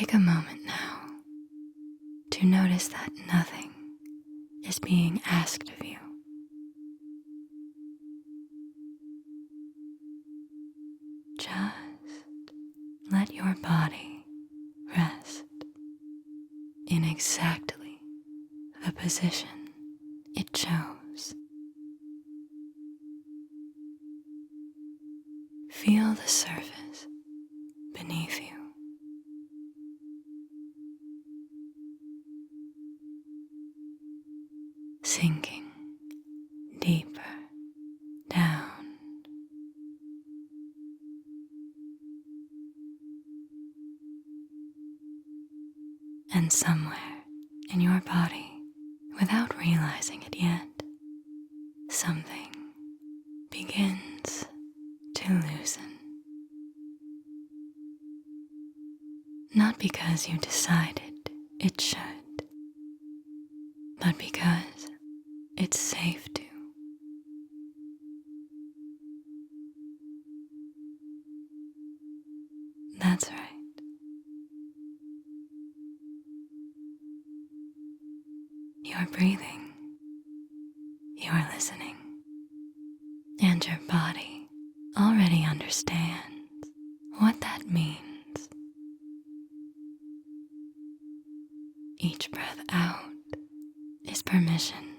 Take a moment now to notice that nothing is being asked of you. Just let your body rest in exactly the position it chose. Feel the surface beneath you. Sinking deeper down. And somewhere in your body, without realizing it yet, something begins to loosen. Not because you decided it should, but because it's safe to. That's right. You're breathing, you're listening, and your body already understands what that means. Each breath out is permission.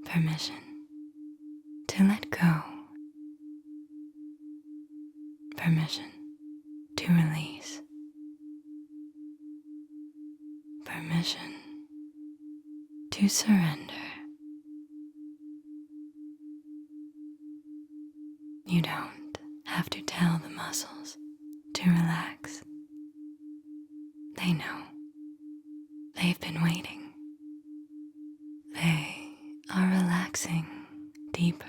Permission to let go. Permission to release. Permission to surrender. You don't have to tell the muscles to relax. They know. They've been waiting. They are relaxing deeper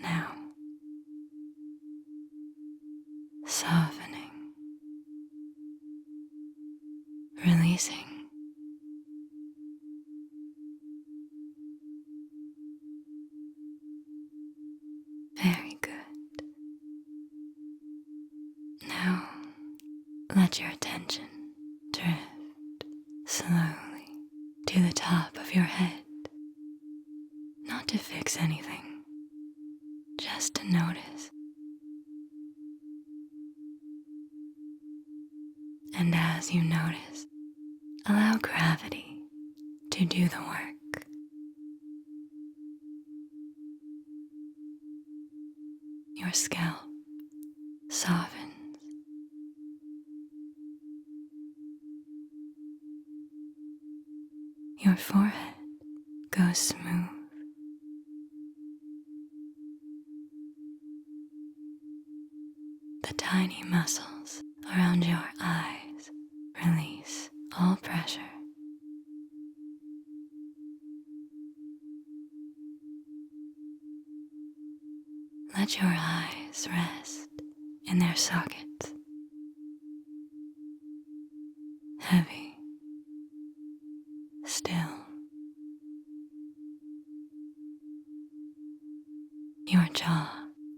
now. Softening. Releasing. Very good. Now, let your attention drift slowly to the top of your head. Not to fix anything, just to notice. And as you notice, allow gravity to do the work. Your scalp softens. Your forehead goes smooth. The tiny muscles around your eyes release all pressure. Let your eyes rest in their sockets. Heavy, still. Your jaw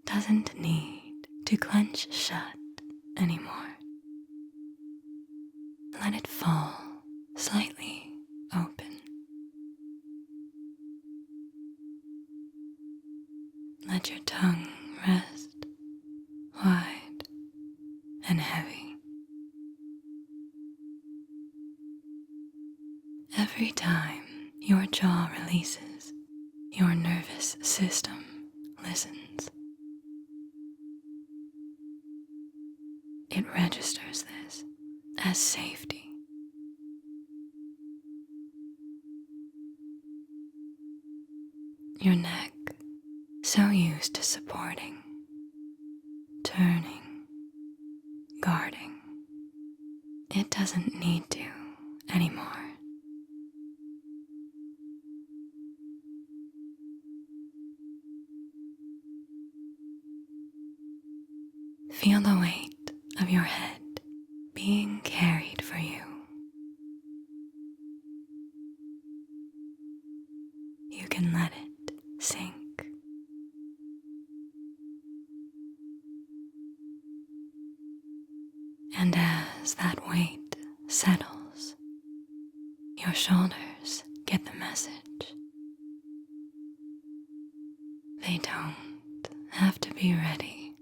doesn't need to clench shut anymore. Let it fall slightly open. Let your tongue rest wide and heavy. Every time your jaw releases, your nervous system listens. It registers this as safety. Your neck, so used to supporting, turning, guarding, it doesn't need to anymore. Feel the weight of your head being carried for you. You can let it sink. And as that that weight settles, your shoulders get the message. They don't have to be ready.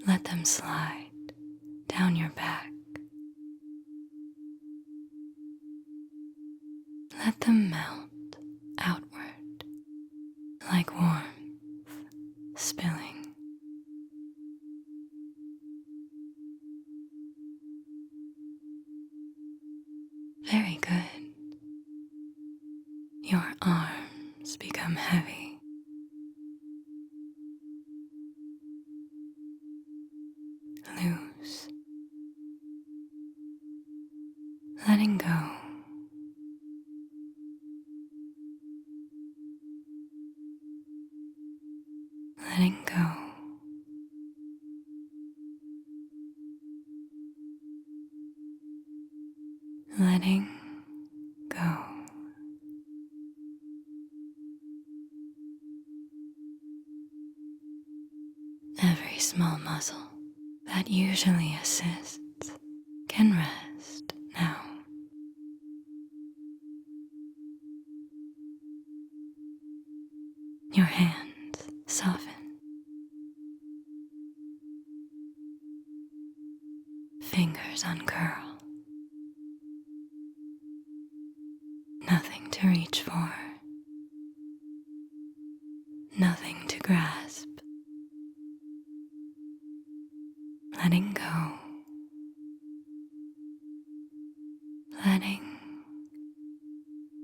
Let them slide down your back. Let them melt outward like warmth spilling. Very good. Your arms become heavy. Loose. Letting go. Letting go. Letting go. Every small muscle that usually assists can rest now. Your hands soften. Fingers uncurl. Nothing to reach for. Nothing to grasp. Letting go. Letting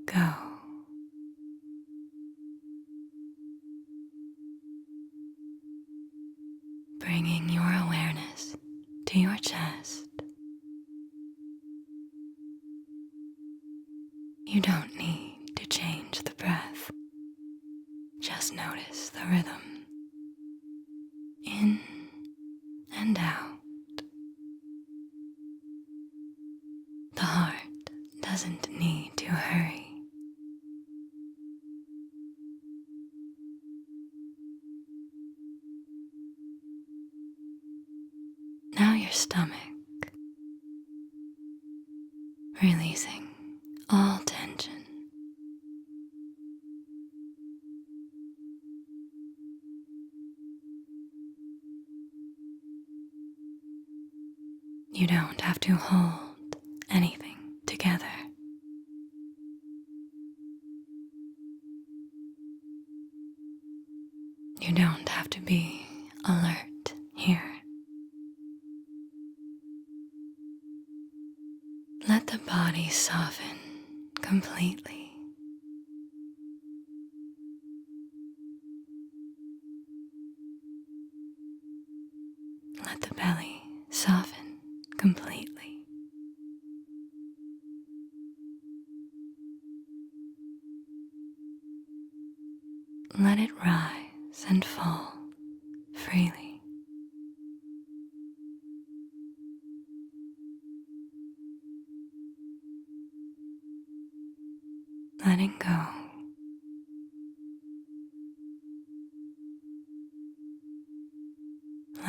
go. Bringing your awareness to your chest. You don't need to change the breath. Just notice the rhythm. In and out. The heart doesn't need to hurry. Now your stomach, releasing all tension. You don't have to hold anything together. You don't have to be alert here. Let the body soften completely. Let the belly soften completely. Let it rise and fall freely. Letting go.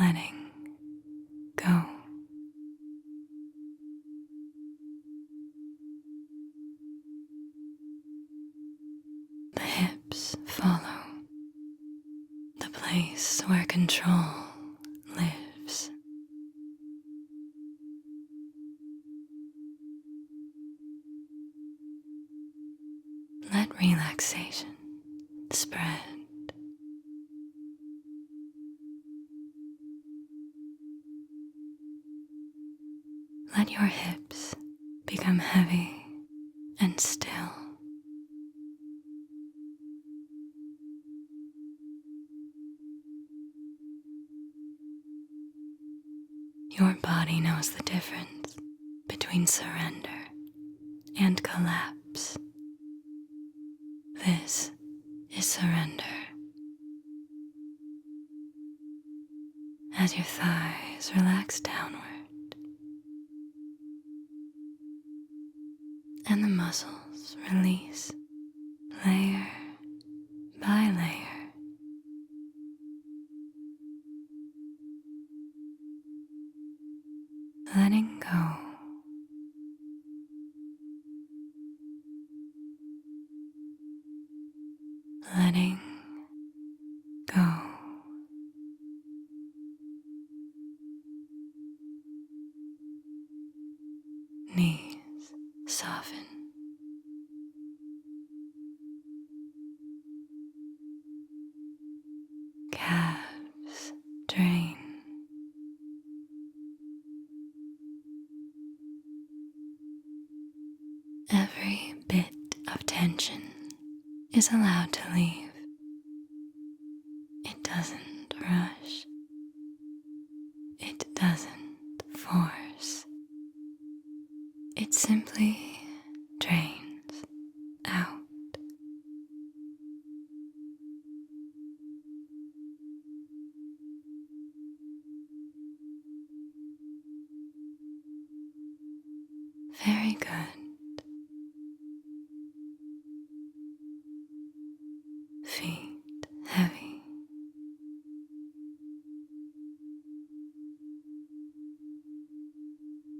Letting go. The hips follow, the place where control lives. Let relaxation spread. Let your hips become heavy and still. Your body knows the difference between surrender and collapse. This is surrender. As your thighs relax downward and the muscles release layer by layer. Letting letting go. Letting go. Knees soften. Calves drain. Every bit of tension is allowed to leave. It doesn't rush. It doesn't force. It simply drains out. Very good. Feet heavy.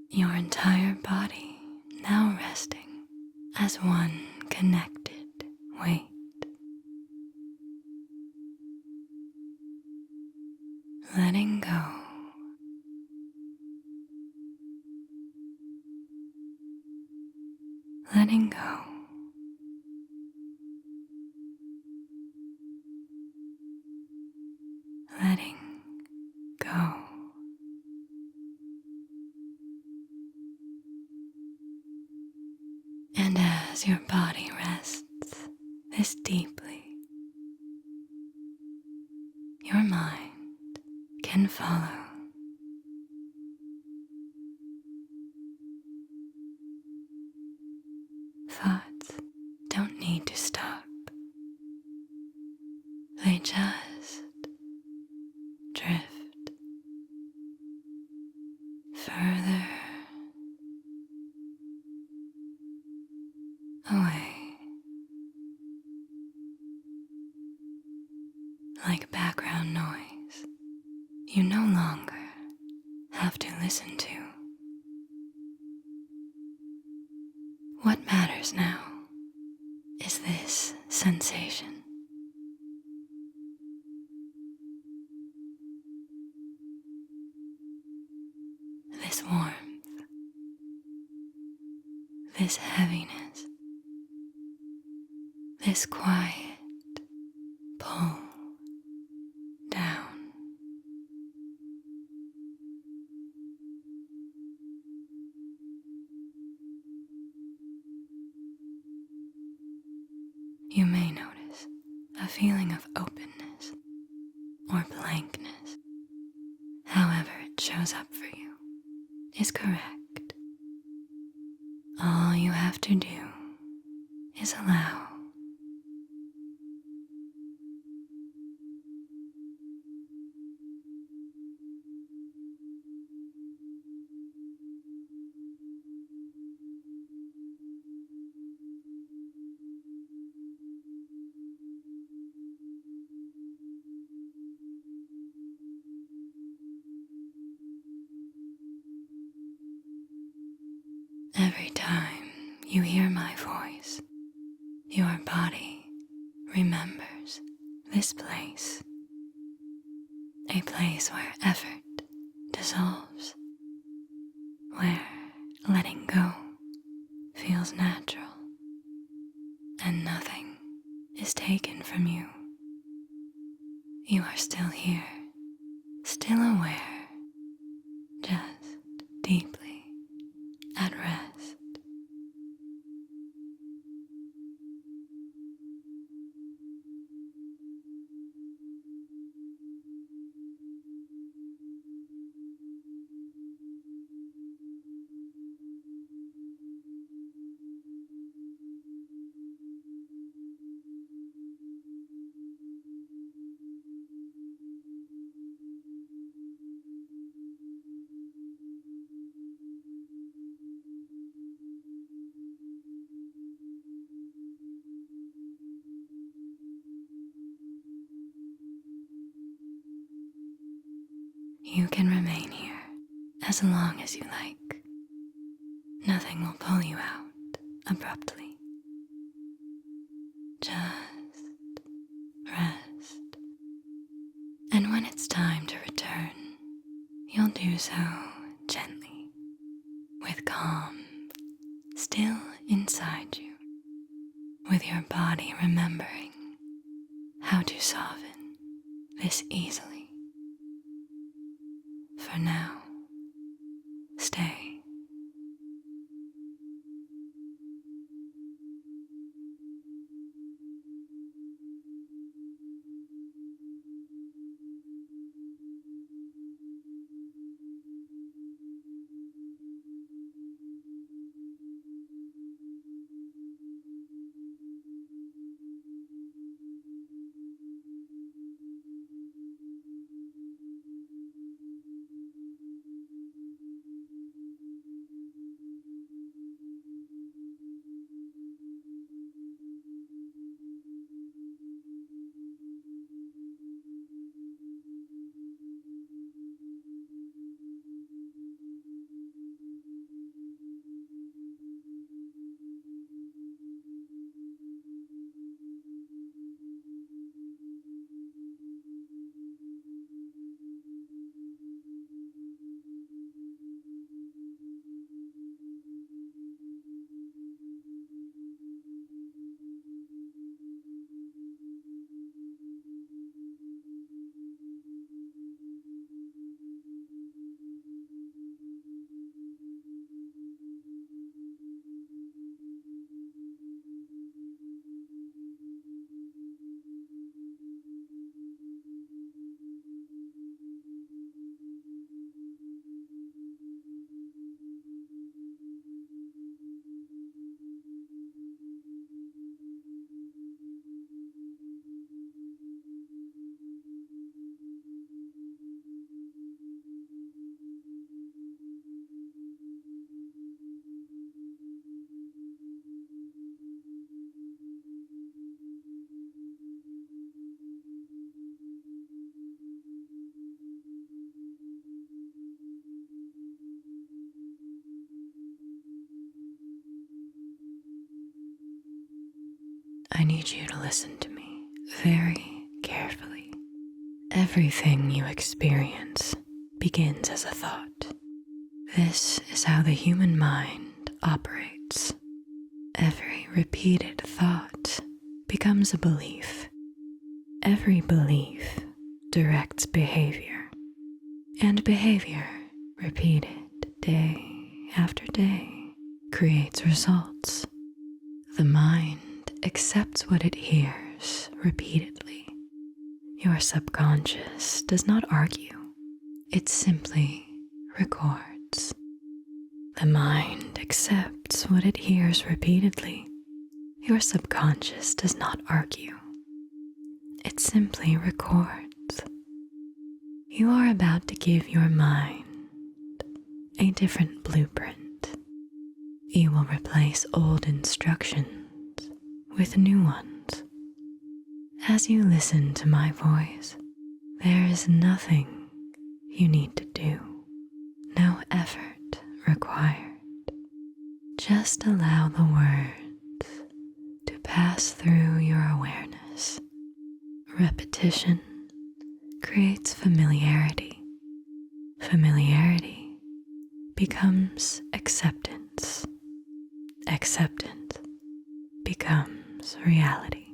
Your entire body now resting as one connected weight. Letting go. Letting go. Letting go. And as your body rests this deeply, your mind can follow. Thoughts don't need to stop. They just drift further away, like background noise you no longer have to listen to. What matters now is this sensation. This warmth, this heaviness, this quiet pull down. You may notice a feeling of openness or blankness. However it shows up for you is correct. All you have to do is allow. Every time you hear my voice, your body remembers this place, a place where effort dissolves, where letting go feels natural and nothing is taken from you. You are still here, still aware, just deeply at rest. You can remain here as long as you like. Nothing will pull you out abruptly. Just rest. And when it's time to return, you'll do so gently, with calm still inside you, with your body remembering how to soften this easily. For now, stay. I need you to listen to me very carefully. Everything you experience begins as a thought. This is how the human mind operates. Every repeated thought becomes a belief. Every belief directs behavior, and behavior, repeated day after day, creates results. The mind accepts what it hears repeatedly. Your subconscious does not argue, it simply records. The mind accepts what it hears repeatedly. Your subconscious does not argue, it simply records. You are about to give your mind a different blueprint. You will replace old instructions with new ones. As you listen to my voice, there is nothing you need to do, no effort required. Just allow the words to pass through your awareness. Repetition creates familiarity. Familiarity becomes acceptance. Acceptance becomes reality.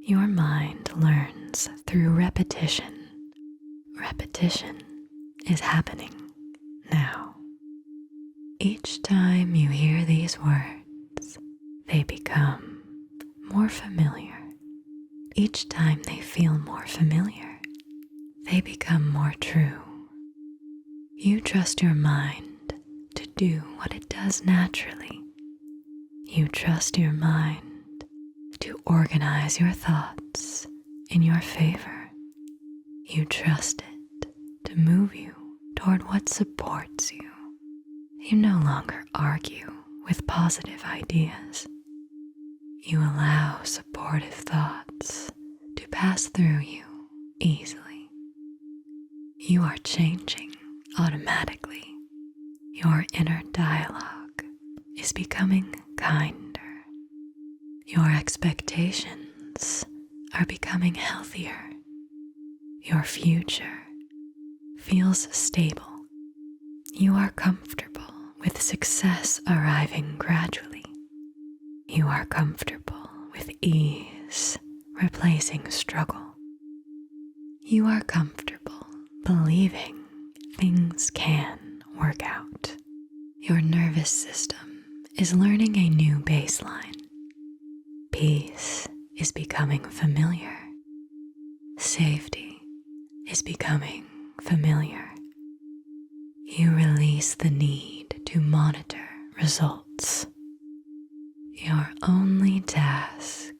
Your mind learns through repetition. Repetition is happening now. Each time you hear these words, they become more familiar. Each time they feel more familiar, they become more true. You trust your mind to do what it does naturally. You trust your mind to organize your thoughts in your favor. You trust it to move you toward what supports you. You no longer argue with positive ideas. You allow supportive thoughts to pass through you easily. You are changing automatically. Your inner dialogue is becoming kinder. Your expectations are becoming healthier. Your future feels stable. You are comfortable with success arriving gradually. You are comfortable with ease replacing struggle. You are comfortable believing things can work out. Your nervous system is learning a new baseline. Peace is becoming familiar. Safety is becoming familiar. You release the need to monitor results. Your only task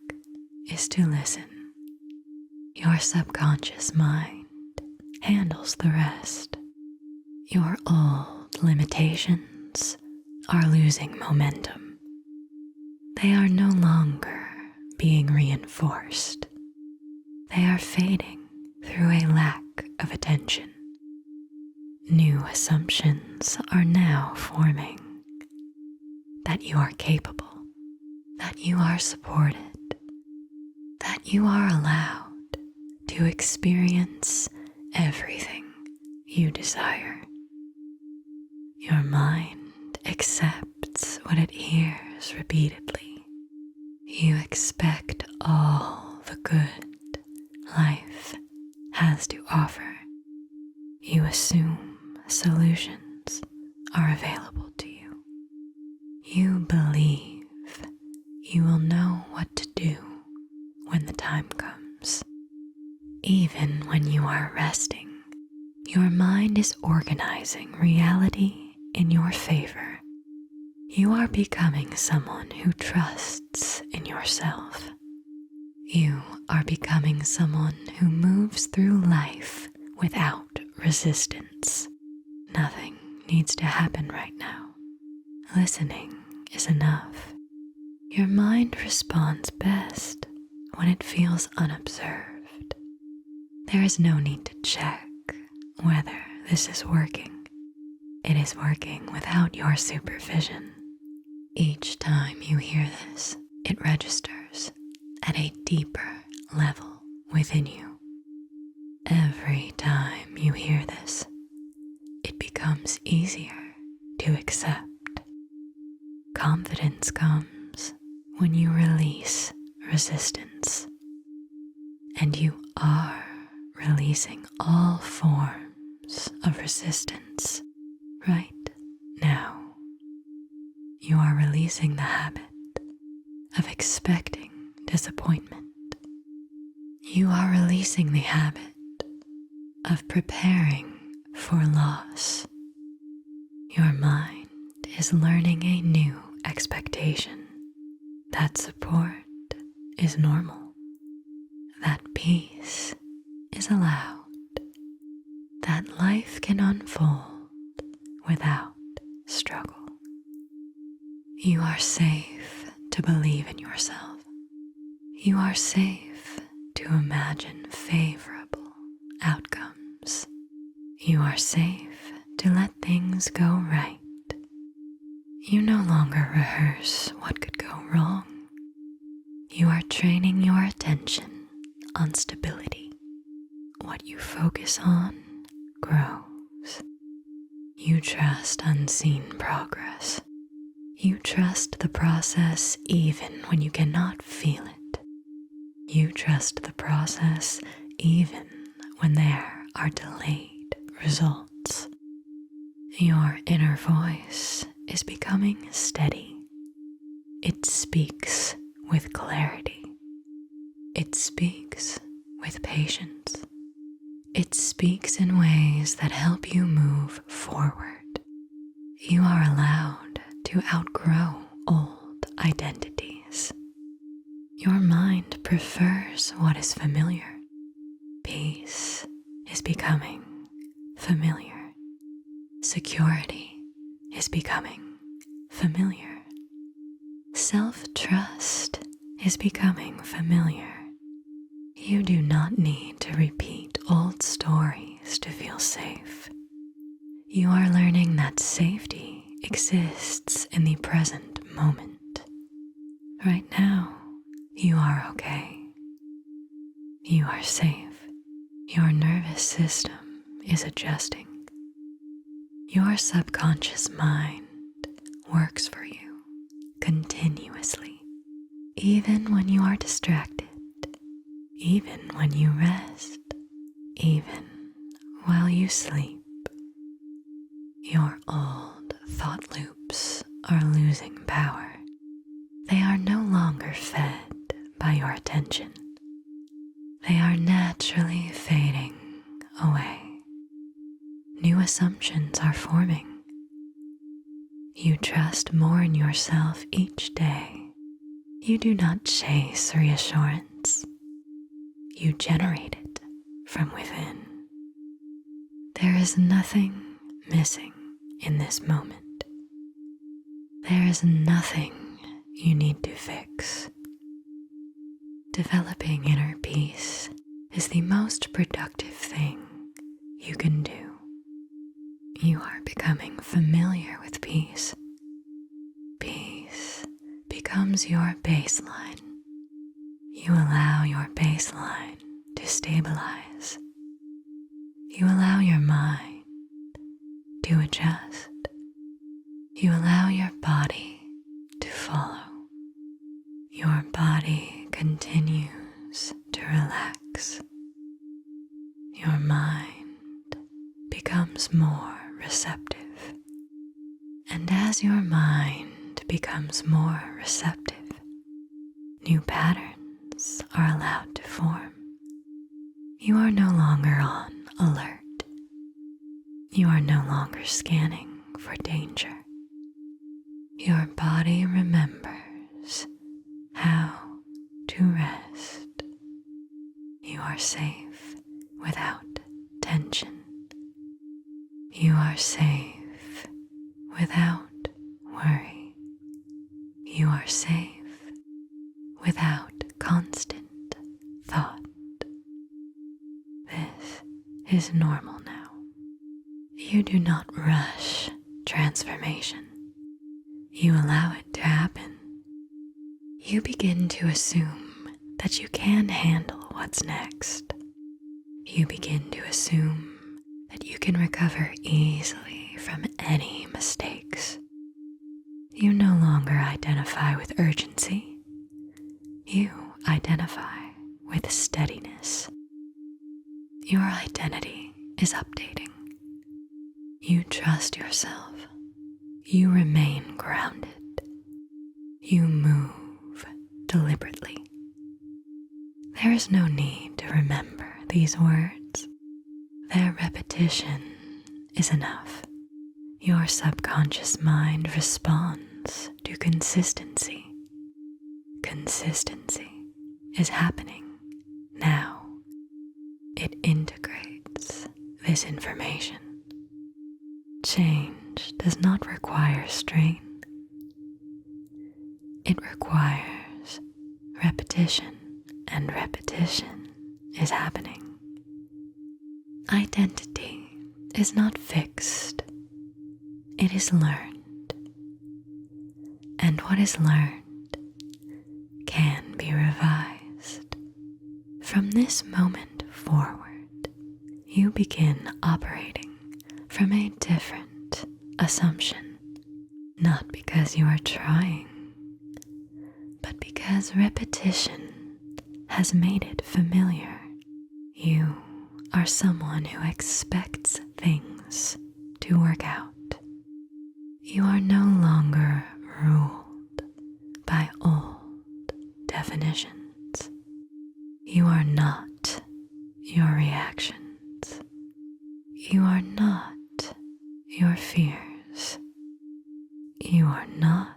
is to listen. Your subconscious mind handles the rest. Your old limitations are losing momentum. They are no longer being reinforced. They are fading through a lack of attention. New assumptions are now forming that you are capable, that you are supported, that you are allowed to experience everything you desire. Your mind accepts what it hears repeatedly. You expect all the good life has to offer. You assume solutions are available to you. You believe you will know what to do when the time comes. Even when you are resting, your mind is organizing reality in your favor. You are becoming someone who trusts in yourself. You are becoming someone who moves through life without resistance. Nothing needs to happen right now. Listening is enough. Your mind responds best when it feels unobserved. There is no need to check whether this is working. It is working without your supervision. Each time you hear this, it registers at a deeper level within you. Every time you hear this, it becomes easier to accept. Confidence comes when you release resistance, and you are releasing all forms of resistance right now. You are releasing the habit of expecting disappointment. You are releasing the habit of preparing for loss. Your mind is learning a new expectation that support is normal, that peace is allowed, that life can unfold without struggle. You are safe to believe in yourself. You are safe to imagine favorable outcomes. You are safe to let things go right. You no longer rehearse what could go wrong. You are training your attention on stability. What you focus on grows. You trust unseen progress. You trust the process even when you cannot feel it. You trust the process even when there are delayed results. Your inner voice is becoming steady. It speaks with clarity. It speaks with patience. It speaks in ways that help you move forward. You are allowed to outgrow old identities. Your mind prefers what is familiar. Peace is becoming familiar. Security is becoming familiar. Self-trust is becoming familiar. You do not need to repeat old stories to feel safe. You are learning that safety exists in the present moment. Right now, you are okay. You are safe. Your nervous system is adjusting. Your subconscious mind works for you continuously, even when you are distracted, even when you rest, even while you sleep. Your old thought loops are losing power. They are no longer fed by your attention. They are naturally fading away. New assumptions are forming. You trust more in yourself each day. You do not chase reassurance. You generate it from within. There is nothing missing in this moment. There is nothing you need to fix. Developing inner peace is the most productive thing you can do. You are becoming familiar with peace. Peace becomes your baseline. You allow your baseline to stabilize. You allow your mind to adjust. You allow your body to follow. Your body continues to relax. Your mind becomes more receptive. And as your mind becomes more receptive, new patterns are allowed to form. You are no longer on alert. You are no longer scanning for danger. Your body remembers how to rest. You are safe without tension. You are safe without worry. You are safe without constant thought. This is normal now. You do not rush transformation. You allow it to happen. You begin to assume that you can handle what's next. You begin to assume that you can recover easily from any mistakes. You no longer identify with urgency. You identify with steadiness. Your identity is updating. You trust yourself. You remain grounded. You move deliberately. There is no need to remember these words. Their repetition is enough. Your subconscious mind responds to consistency. Consistency is happening now. It integrates this information. Change does not require strain. It requires repetition, and repetition is happening. Identity is not fixed. It is learned. And what is learned can be revised. From this moment forward, you begin operating from a different assumption, not because you are trying, but because repetition has made it familiar. You are someone who expects things to work out. You are no longer ruled by old definitions. You are not your reactions. You are not your fears. You are not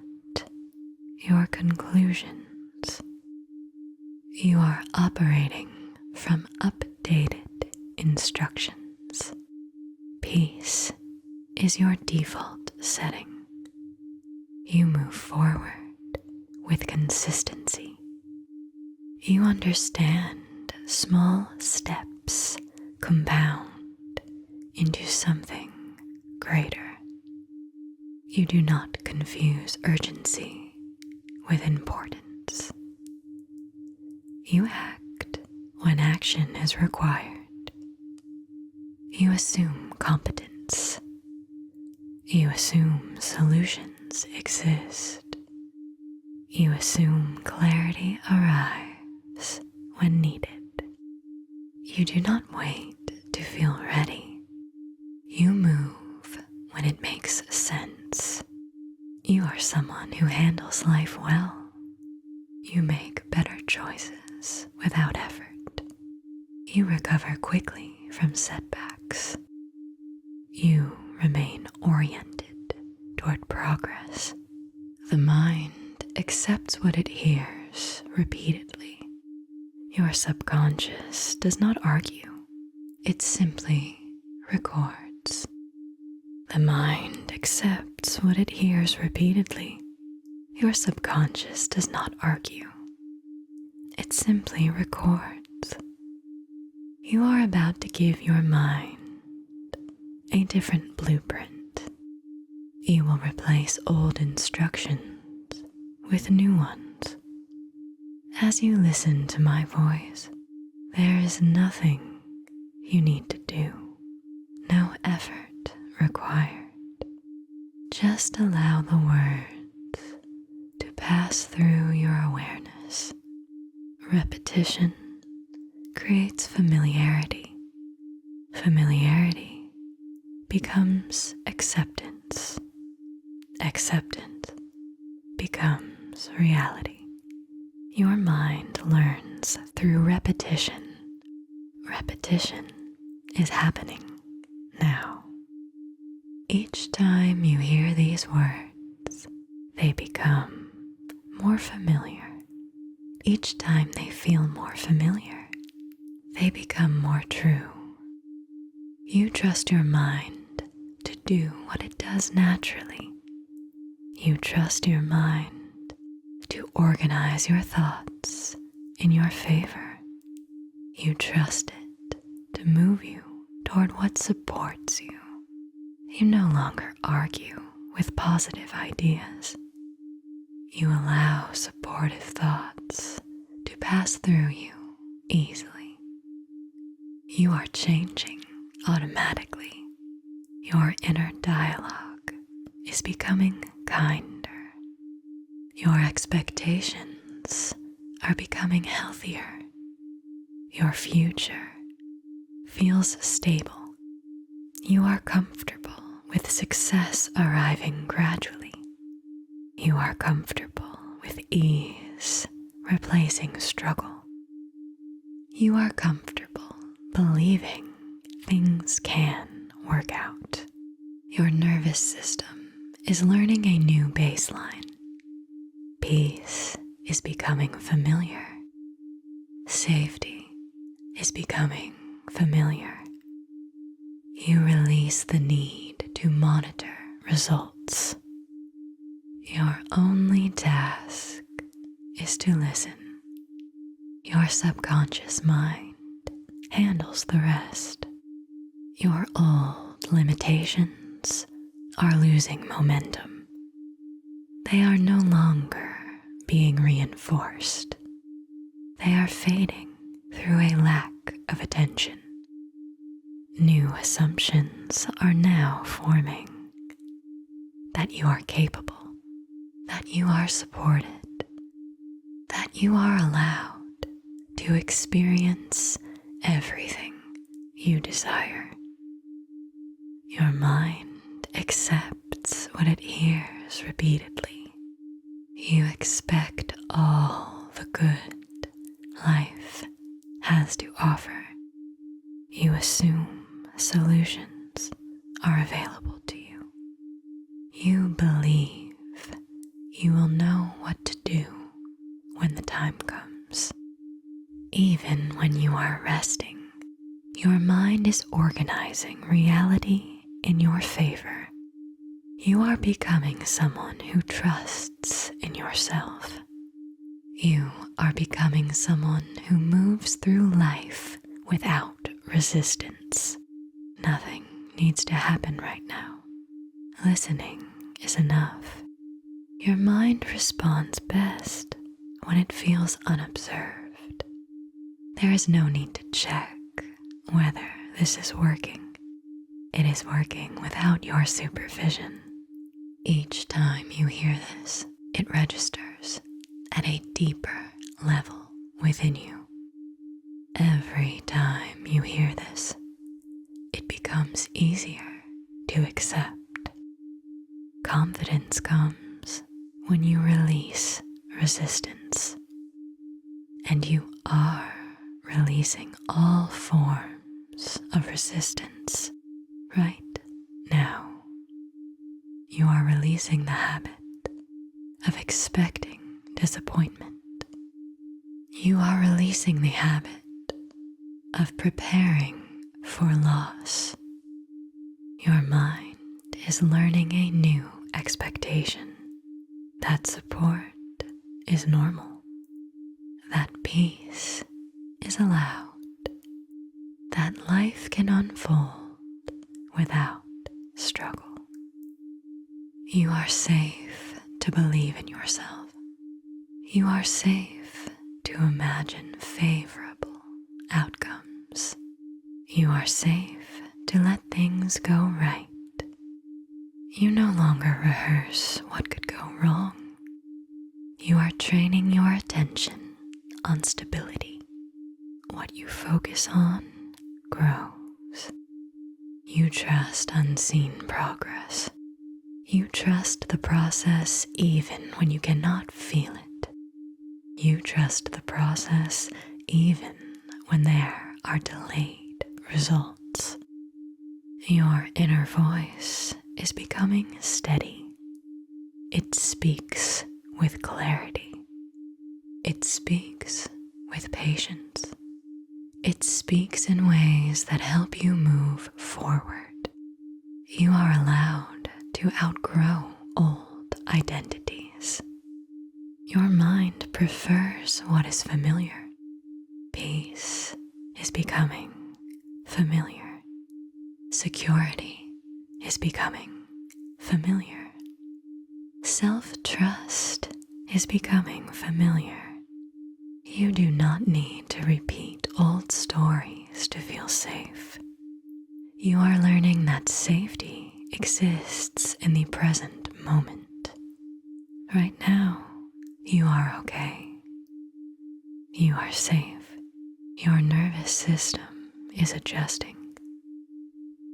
your conclusions. You are operating from updated instructions. Peace is your default setting. You move forward with consistency. You understand small steps compound into something greater. You do not confuse urgency with importance. You act when action is required. You assume competence. You assume solutions exist. You assume clarity arrives when needed. You do not wait to feel ready. You move when it makes sense. You are someone who handles life well. You make better choices without effort. You recover quickly from setbacks. You remain oriented toward progress. The mind accepts what it hears repeatedly. Your subconscious does not argue. It simply records. The mind accepts what it hears repeatedly. Your subconscious does not argue. It simply records. You are about to give your mind a different blueprint. You will replace old instructions with new ones. As you listen to my voice, there is nothing you need to do, no effort required. Just allow the words to pass through your awareness. Repetition creates familiarity. Familiarity becomes acceptance. Acceptance becomes reality. Your mind learns through repetition. Repetition is happening now. Each time you hear these words, they become more familiar. Each time they feel more familiar, they become more true. You trust your mind to do what it does naturally. You trust your mind to organize your thoughts in your favor. You trust it to move you toward what supports you. You no longer argue with positive ideas. You allow supportive thoughts to pass through you easily. You are changing automatically. Your inner dialogue is becoming kinder. Your expectations are becoming healthier. Your future feels stable. You are comfortable with success arriving gradually. You are comfortable with ease replacing struggle. You are comfortable believing things can work out. Your nervous system is learning a new baseline. Peace is becoming familiar. Safety is becoming familiar. You release the need to monitor results. Your only task is to listen. Your subconscious mind handles the rest. Your old limitations are losing momentum. They are no longer being reinforced. They are fading through a lack of attention. New assumptions are now forming. That you are capable, that you are supported, that you are allowed to experience everything you desire. Your mind accepts what it hears repeatedly. You expect all the good life has to offer. You assume solutions are available to you. You believe you will know what to do when the time comes. Even when you are resting, your mind is organizing reality in your favor. You are becoming someone who trusts in yourself. You are becoming someone who moves through life without resistance. Nothing needs to happen right now. Listening is enough. Your mind responds best when it feels unobserved. There is no need to check whether this is working. It is working without your supervision. Each time you hear this, it registers at a deeper level within you. Every time you hear this, it becomes easier to accept. Confidence comes when you release resistance, and you are releasing all forms of resistance right now. You are releasing the habit of expecting disappointment. You are releasing the habit of preparing for loss. Your mind is learning a new expectation that support is normal, that peace is allowed, that life can unfold without struggle. You are safe to believe in yourself. You are safe to imagine favorable outcomes. You are safe to let things go right. You no longer rehearse what could go wrong. You are training your attention on stability. What you focus on grows. You trust unseen progress. You trust the process even when you cannot feel it. You trust the process even when there are delayed results. Your inner voice is becoming steady. It speaks with clarity. It speaks with patience. It speaks in ways that help you move forward. You are allowed to outgrow old identities. Your mind prefers what is familiar. Peace is becoming familiar. Security is becoming familiar. Self-trust is becoming familiar. You do not need to repeat old stories to feel safe. You are learning that safety exists in the present moment. Right now, you are okay. You are safe. Your nervous system is adjusting.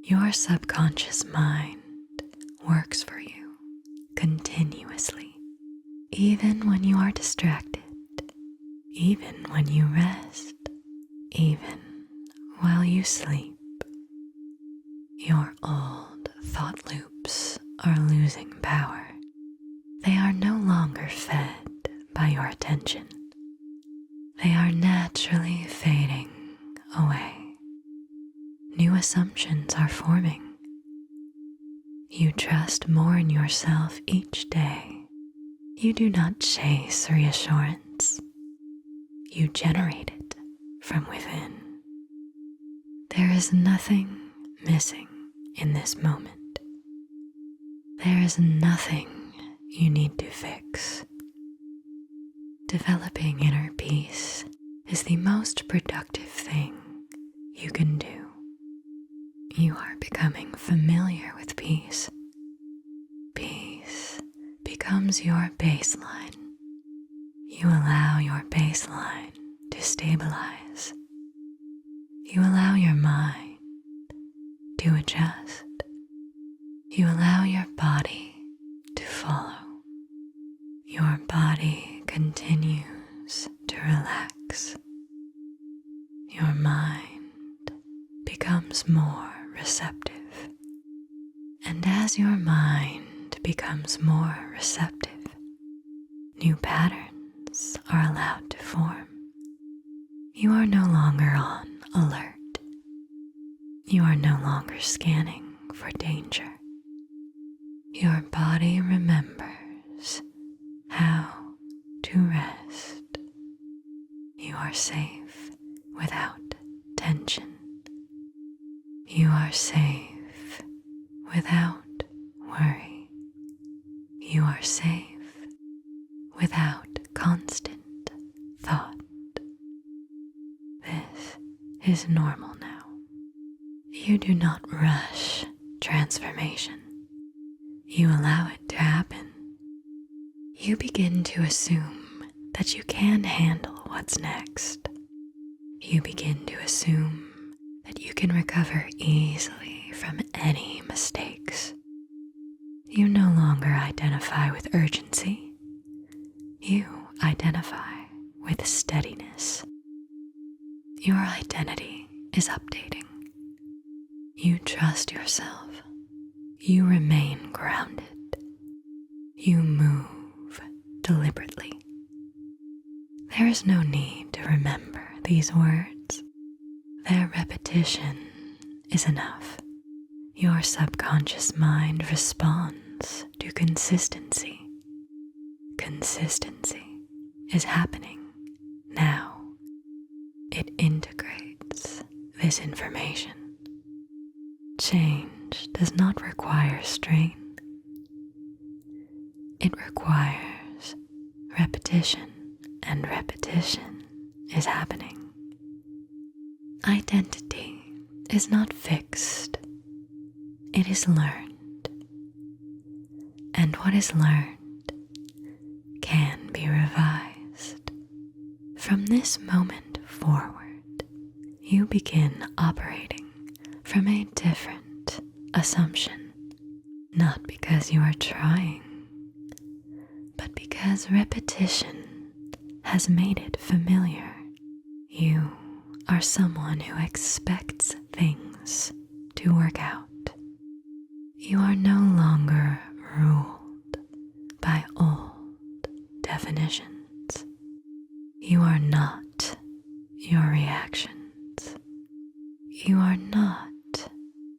Your subconscious mind works for you continuously, even when you are distracted, even when you rest, even while you sleep. Your old thought loops are losing power. They are no longer fed by your attention. They are naturally fading away. New assumptions are forming. You trust more in yourself each day. You do not chase reassurance. You generate it from within. There is nothing missing in this moment. There is nothing you need to fix. Developing inner peace is the most productive thing you can do. You are becoming familiar with peace. Peace becomes your baseline. You allow your baseline to stabilize. You allow your mind to adjust. You allow your body to follow. Your body continues to relax. Your mind becomes more receptive. And as your mind becomes more receptive, new patterns are allowed to form. You are no longer on alert. You are no longer scanning for danger. Your body remembers how to rest. You are safe without tension. You are safe without worry. without constant thought. This is normal now. You do not rush transformation. You allow it to happen. You begin to assume that you can handle what's next. You begin to assume that you can recover easily from any mistakes. You no longer identify with urgency. You identify with steadiness. Your identity is updating. You trust yourself. You remain grounded. You move deliberately. There is no need to remember these words. Their repetition is enough. Your subconscious mind responds to consistency. Consistency is happening now. It integrates this information. Change does not require strain. It requires repetition, and repetition is happening. Identity is not fixed. It is learned. And what is learned can be revised. From this moment forward, you begin operating from a different assumption, not because you are trying, but because repetition has made it familiar. You are someone who expects things to work out. You are no longer ruled by old definitions. You are not your reactions. You are not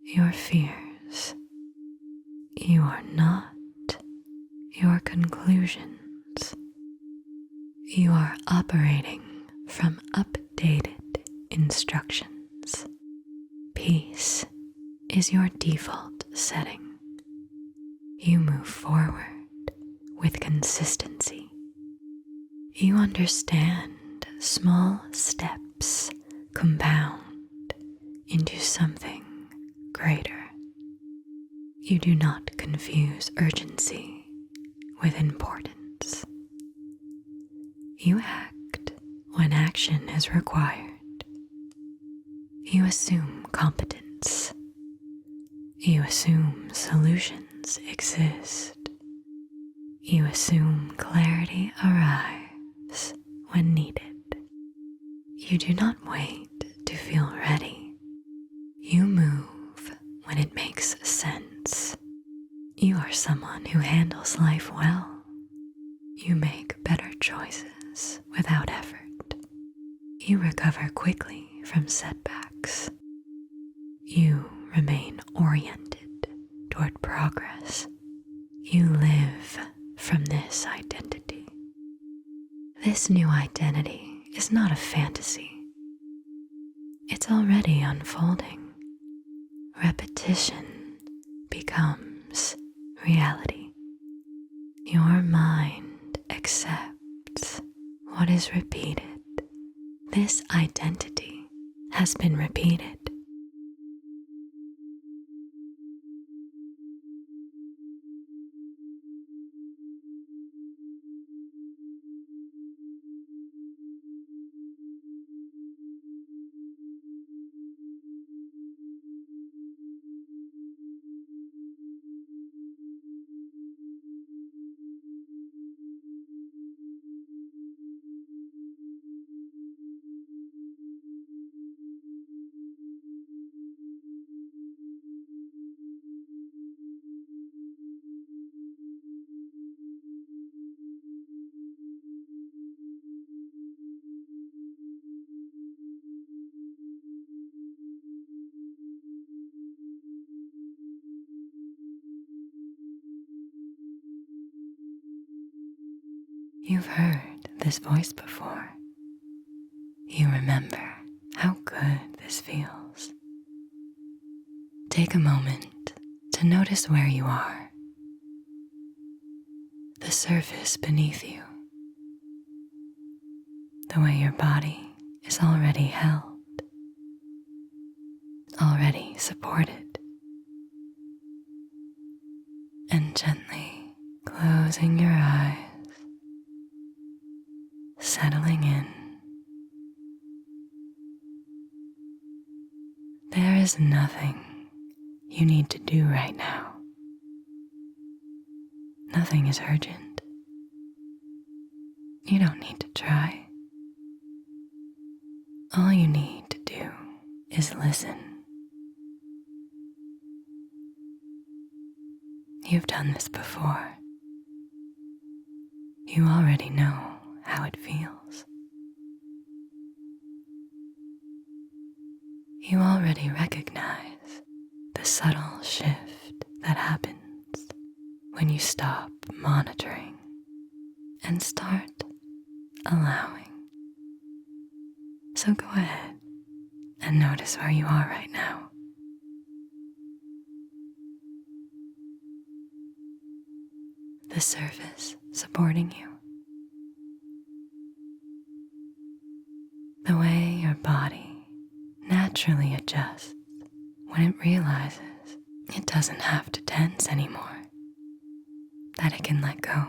your fears. You are not your conclusions. You are operating from updated instructions. Peace is your default setting. You move forward with consistency. You understand small steps compound into something greater. You do not confuse urgency with importance. You act when action is required. You assume competence. You assume solutions exist. You assume clarity arrives when needed. You do not wait to feel ready. You move when it makes sense. You are someone who handles life well. You make better choices without effort. You recover quickly from setbacks. You remain oriented toward progress. You live from this identity. This new identity is not a fantasy. It's already unfolding. Repetition becomes reality. Your mind accepts what is repeated. This identity has been repeated. You've heard this voice before. You remember how good this feels. Take a moment to notice where you are. The surface beneath you the way your body is already held, already supported, and gently closing your eyes, settling in. There is nothing you need to do right now. Nothing is urgent. You don't need to try. All you need to do is listen. You've done this before. You already know how it feels. You already recognize the subtle shift that happens when you stop monitoring and start allowing. So go ahead and notice where you are right now. The surface supporting you. The way your body naturally adjusts when it realizes it doesn't have to tense anymore, that it can let go,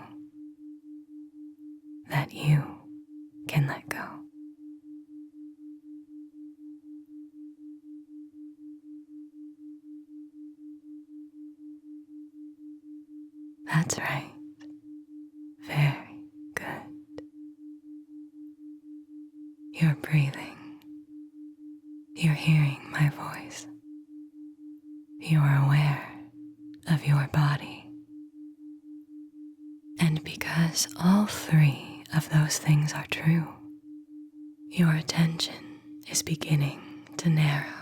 that you can let go. That's right. Very good. You're breathing. You're hearing my voice. You are aware of your body. And because all three of those things are true, your attention is beginning to narrow.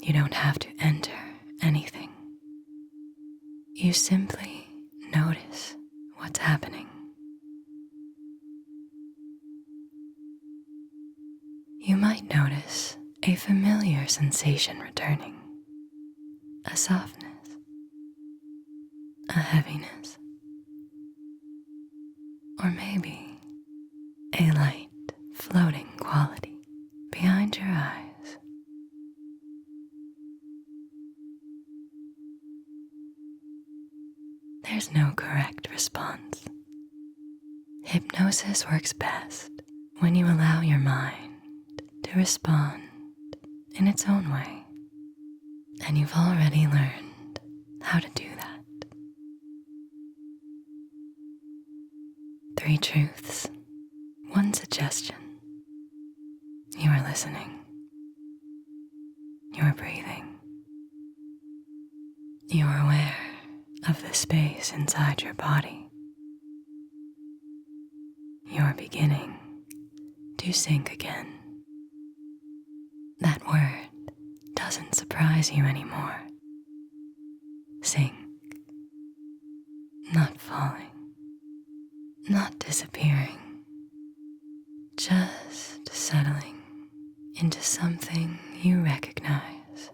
You don't have to enter anything. You simply notice what's happening. You might notice a familiar sensation returning, a softness, a heaviness, or maybe a light floating quality behind your eyes. There's no correct response. Hypnosis works best when you allow your mind to respond in its own way, and you've already learned how to do that. 3 truths, 1 suggestion. You are listening. You are breathing. You are aware of the space inside your body. You are beginning to sink again. That word doesn't surprise you anymore. Sink. Not falling. Not disappearing. Just settling into something you recognize.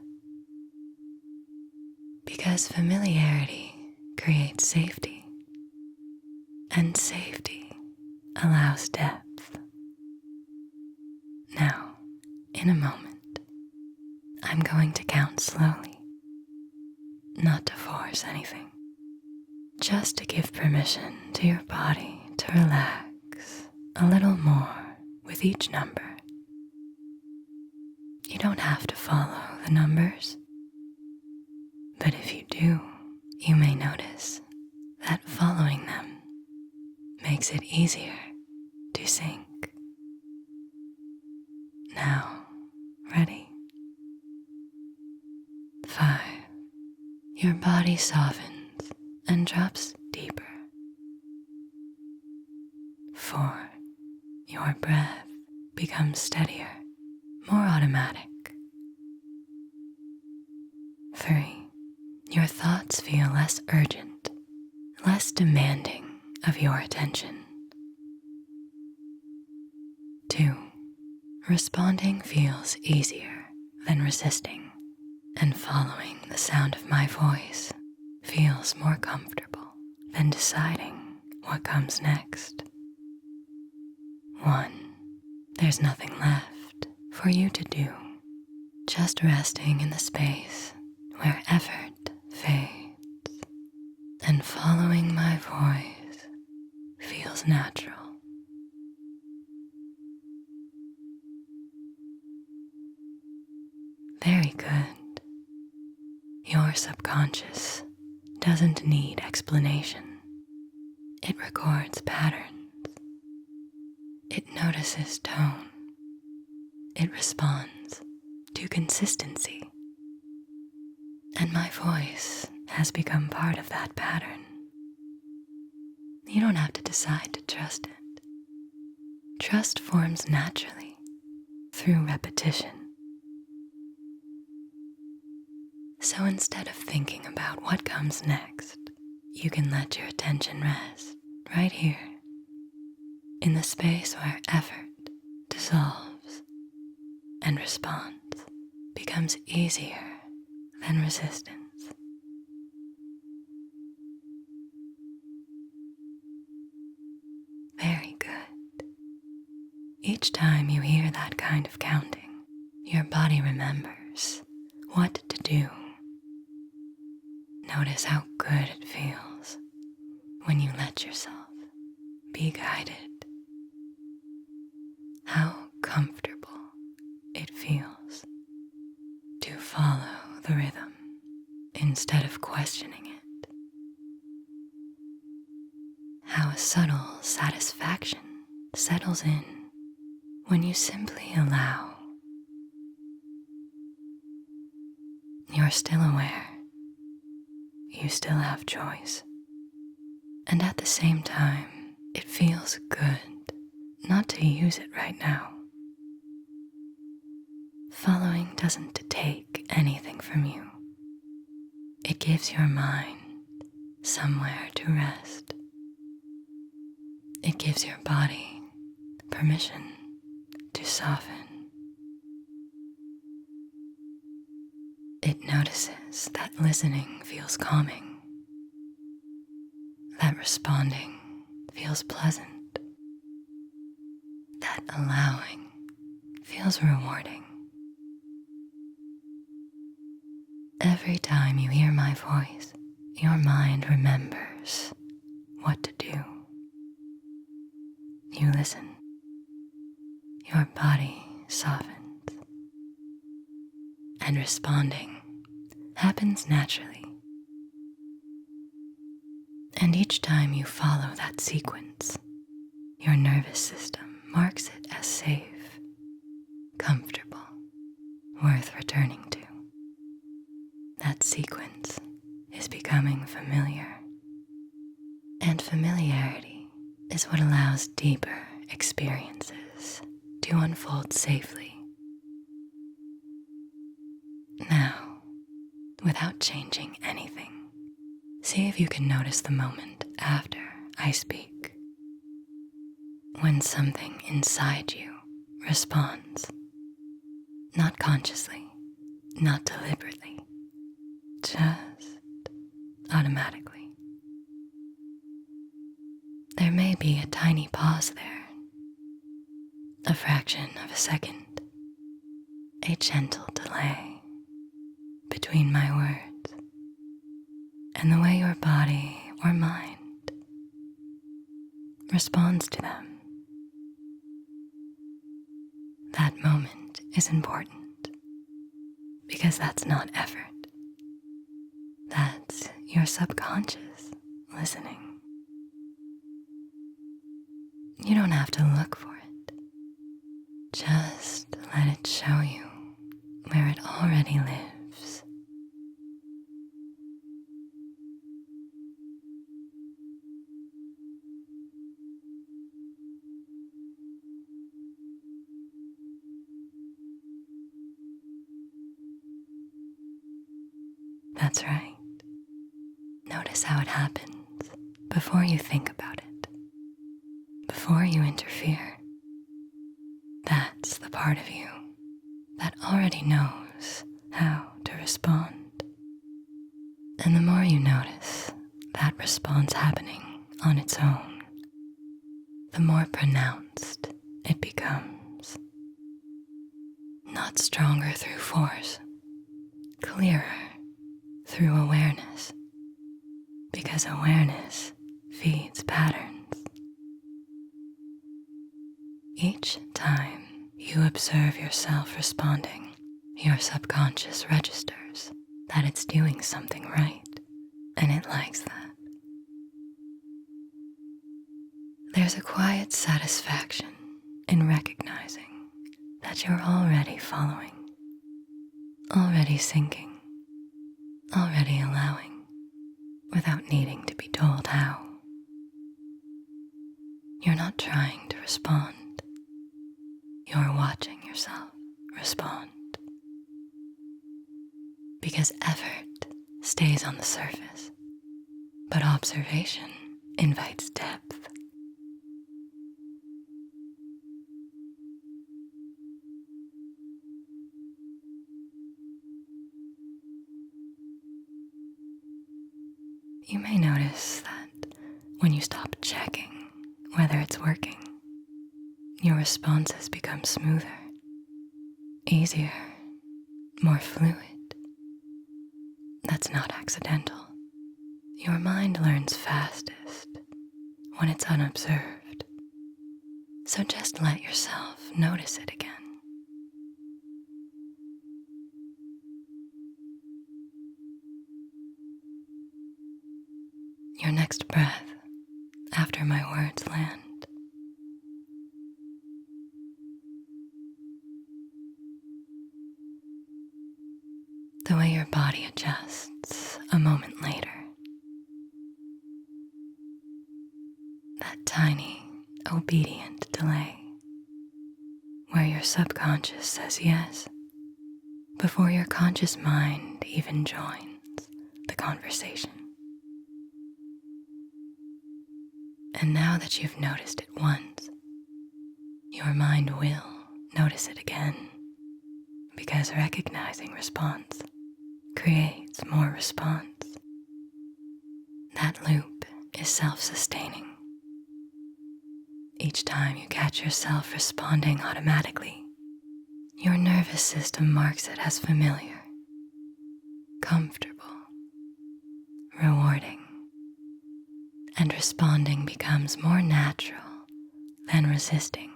Because familiarity creates safety, and safety allows depth. Now, in a moment, I'm going to count slowly, not to force anything, just to give permission to your body to relax a little more with each number. You don't have to follow the numbers, but if you do, you may notice that following them makes it easier to sink. Now, ready? 5. Your body softens and drops deeper. 4. Your breath becomes steadier, more automatic. 3. Your thoughts feel less urgent, less demanding of your attention. 2. Responding feels easier than resisting, and following the sound of my voice feels more comfortable than deciding what comes next. 1. There's nothing left for you to do, just resting in the space where effort fades, and following my voice feels natural. Very good. Your subconscious doesn't need explanation. It records patterns. It notices tone. It responds to consistency. And my voice has become part of that pattern. You don't have to decide to trust it. Trust forms naturally through repetition. So instead of thinking about what comes next, you can let your attention rest right here, in the space where effort dissolves and response becomes easier than resistance. Very good. Each time you hear that kind of counting, your body remembers what to do. Notice how good it feels when you let yourself be guided. How comfortable it feels to follow the rhythm instead of questioning it. How a subtle satisfaction settles in when you simply allow. You're still aware. You still have choice. And at the same time, it feels good not to use it right now. Following doesn't take anything from you. It gives your mind somewhere to rest. It gives your body permission to soften. It notices that listening feels calming, that responding feels pleasant, that allowing feels rewarding. Every time you hear my voice, your mind remembers what to do. You listen. Your body softens. And responding happens naturally. And each time you follow that sequence, your nervous system marks it as safe, comfortable, worth returning to. That sequence is becoming familiar. And familiarity is what allows deeper experiences to unfold safely. Now, without changing anything, see if you can notice the moment after I speak, when something inside you responds, not consciously, not deliberately, just automatically. There may be a tiny pause there, a fraction of a second, a gentle delay between my words and the way your body or mind responds to them. That moment is important because that's not effort. That's your subconscious listening. You don't have to look for it. Just let it show you where it already lives. That's right. Notice how it happens before you think about it, before you interfere. That's the part of you that already knows how to respond. And the more you notice, that response happening on its own, the more pronounced it becomes. Not stronger through force, clearer through awareness, because awareness feeds patterns. Each time you observe yourself responding, your subconscious registers that it's doing something right, and it likes that. There's a quiet satisfaction in recognizing that you're already following, already sinking, already allowing, without needing to be told how. You're not trying to respond. You're watching yourself respond. Because effort stays on the surface, but observation invites depth. You may notice that when you stop checking whether it's working, your responses become smoother, easier, more fluid. That's not accidental. Your mind learns fastest when it's unobserved. So just let yourself notice it again. Your next breath after my words land. The way your body adjusts a moment later. That tiny, obedient delay where your subconscious says yes before your conscious mind even joins the conversation. And now that you've noticed it once, your mind will notice it again, because recognizing response creates more response. That loop is self-sustaining. Each time you catch yourself responding automatically, your nervous system marks it as familiar, comfortable, rewarding, and responding becomes more natural than resisting.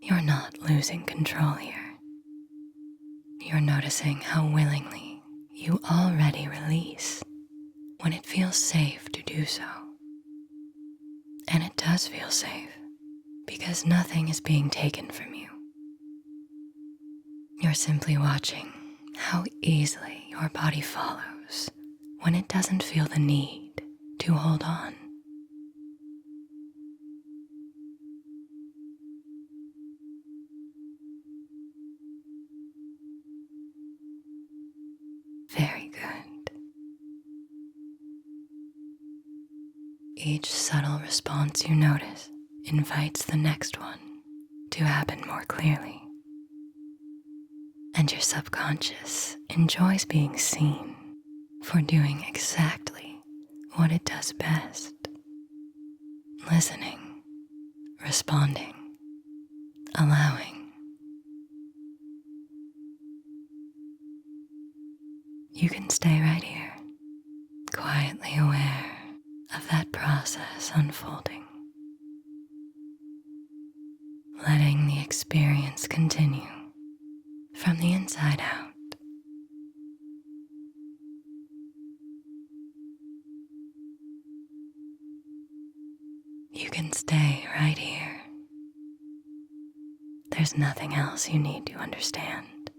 You're not losing control here. You're noticing how willingly you already release when it feels safe to do so. And it does feel safe because nothing is being taken from you. You're simply watching how easily your body follows when it doesn't feel the need to hold on. Very good. Each subtle response you notice invites the next one to happen more clearly. And your subconscious enjoys being seen for doing exactly what it does best. Listening, responding, allowing. You can stay right here, quietly aware of that process unfolding, letting the experience continue from the inside out. You can stay right here. There's nothing else you need to understand,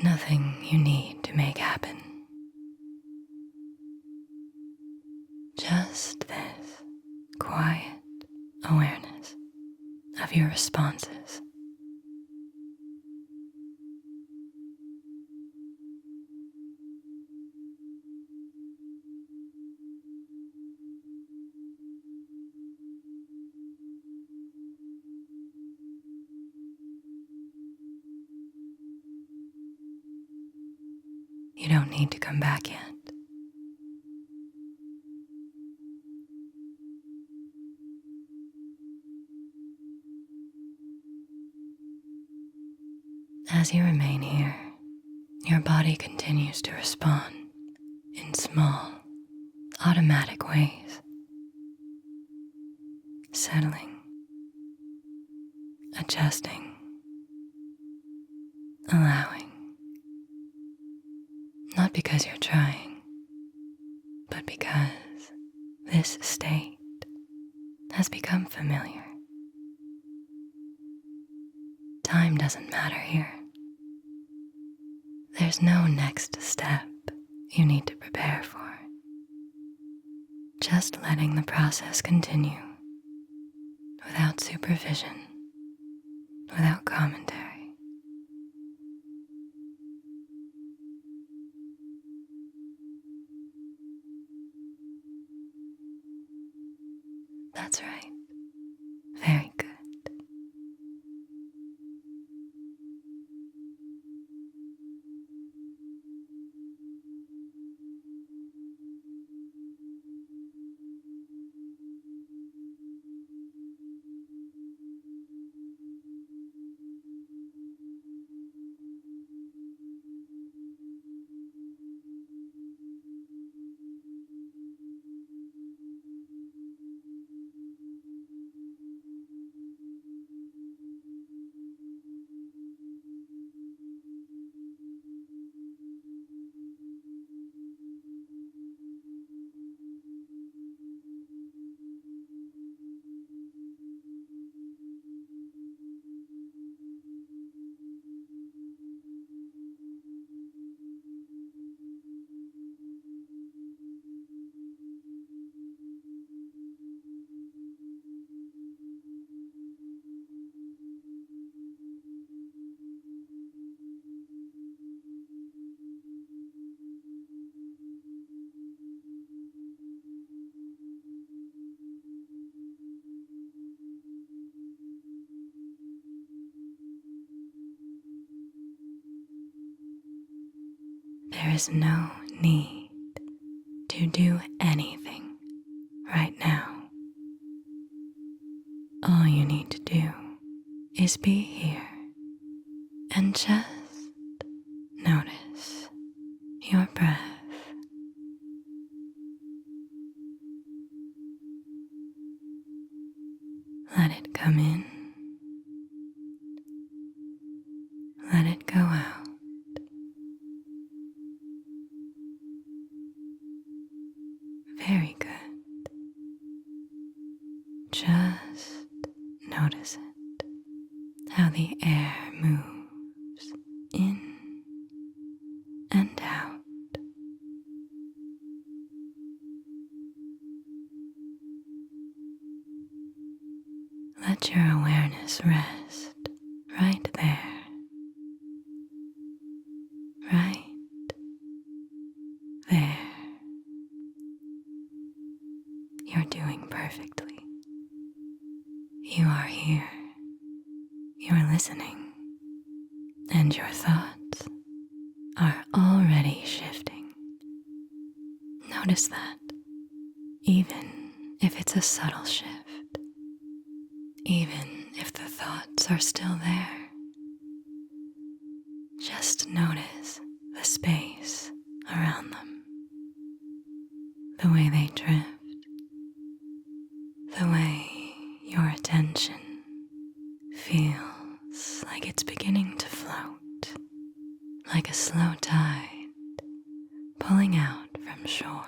nothing you need to make happen. Just this quiet awareness of your responses. You don't need to come back yet. As you remain here, your body continues to respond in small, automatic ways, settling, adjusting, allowing, not because you're trying, but because this state has become familiar. Time doesn't matter here. There's no next step you need to prepare for. Just letting the process continue without supervision, without commentary. That's right. Very good. There is no need to do anything right now. All you need to do is be here and just notice your breath. Let it come in. Let it go out. Very good. Just notice it, how the air moves in and out. Let your awareness rest right there, right there. You're doing perfectly. You are here. You're listening. And your thoughts are already shifting. Notice that, even if it's a subtle shift, even if the thoughts are still there, just notice the space around them, the way they drift, the way your attention feels like it's beginning to float, like a slow tide pulling out from shore.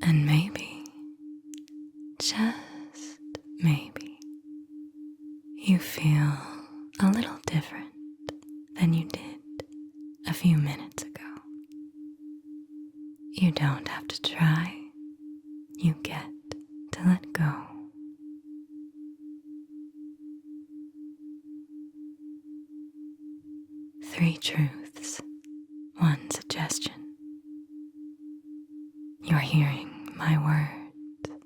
And maybe, just maybe, you feel a little different than you did a few minutes ago. You don't have to try. You get to let go. Three truths, one suggestion. You're hearing my words.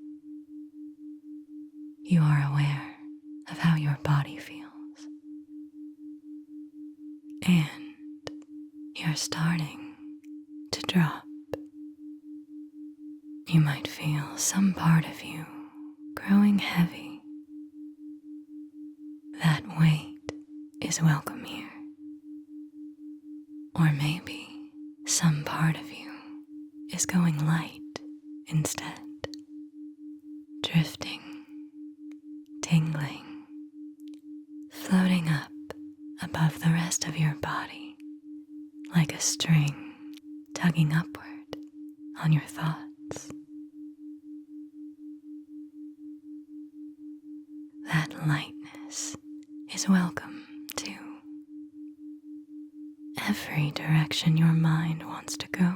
You are aware of how your body feels. And you're starting to drop. You might feel some part of you growing heavy, weight is welcome here. Or maybe some part of you is going light instead, drifting, tingling, floating up above the rest of your body like a string tugging upward on your thoughts. That lightness is welcome too. Every direction your mind wants to go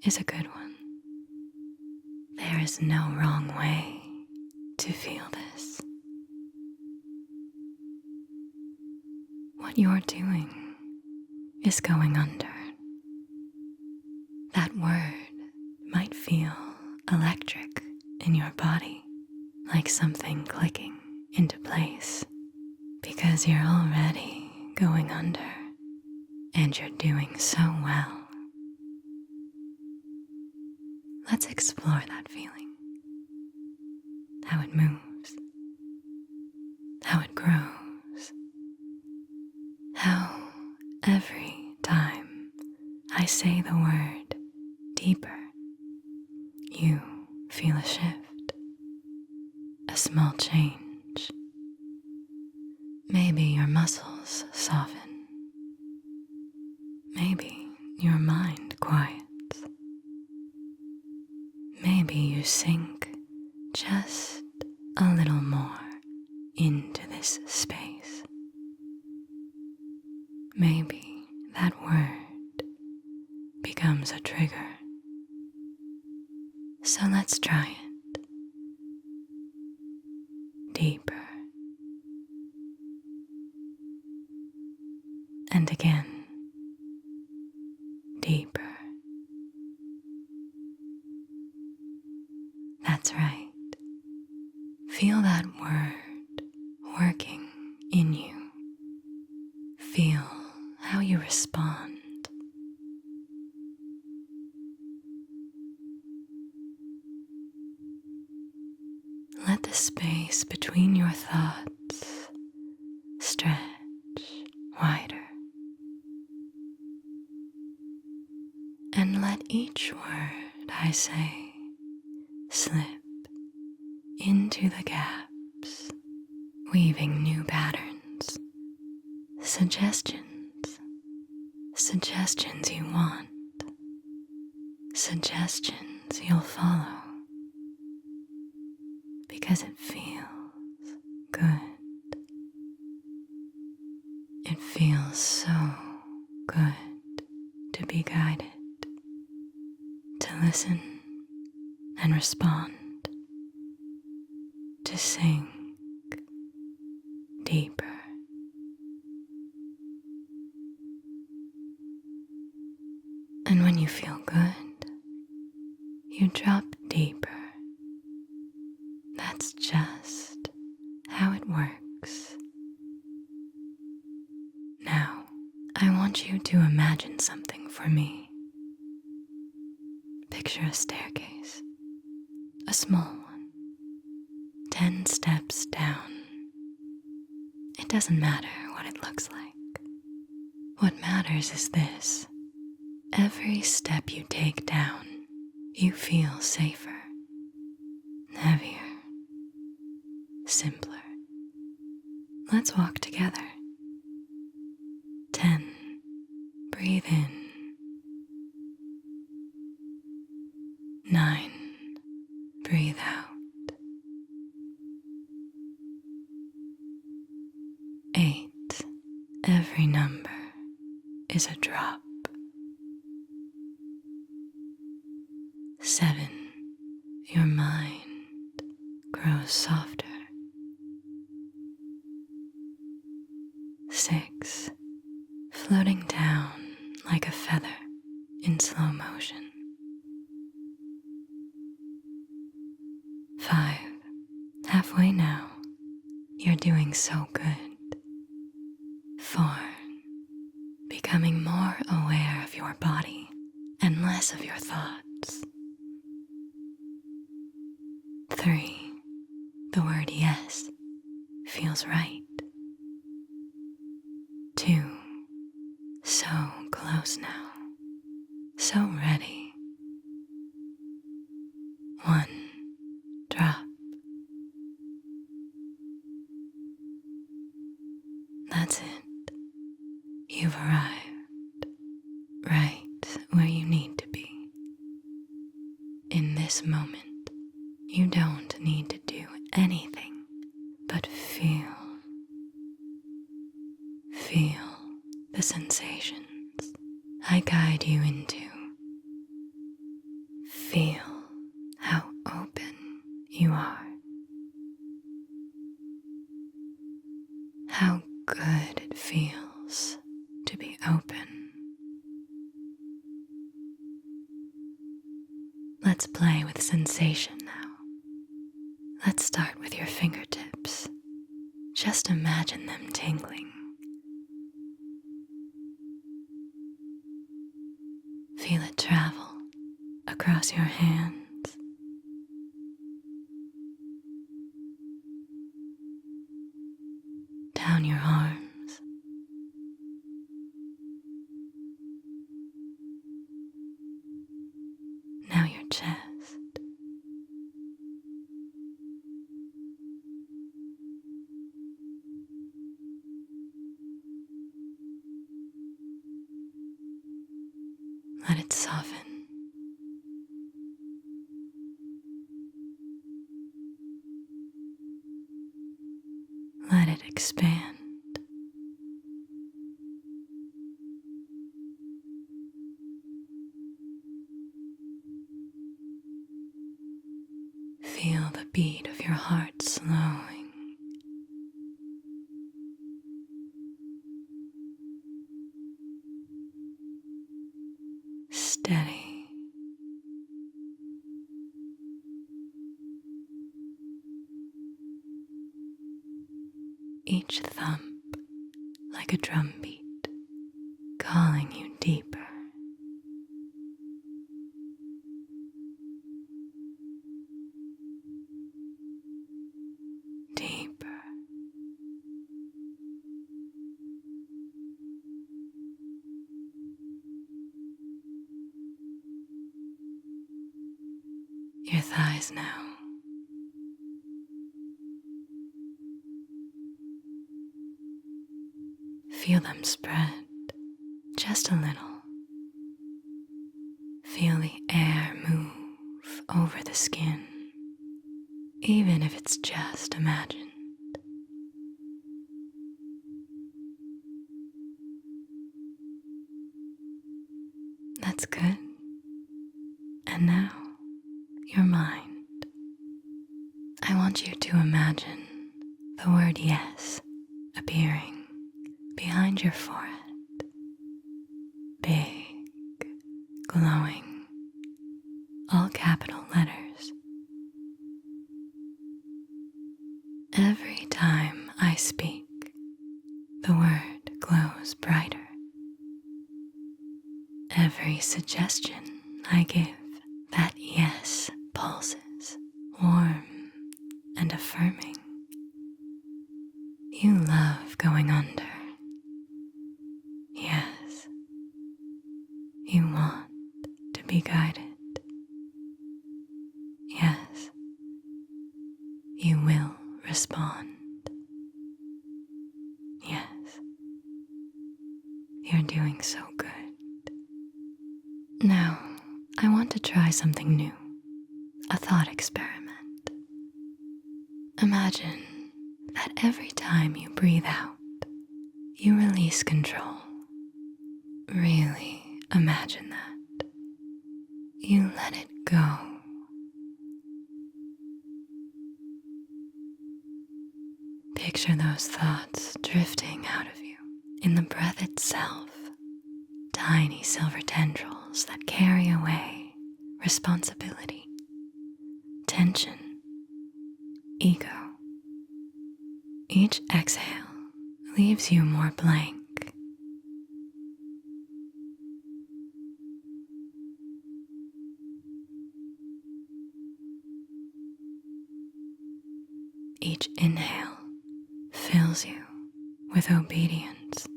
is a good one. There is no wrong way to feel this. What you're doing is going under. That word might feel electric in your body, like something clicking into place, because you're already going under and you're doing so well. Let's explore that feeling, how it moves, how it grows, how every time I say the word deeper, you feel a shift, a small change. Maybe your muscles soften. Maybe your mind quiets. Maybe you sink just a little more into this space. Maybe that word becomes a trigger. So let's try it. Deeper. And again. Deeper. That's right. Feel that word working in you. Feel how you respond. Let the space between your thoughts stretch wider. And let each word I say slip into the gaps, weaving new patterns, suggestions you want, suggestions you'll follow, because it feels good. It feels so good to be guided, to listen and respond, to sink deeper. And when you feel good, you drop deeper. That's just how it works. Now, I want you to imagine something for me. Picture a staircase, a small one, 10 steps down. It doesn't matter what it looks like. What matters is this. Every step you take down, you feel safer, heavier, simpler. Let's walk together. 10. Breathe in. 9. Breathe out. 8. Every number is a drop. 7. Your mind grows softer. 6. Floating down like a feather in slow motion. 5. Halfway now. You're doing so good. 4. Becoming more aware of your body and less of your thoughts. 3. The word yes feels right. so close now, so ready. One drop. That's it. You've arrived right where you need to be. In this moment, you don't need to do anything but feel. Feel the sensations I guide you into. Feel how open you are. How good it feels to be open. Let's play with sensation now. Let's start with your fingertips. Just imagine them tingling. Feel it travel across your hands, down your arms, now your chest. Let it soften. Let it expand. Feel the beat of your heart slowing. Steady. Each thump like a drumbeat, calling you deeper. Deeper. Your thighs now. Feel them spread just a little. Feel the air move over the skin, even if it's just imagined. That's good. And now, your mind. I want you to imagine the word yes appearing behind your forehead. Big, glowing, all capital letters. Every time I speak, the word glows brighter. Every suggestion I give, that yes pulses, warm and affirming. You love going under. Yes, you want to be guided. Yes, you will respond. Yes, you're doing so good. Now, I want to try something new, a thought experiment. Imagine that every time you breathe out, you release control. Really imagine that. You let it go. Picture those thoughts drifting out of you in the breath itself. Tiny silver tendrils that carry away responsibility, tension, ego. Each exhale leaves you more blank. Each inhale fills you with obedience.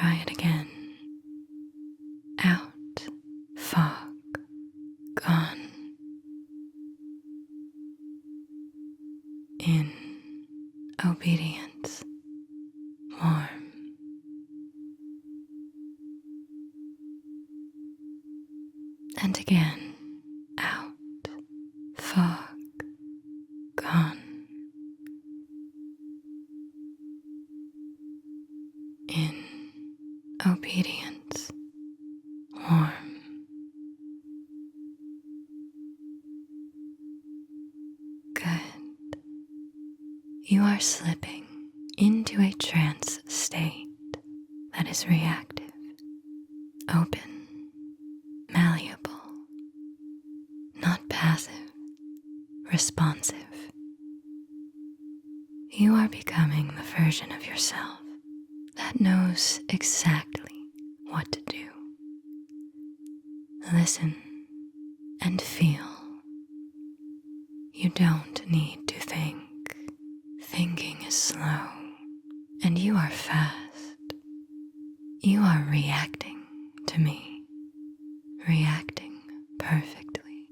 try it again. Out, fog, gone. In, obedience, warm. And again, out, fog, gone. In, obedience, warm. Good. You are slipping into a trance state that is reactive, open, malleable, not passive, responsive. You are becoming the version of yourself that knows exactly what to do. Listen and feel. You don't need to think. Thinking is slow, and you are fast. You are reacting to me, reacting perfectly.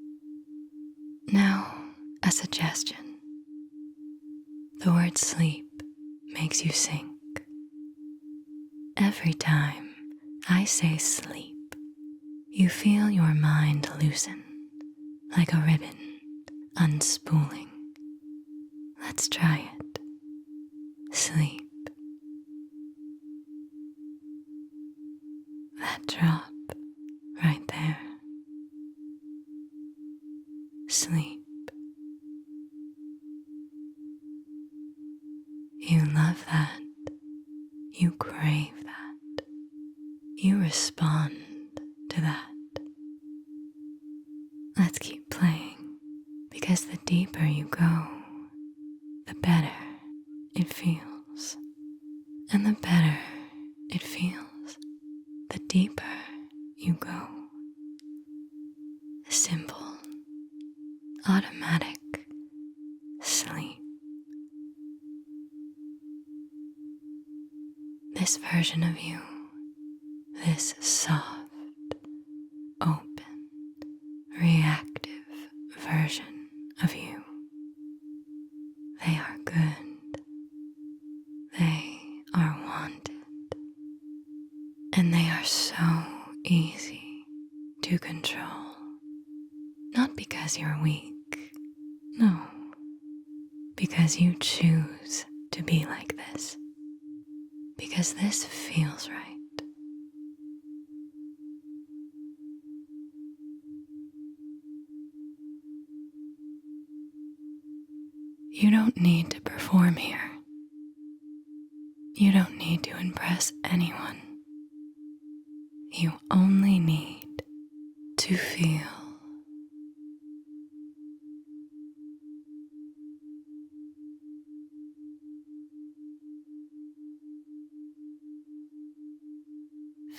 Now, a suggestion. The word sleep makes you sink. Every time I say sleep, you feel your mind loosen, like a ribbon unspooling. Let's try it. Sleep. That drop right there. Sleep. You love that. You crave that. You respond to that. Let's keep playing, because the deeper you go, the better it feels. And the better it feels, the deeper you go. Simple, automatic sleep. This version of you, this soft, open, reactive version of you, they are good, they are wanted, and they are so easy to control. Not because you're weak, no, because you choose to be like this, because this feels right. You don't need to perform here. You don't need to impress anyone. You only need to feel.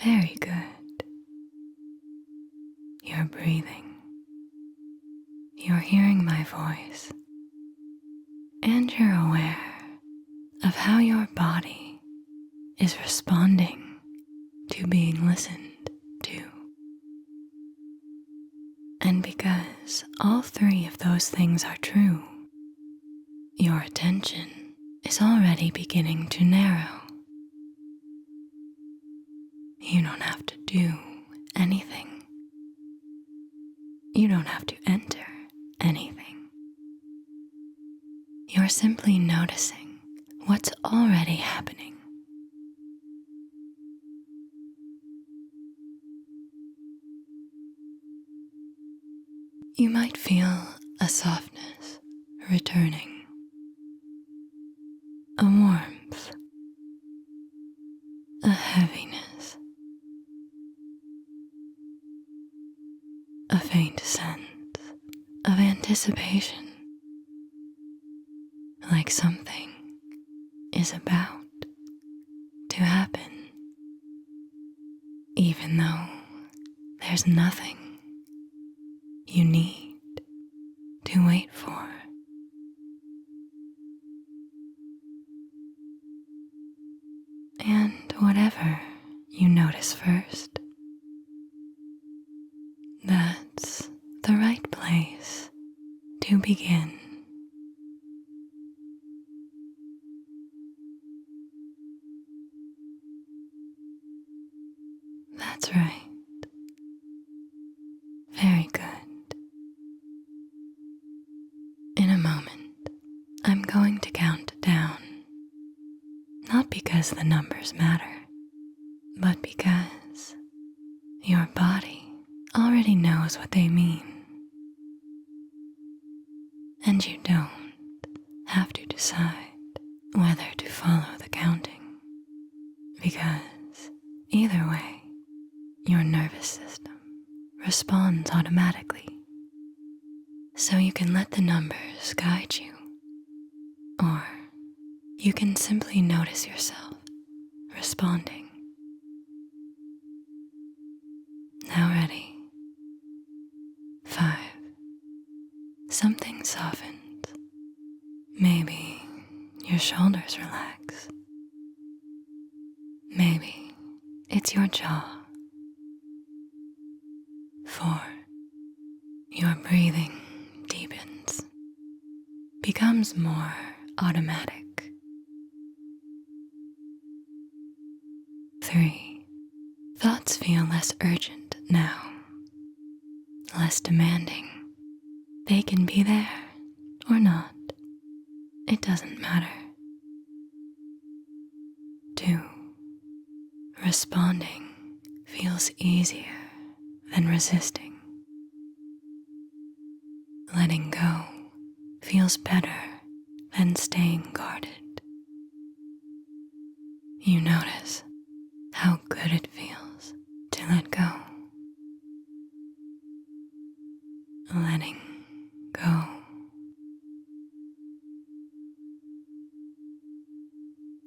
Very good. You're breathing. You're hearing my voice. And you're aware of how your body is responding to being listened to. And because all three of those things are true, your attention is already beginning to narrow. You don't have to do anything. You don't have to enter anything. You're simply noticing what's already happening. You might feel a softness returning, a warmth, a heaviness, a faint sense of anticipation, like something is about to happen, even though there's nothing you need to wait for. And whatever to begin. That's right. Very good. In a moment, I'm going to count down, not because the numbers matter, but because your body already knows what they mean. And you don't have to decide whether to follow the counting, because either way, your nervous system responds automatically. So you can let the numbers guide you, or you can simply notice yourself responding. Now ready? 5. Something softens. Maybe your shoulders relax. Maybe it's your jaw. 4. Your breathing deepens, becomes more automatic. 3. Thoughts feel less urgent now, less demanding. They can be there or not. It doesn't matter. 2. Responding feels easier than resisting. Letting go feels better than staying guarded. You notice how good it feels to let go. Letting go.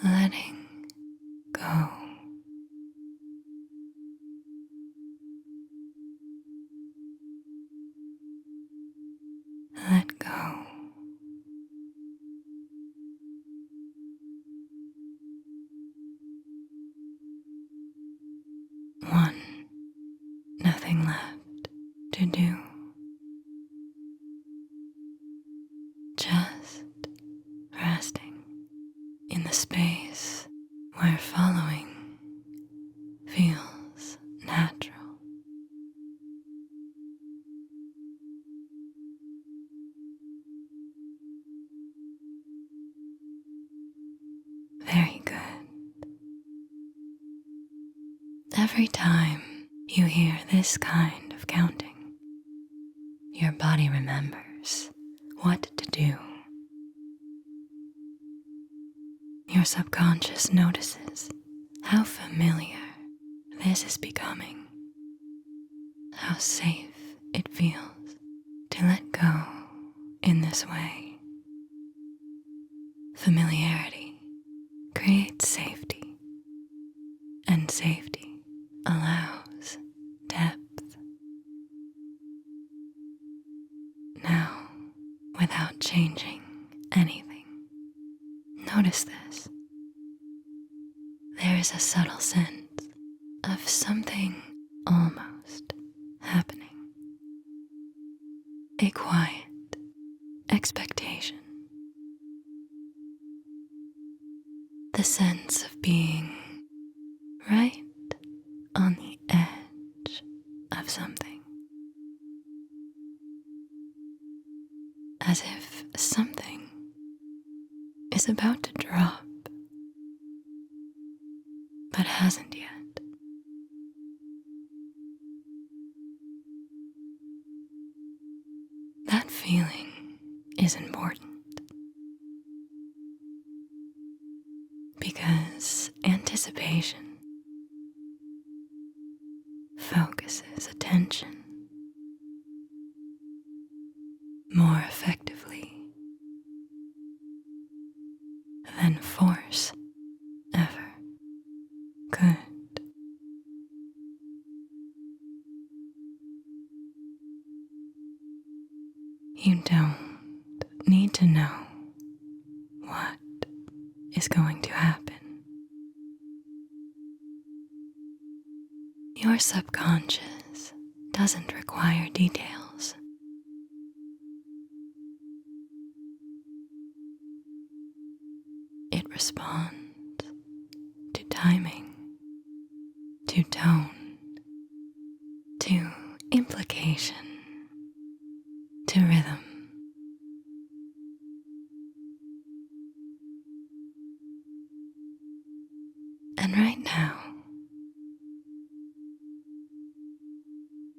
Letting go. Let go. One. Nothing left to do. Just resting in the space where following feels natural. Very good. Every time you hear this kind of counting, your body remembers what to do. Your subconscious notices how familiar this is becoming, how safe it feels to let go in this way. Familiarity creates safety, and safety allows depth. Now, without changing anything, notice this. There is a subtle sense of something almost happening. A quiet expectation. The sense of being right on the edge of something. As if something is about to drop, but hasn't yet. That feeling is important because anticipation focuses attention more effectively than force ever could. You don't need to know what is going to happen. Your subconscious doesn't require details. responds to timing, to tone, to implication, to rhythm. And right now,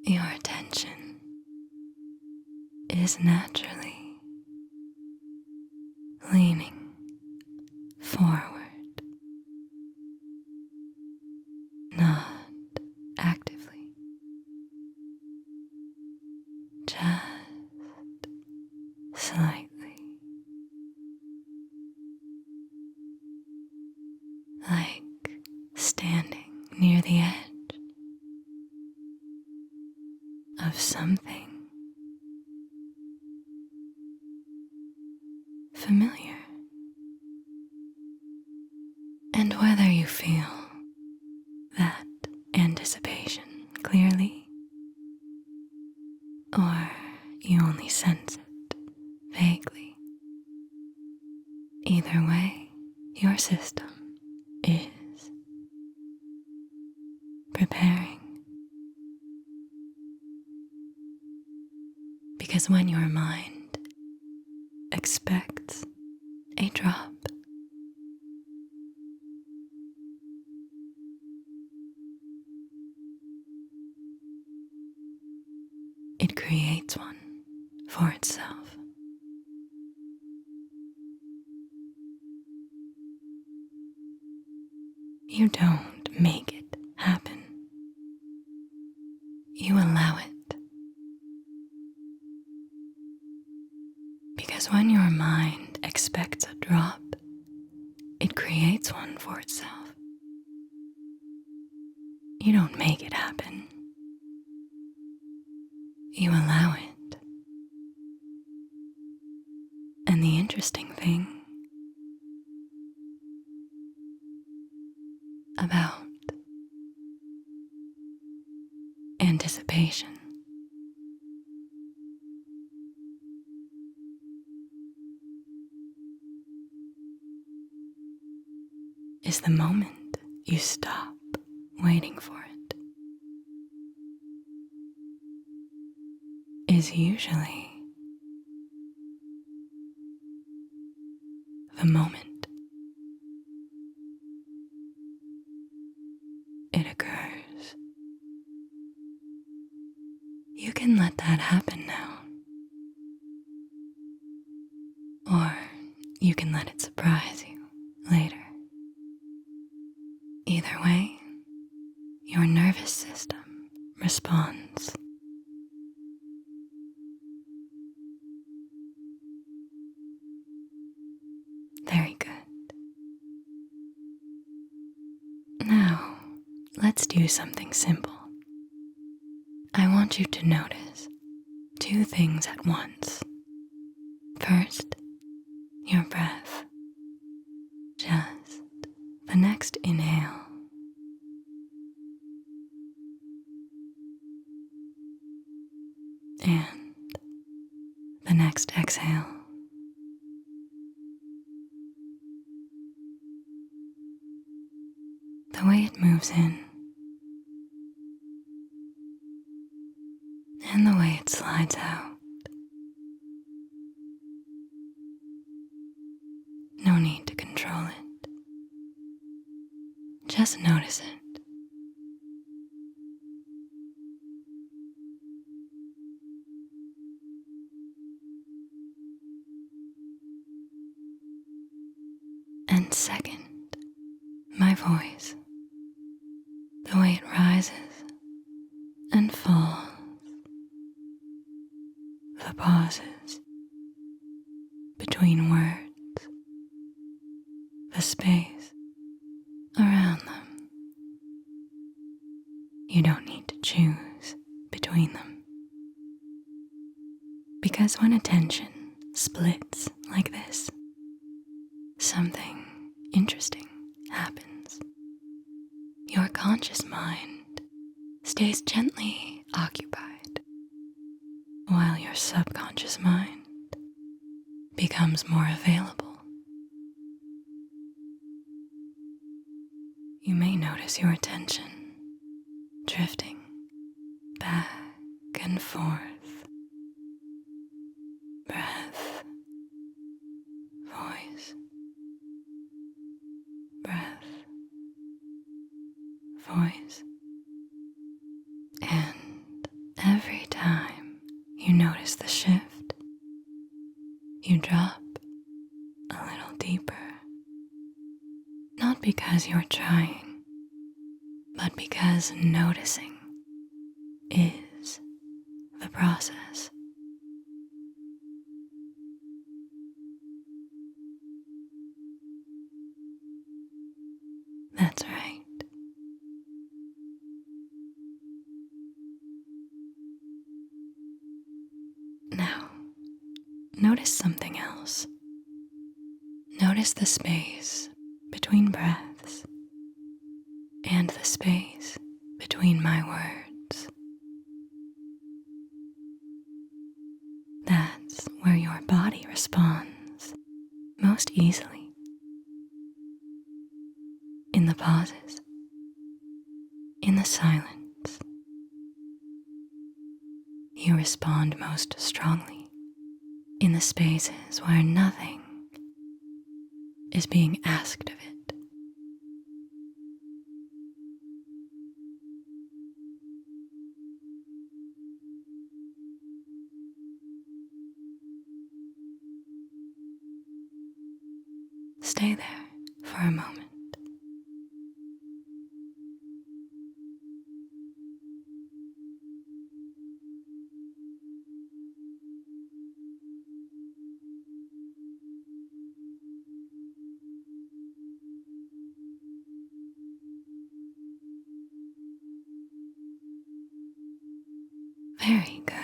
your attention is naturally leaning forward, not actively, just slightly, like standing near the edge of something familiar. And whether you feel that anticipation clearly, or you only sense it vaguely, either way, your system is preparing. Because when your mind expects a drop, it creates one for itself. You don't make it happen. You allow it. Because when your mind expects a drop, it creates one for itself. You don't make it happen. You allow it. And the interesting thing about anticipation is the moment you stop waiting for it is usually the moment it occurs. You can let that happen now, or you can let it surprise you later. Either way, your nervous system responds. Very good. Now, let's do something simple. I want you to notice two things at once. First, your breath. Just the next inhale. And the next exhale. The way it moves in and the way it slides out. No need to control it. Just notice it. And second, my voice. The way it rises and falls. The pauses between words. The space around them. You don't need to choose between them. Because when attention splits like this, something interesting happens. Your conscious mind stays gently occupied, while your subconscious mind becomes more available. notice your attention drifting back and forth. Breath, voice, breath, voice. And every time you notice the shift, you drop a little deeper. Not because you're trying, but because noticing is the process. That's right. Now, notice something else. Notice the space between breaths and the space between my words. That's where your body responds most easily. In the pauses, in the silence, you respond most strongly. In the spaces where nothing is being asked of it. Stay there for a moment. Very good.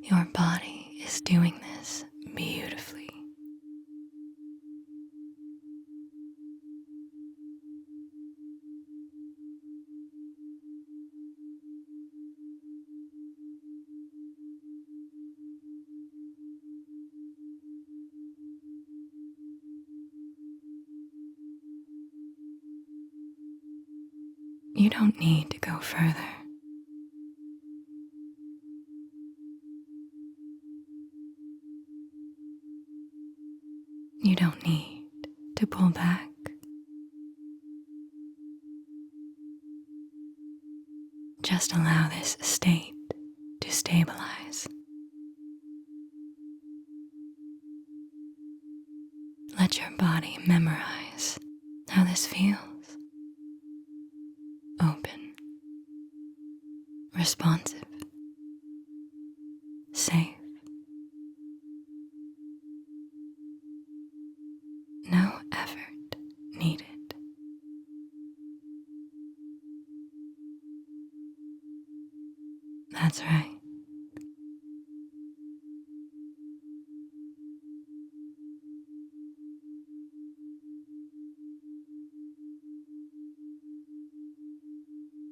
Your body is doing this beautifully. You don't need to go further. You don't need to pull back. Just allow this state to stabilize. Let your body memorize how this feels. Open, responsive, safe. No effort needed. That's right.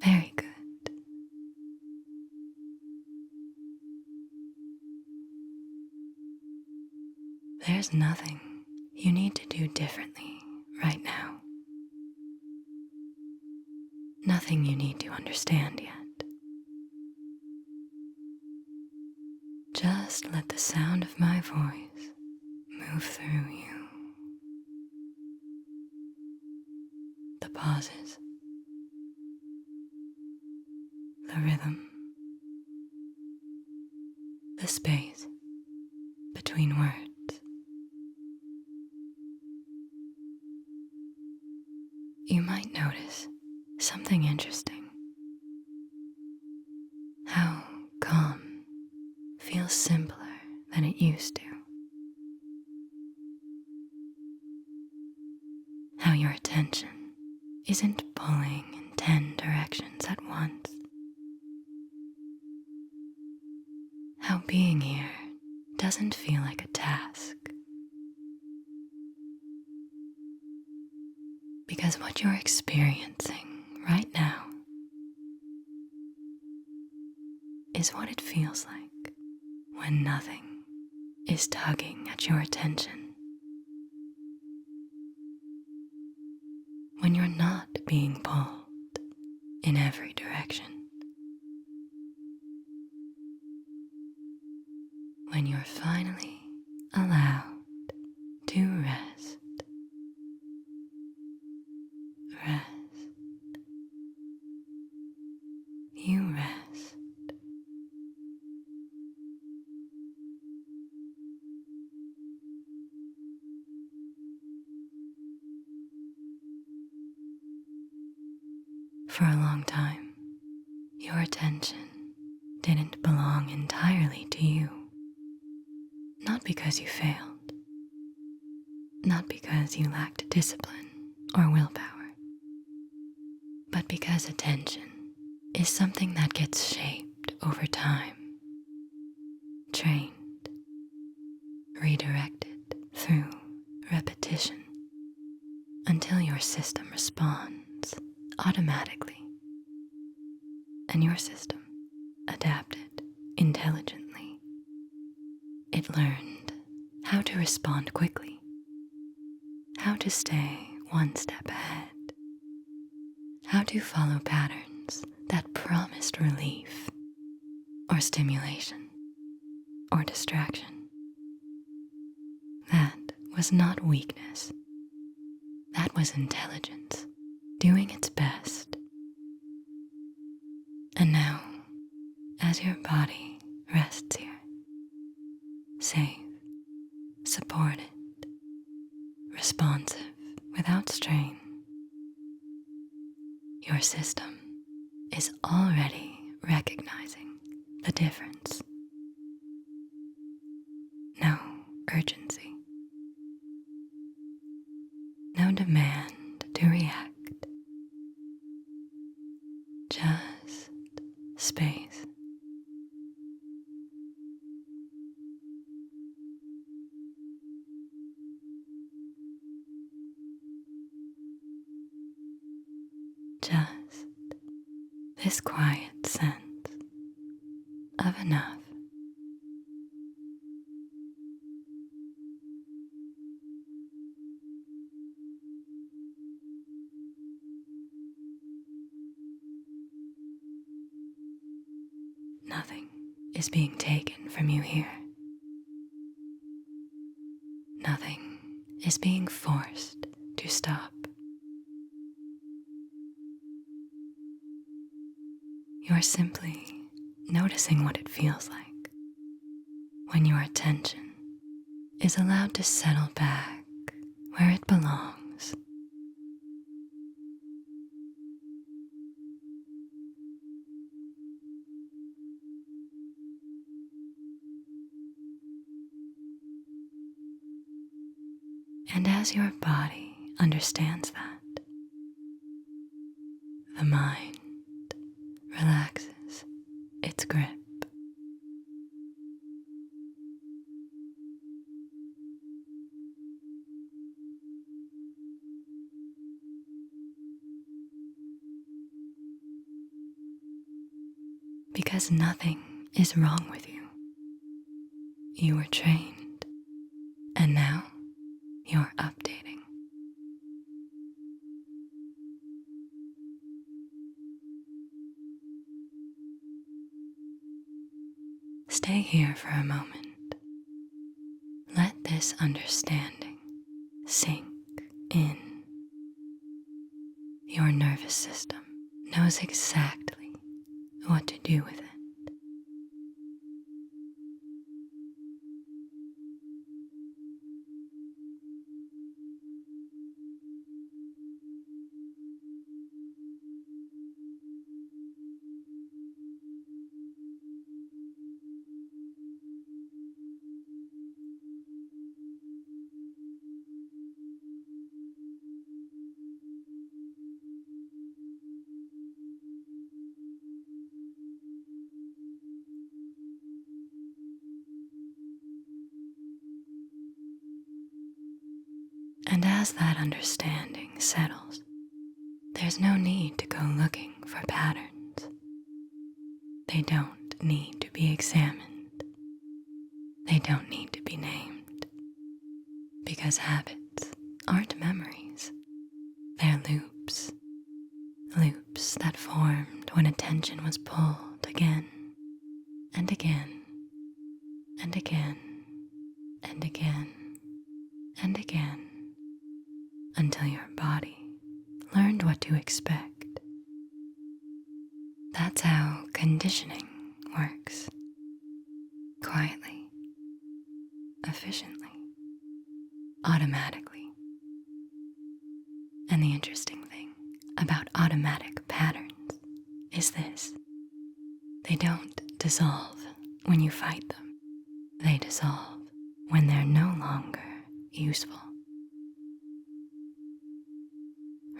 Very good. There's nothing you need to do differently right now. Nothing you need to understand yet. Just let the sound of my voice move through you. The pauses, the rhythm, the space between words. You might notice something interesting. How calm feels simpler than it used to. How your attention isn't pulling in 10 directions at once. How being here doesn't feel like a task. Because what you're experiencing right now is what it feels like when nothing is tugging at your attention. When you're not being pulled in every direction. When you're finally allowed to rest. Rest. You rest. For a long time, your attention didn't belong entirely to you. Not because you failed, not because you lacked discipline or willpower, but because attention is something that gets shaped over time, trained, redirected through repetition until your system responds automatically and your system adapted intelligently. It learned how to respond quickly, how to stay one step ahead, how to follow patterns that promised relief or stimulation or distraction. That was not weakness. That was intelligence doing its best. And now, as your body rests here, safe, supported, responsive, without strain, your system is already recognizing the difference. No urgency, no demand to react, just space. Just this quiet sense of enough. Nothing is being taken from you here. Nothing is being forced to stop. You're simply noticing what it feels like when your attention is allowed to settle back where it belongs. And as your body understands that, the mind relaxes its grip. Because nothing is wrong with you. You were trained, and now you're updating. Stay here for a moment. Let this understanding sink in. Your nervous system knows exactly what to do with it. And as that understanding settles, there's no need to go looking for patterns. They don't need to be examined. They don't need to be named. Because habits aren't memories. They're loops. Loops that formed when attention was pulled again and again and again and again and again until your body learned what to expect. That's how conditioning works. Quietly, efficiently, automatically. And the interesting thing about automatic patterns is this. They don't dissolve when you fight them. They dissolve when they're no longer useful.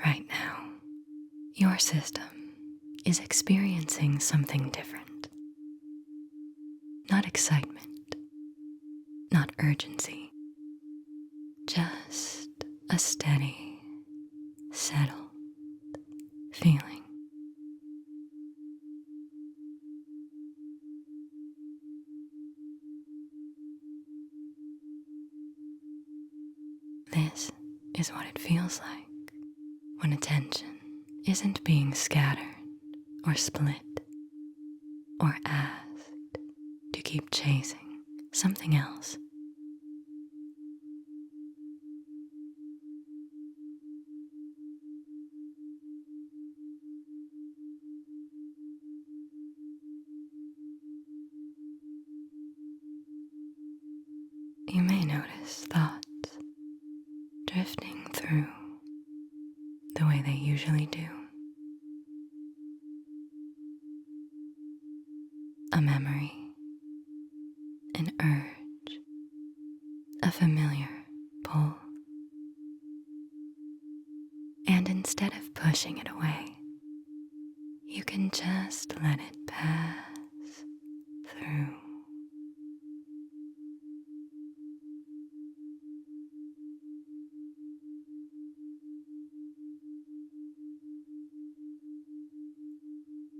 Right now, your system is experiencing something different. Not excitement, not urgency, just a steady, settled feeling. This is what it feels like when attention isn't being scattered or split or asked to keep chasing something else. You may notice thoughts drifting through the way they usually do. A memory, an urge, a familiar pull. And instead of pushing it away, you can just let it pass through.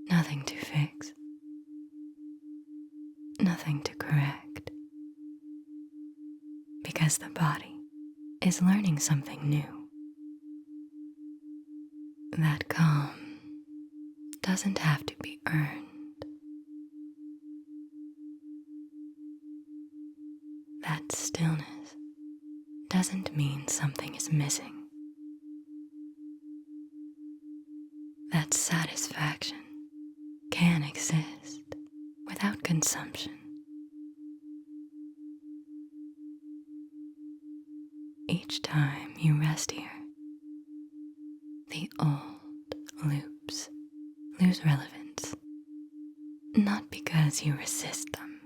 Nothing to fix, nothing to correct, because the body is learning something new. That calm doesn't have to be earned. That stillness doesn't mean something is missing. That satisfaction can exist without consumption. Each time you rest here, the old loops lose relevance, not because you resist them,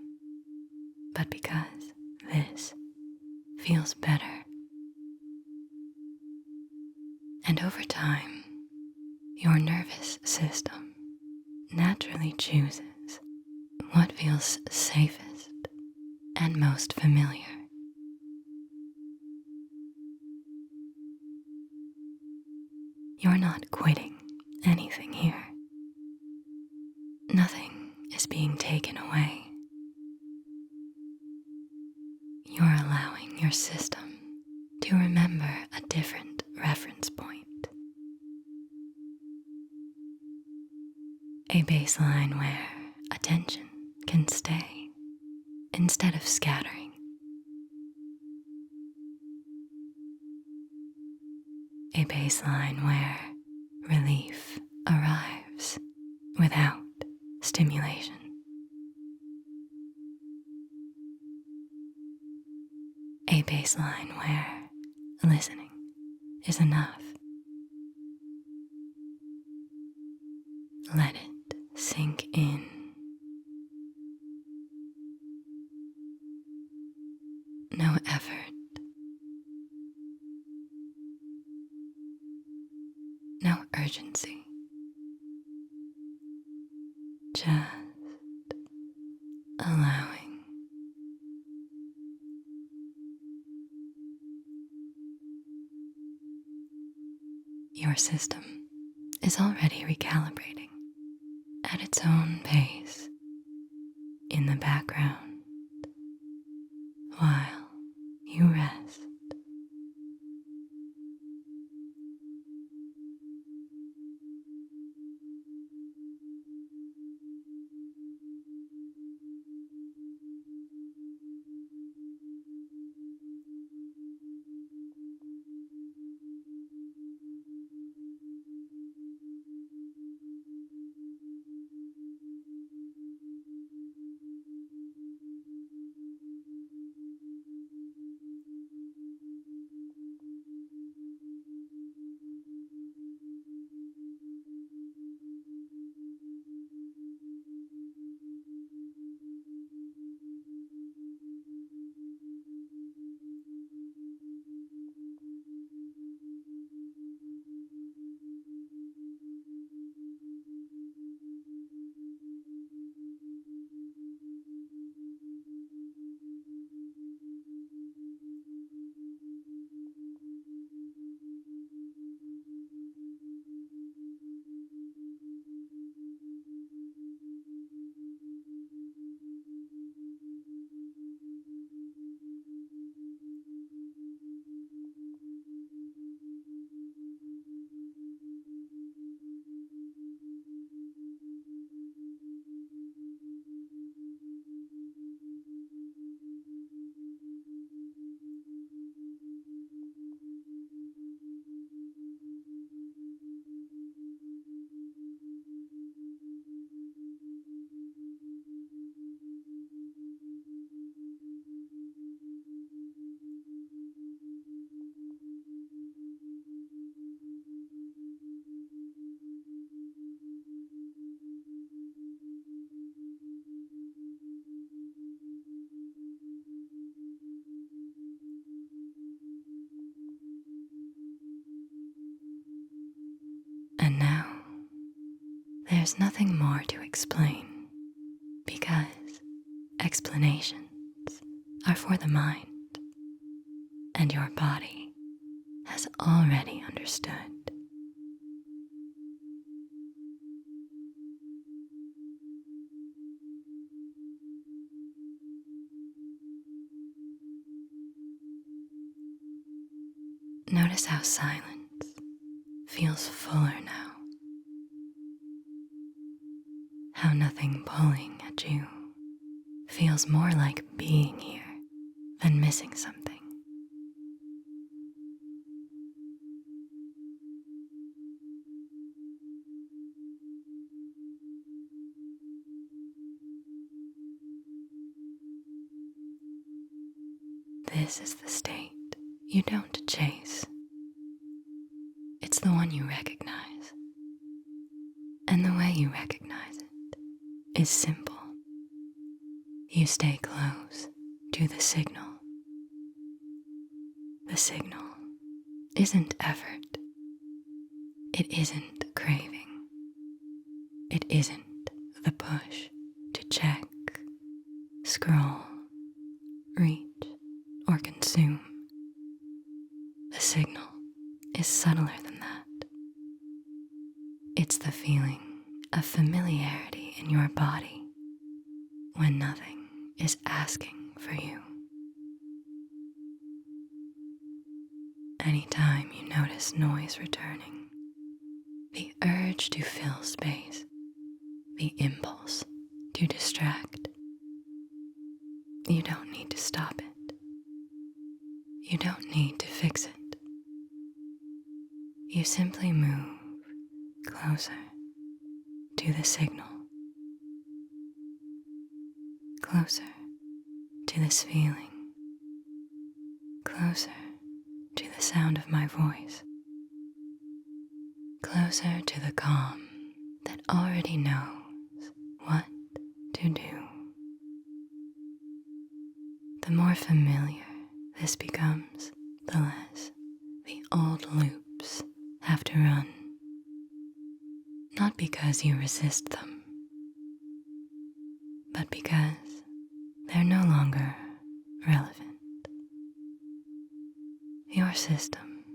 but because this feels better. And over time, your nervous system naturally chooses what feels safest and most familiar. You're not quitting anything here. Nothing is being taken away. You're allowing your system to remember a different reference point. A baseline where attention can stay instead of scattering. A baseline where relief arrives without stimulation. A baseline where listening is enough. Let it sink in. No effort, no urgency, just allowing. Your system is already recalibrating at its own pace in the background while you rest. And now, there's nothing more to explain because explanations are for the mind, and your body has already understood. Notice how silence feels fuller now, how nothing pulling at you feels more like being here than missing something. This is the state you don't chase. It's the one you recognize. And the way you recognize it is simple. You stay close to the signal. The signal isn't effort. It isn't craving. It isn't the push to check, scroll, reach, or consume. The signal is subtler than that. It's the feeling of familiarity in your body when nothing is asking for you. Anytime you notice noise returning, the urge to fill space, the impulse to distract, you don't need to stop it. You don't need to fix it. You simply move closer to the signal, closer to this feeling, closer to the sound of my voice, closer to the calm that already knows what to do. The more familiar this becomes, the less the old loops have to run. Not because you resist them, but because they're no longer relevant. Your system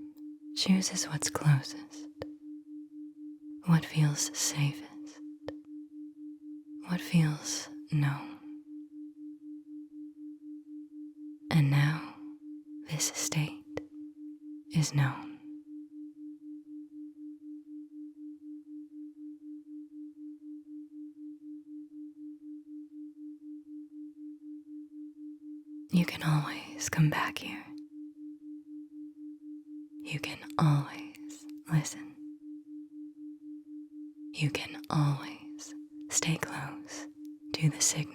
chooses what's closest what feels safest, what feels known. And now this state is known. You can always come back here. You can always listen. You can always stay close to the signal.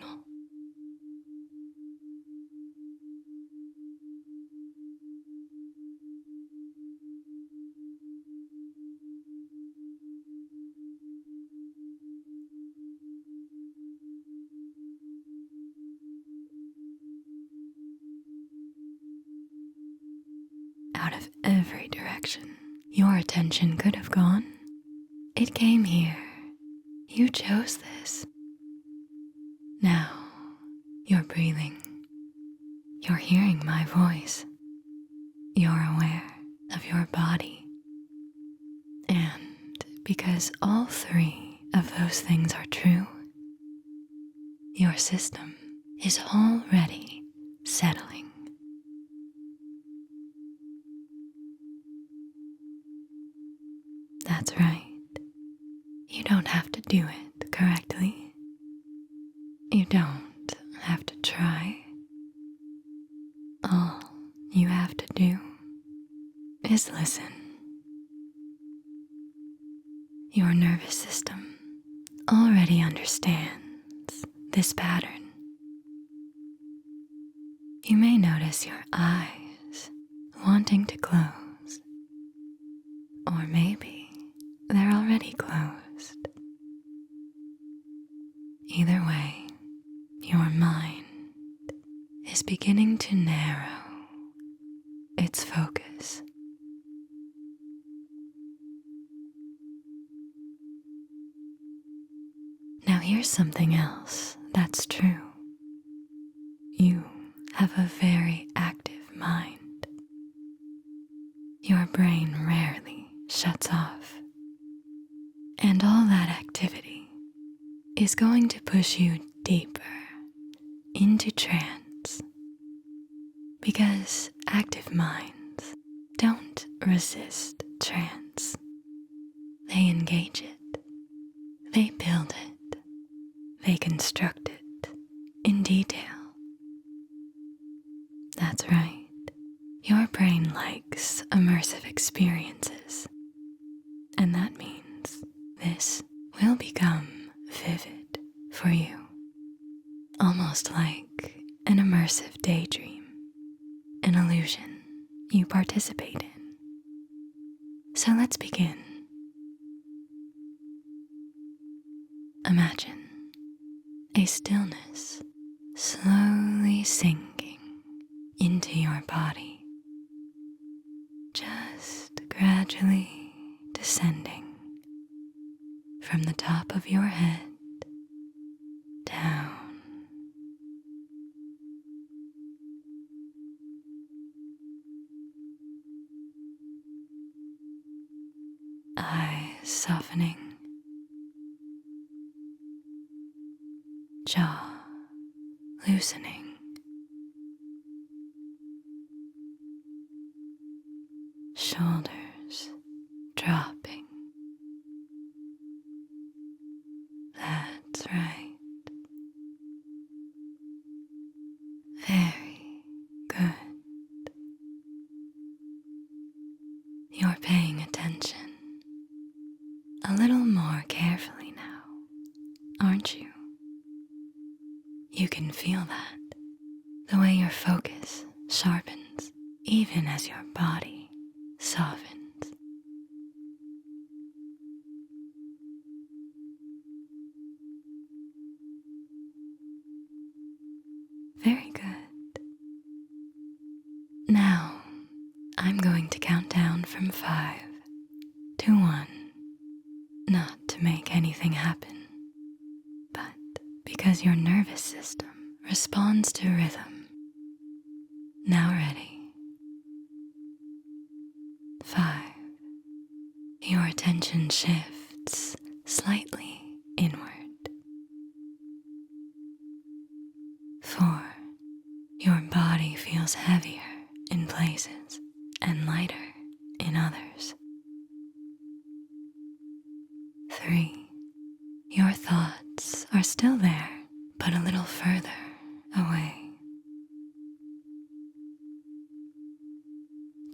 Out of every direction your attention could have gone, it came here. You chose this. Now, you're breathing. You're hearing my voice. You're aware of your body. And because all three of those things are true, your system is already settling. That's right. You don't have to do it correctly. You don't have to try. All you have to do is listen. Your nervous system already understands this pattern. You may notice your eyes wanting to close, or maybe they're already closed. Either way, your mind is beginning to narrow its focus. Now here's something else that's true. You have a very active mind. Your brain rarely shuts off. And all that activity is going to push you deeper into trance, because active minds don't resist trance. They engage it, they build it, they construct it in detail. That's right, your brain likes immersive experiences, and that means this will become vivid for you, almost like an immersive daydream, an illusion you participate in. So let's begin. Imagine a stillness slowly sinking into your body, just gradually descending from the top of your head down. Eyes softening, jaw loosening, shoulders dropping. That's right. Very good. You're paying attention a little more carefully now, aren't you? You can feel that, the way your focus sharpens even as your body softens. Very good. Now, I'm going to count down from 5 to 1, not to make anything happen, but because your nervous system responds to rhythm. Now ready? 5. Your attention shifts thoughts slightly inward. 4. Your body feels heavier in places and lighter in others. 3. Your thoughts are still there, but a little further away.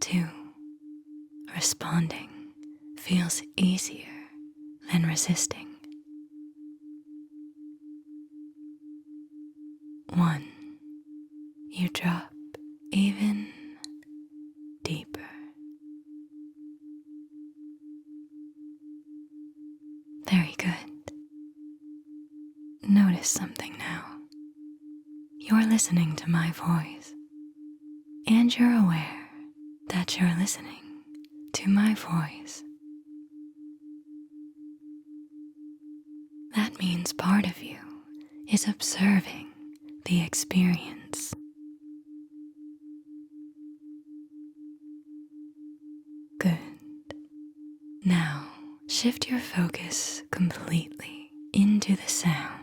2. Responding feels easier than resisting. 1. You drop even deeper. Very good. Notice something now. You're listening to my voice, and you're aware that you're listening to my voice. That means part of you is observing the experience. Good. Now, shift your focus completely into the sound.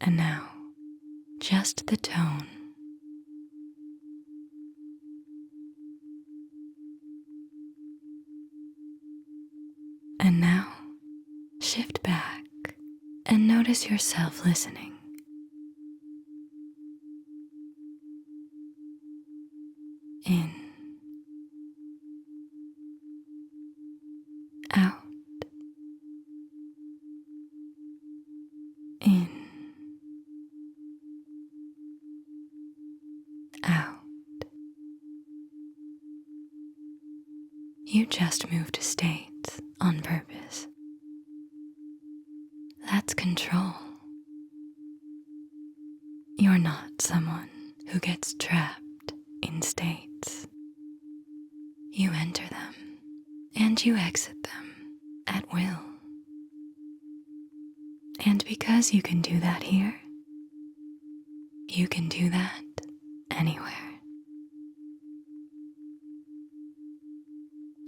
And now, just the tone. And now, shift back and notice yourself listening. In, out, in, out. You just moved states on purpose. That's control. You're not someone who gets trapped in states. You enter them and you exit them at will. And because you can do that here, you can do that anywhere.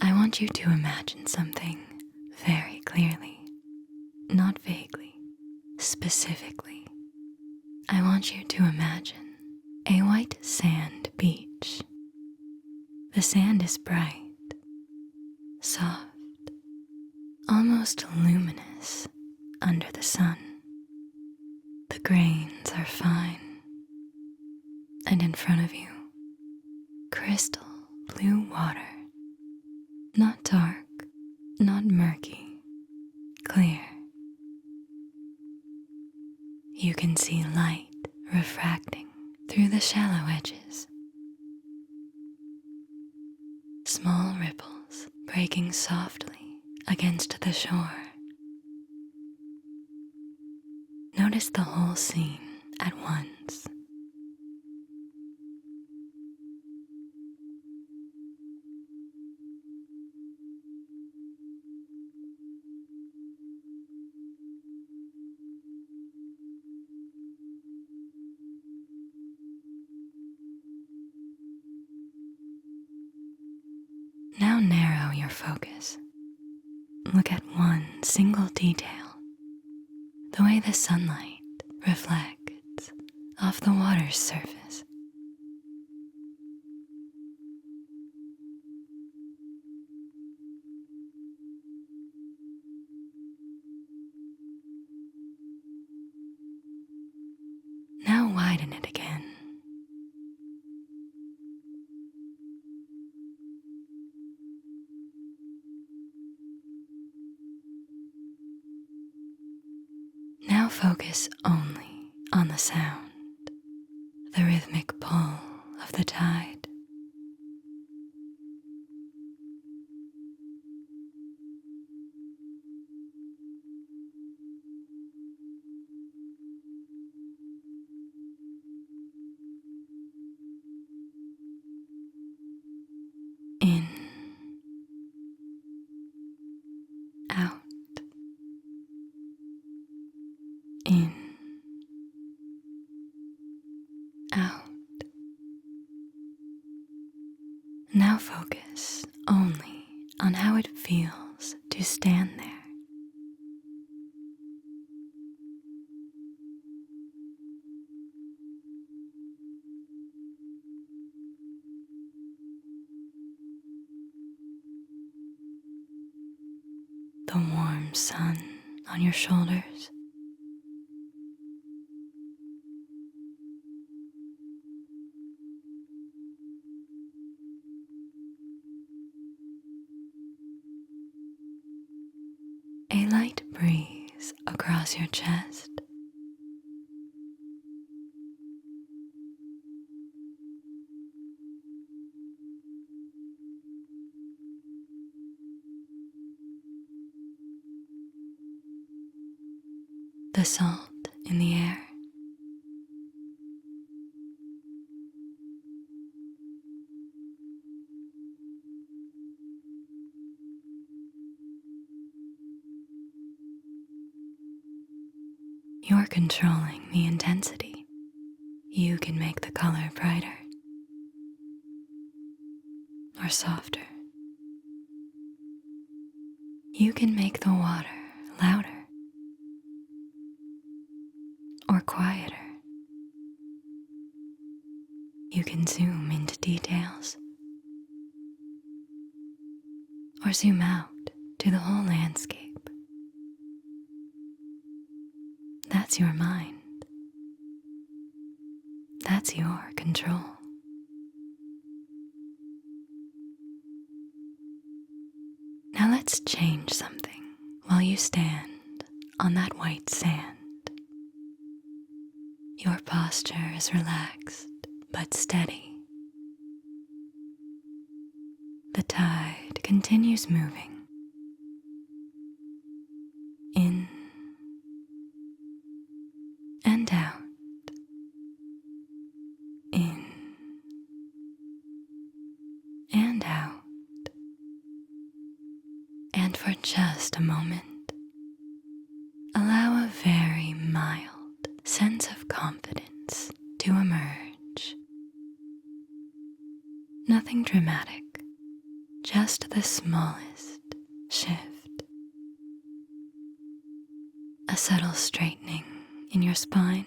I want you to imagine something very clearly, not vaguely, specifically. I want you to imagine a white sand beach. The sand is bright, soft, almost luminous under the sun. The grains are fine, and in front of you, crystal blue water. Not dark, not murky, clear. You can see light refracting through the shallow edges. Small ripples breaking softly against the shore. Notice the whole scene at once. Now narrow your focus. Look at one single detail, the way the sunlight reflects off the water's surface. Now widen it again. Now focus only on the sound, the rhythmic pull of the tide. In, out, in, out. Now focus only on how it feels to stand there. The warm sun on your shoulders, a light breeze across your chest, the salt in the air, you're controlling the intensity. You can make the color brighter or softer. You can make the water louder or quieter. You can zoom into details or zoom out to the whole landscape. That's your mind. That's your control. Now let's change something while you stand on that white sand. Your posture is relaxed but steady. The tide continues moving in and out, in and out. And for just a moment, allow a very mild sense of confidence to emerge. Nothing dramatic, just the smallest shift. A subtle straightening in your spine.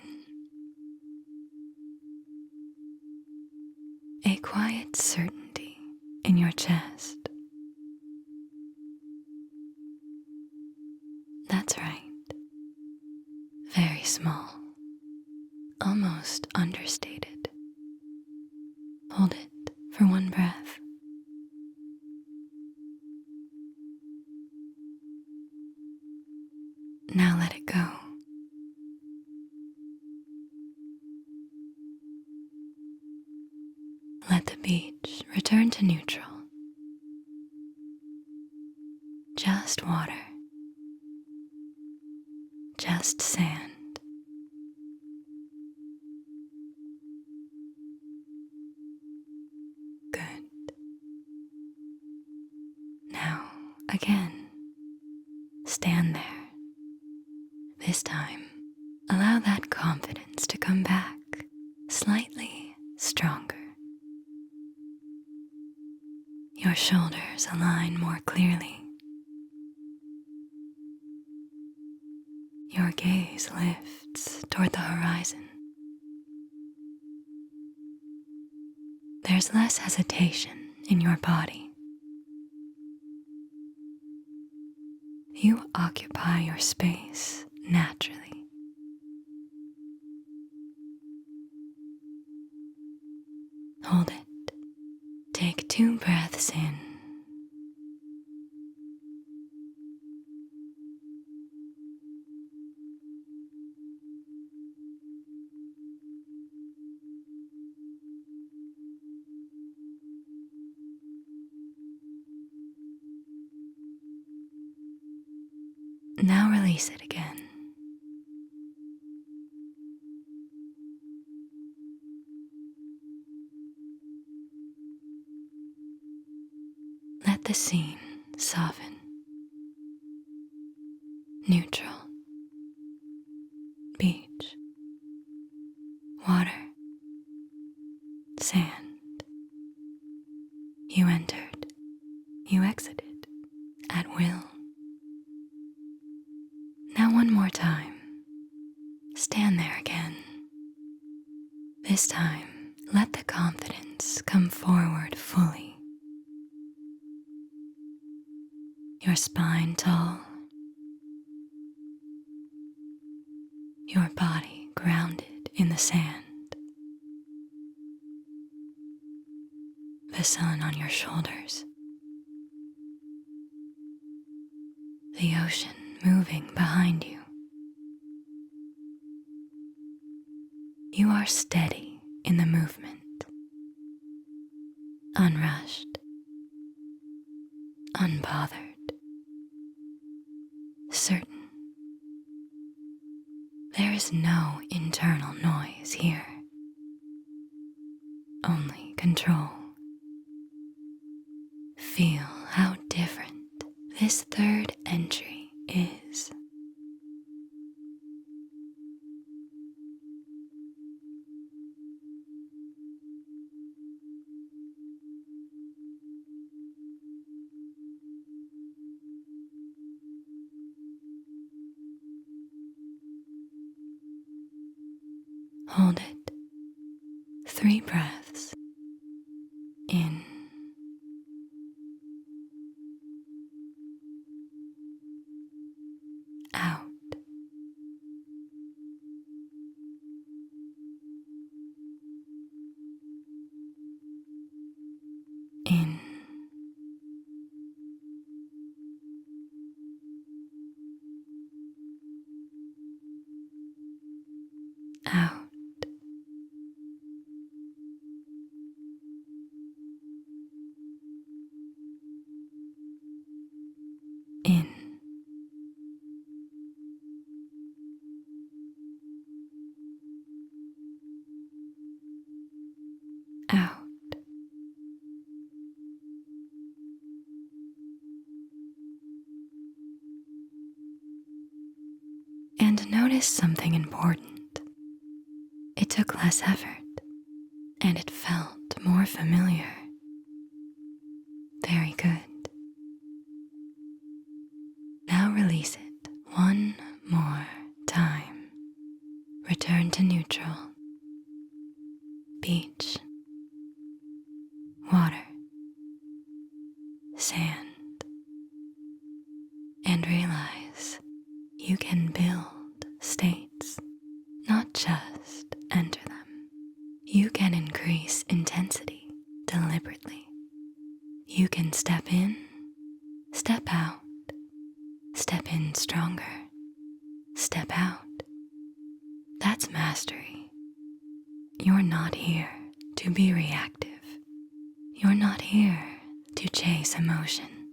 A quiet certainty in your chest. That's right. Very small. Almost understated. Hold it for one breath. Now let it go. Let the beach return to neutral. Just water. Just sand. Good. Now, again, stand there. This time, allow that confidence to come back slightly stronger. Your shoulders align more clearly. Your gaze lifts toward the horizon. There's less hesitation in your body. You occupy your space naturally. Hold it. Take 2 breaths in. Now release it again. Let the scene soften. Neutral. Beach. Water. Sand. You entered, you exited at will. Now one more time. Stand there again. This time, let the confidence come forward fully. Your spine tall, your body grounded in the sand, the sun on your shoulders, the ocean moving behind you. You are steady in the movement, unrushed, unbothered, certain. There is no internal noise here, only control. Feel how different this third entry is. Hold it. 3 breaths. In. Out. In. Out. In. Out. And notice something important. It took less effort, and it felt more familiar. Very good. Now release it one more time. Return to neutral. Beach. Water. Sand. And realize you can build states, not just enter them. You can increase intensity deliberately. You can step in, step out, step in stronger, step out. That's mastery. You're not here to be reactive. You're not here to chase emotion.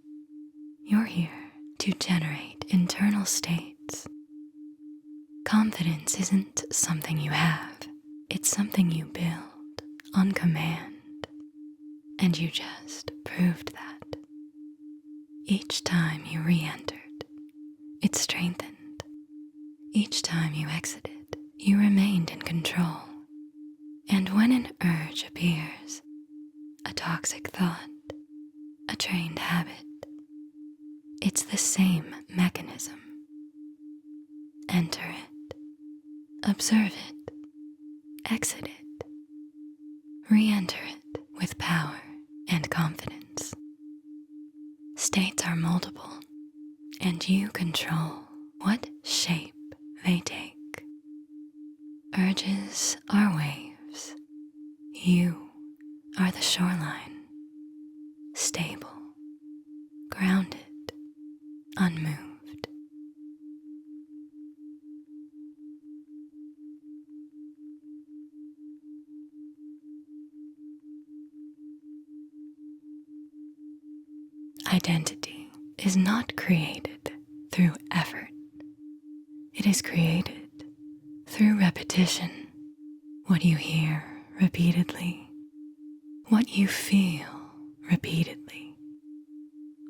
You're here to generate internal states. Confidence isn't something you have, it's something you build on command. And you just proved that. Each time you re-entered, it strengthened. Each time you exited, you remained in control. And when an urge appears, a toxic thought, a trained habit, it's the same mechanism. Enter it, observe it, exit it, re-enter it with power and confidence. States are multiple, and you control what shape they take. Urges are waves. You are the shoreline, stable, grounded, unmoved. Identity is not created through effort. It is created through repetition. What you hear repeatedly, what you feel repeatedly,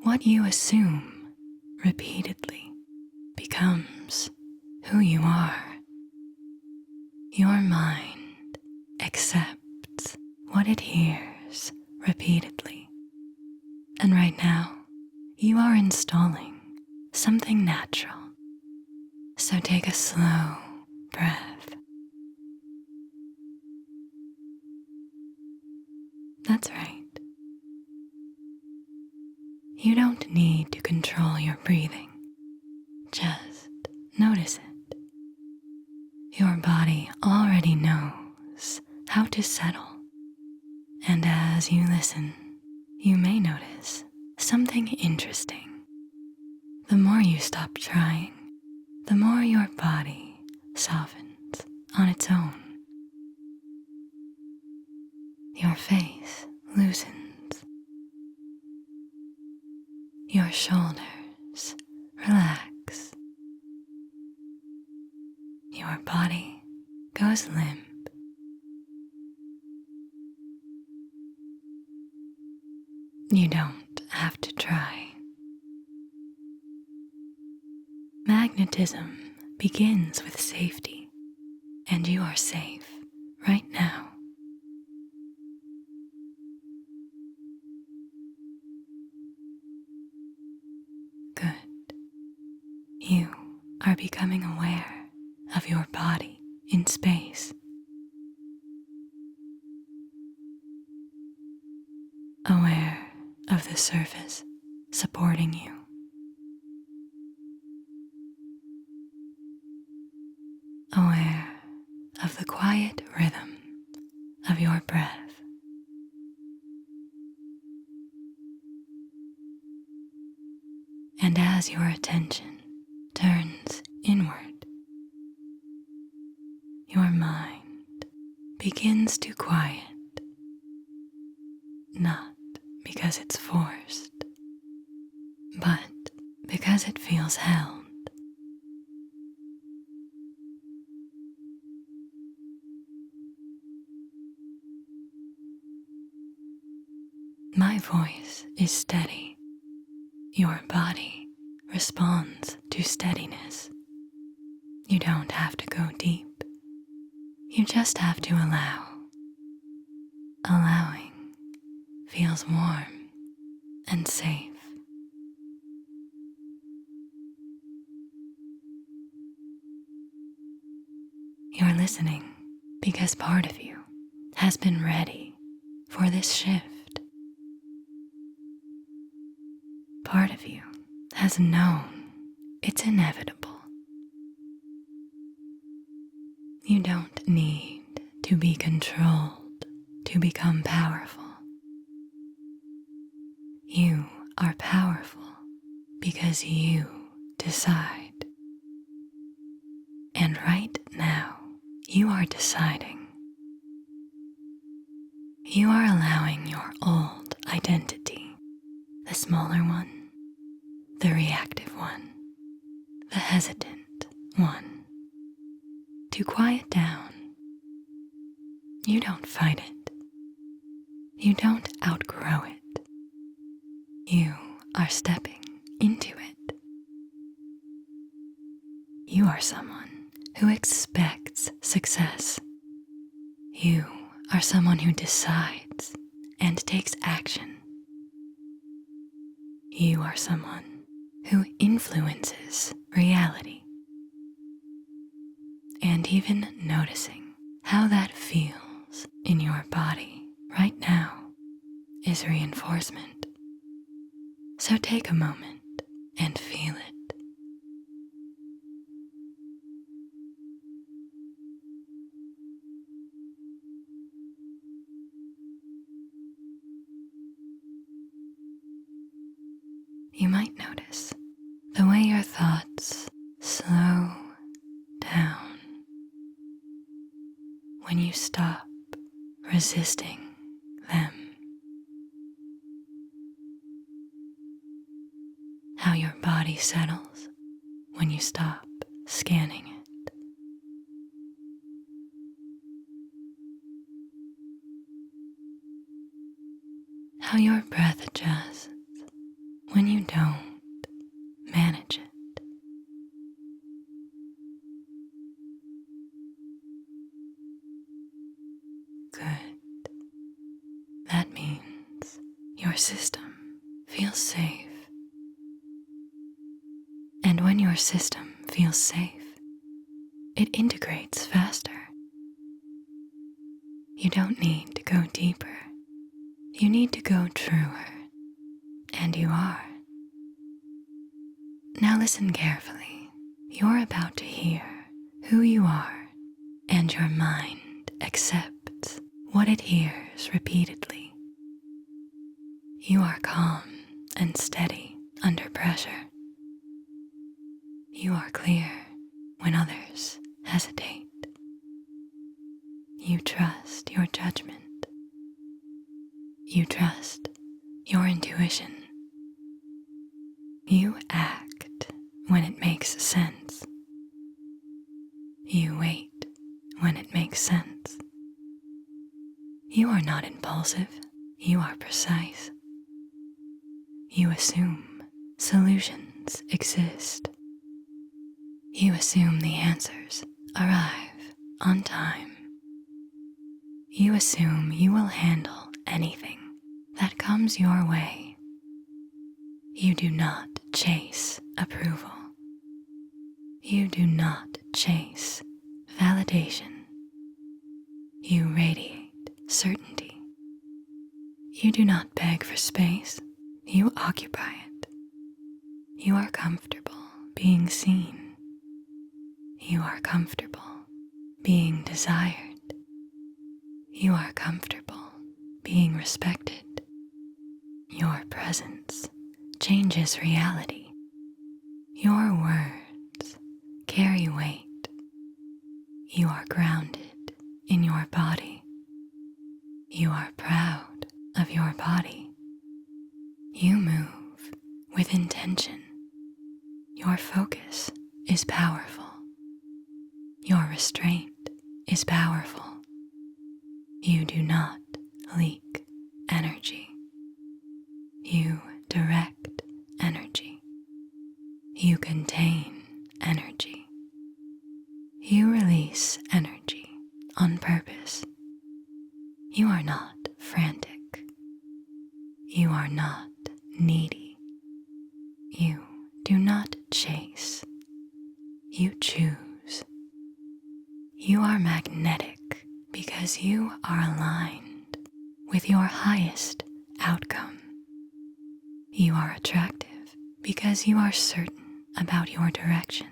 what you assume repeatedly becomes who you are. Your mind accepts what it hears repeatedly. And right now, you are installing something natural. So take a slow breath. That's right. You don't need to control your breathing. Just notice it. Your body already knows how to settle. And as you listen, you may notice something interesting. The more you stop trying, the more your body softens on its own. Your face loosens. Your shoulders relax. Your body goes limp. You don't have to try. Magnetism begins with safety, and you are safe right now. Good. You are becoming aware of your body in space. Aware of the surface supporting you. Aware of the quiet rhythm of your breath. And as your attention turns inward, your mind begins to quiet, not because it's forced, but because it feels held. My voice is steady. Your body responds to steadiness. You don't have to go deep. You just have to allow. Allowing feels warm and safe. You're listening because part of you has been ready for this shift. Part of you has known it's inevitable. You don't need to be controlled to become powerful. You are powerful because you decide. And right now, you are deciding. You are allowing your old identity, the smaller one, the reactive one, the hesitant one, to quiet down. You don't fight it. You don't outgrow it. You are stepping into it. You are someone who expects success. You are someone who decides and takes action. You are someone who influences reality. And even noticing how that feels in your body right now is reinforcement. So take a moment and feel it. You might notice the way your thoughts slow down when you stop resisting them. How your body settles when you stop scanning it. How your breath adjusts when you don't manage it. Good. That means your system feels safe. And when your system feels safe, it integrates faster. You don't need to go deeper. You need to go truer. And you are. Now listen carefully. You're about to hear who you are, and your mind accepts what it hears repeatedly. You are calm and steady under pressure. You are clear when others hesitate. You trust your judgment. You trust your intuition. You act when it makes sense. You wait when it makes sense. You are not impulsive. You are precise. You assume solutions exist. You assume the answers arrive on time. You assume you will handle anything that comes your way. You do not chase approval. You do not chase validation. You radiate certainty. You do not beg for space. You occupy it. You are comfortable being seen. You are comfortable being desired. You are comfortable being respected. Your presence changes reality. Your words carry weight. You are grounded in your body. You are proud of your body. You move with intention. Your focus is powerful. Your restraint is powerful. You do not leak energy. You direct energy. You contain energy. You release energy on purpose. You are not frantic. You are not needy. You do not chase. You choose. You are magnetic because you are aligned with your highest outcome. You are attractive because you are certain about your direction.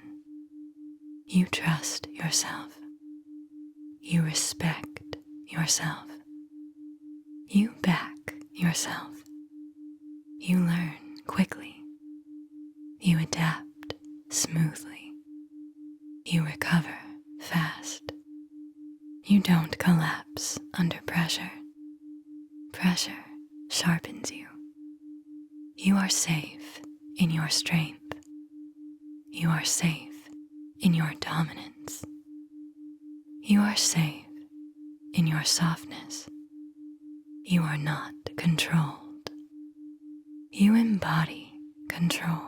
You trust yourself. You respect yourself. You back yourself. You learn quickly. You adapt smoothly. You recover fast. You don't collapse under pressure. Pressure sharpens you. You are safe in your strength. You are safe in your dominance. You are safe in your softness. You are not controlled. You embody control.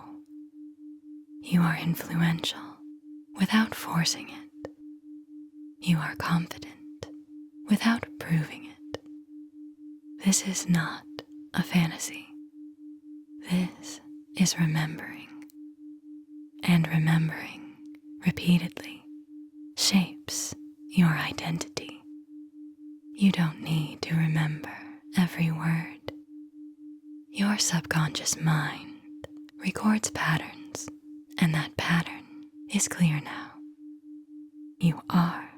You are influential without forcing it. You are confident without proving it. This is not a fantasy. This is remembering. And remembering repeatedly shapes your identity. You don't need to remember every word. Your subconscious mind records patterns, and that pattern is clear now. You are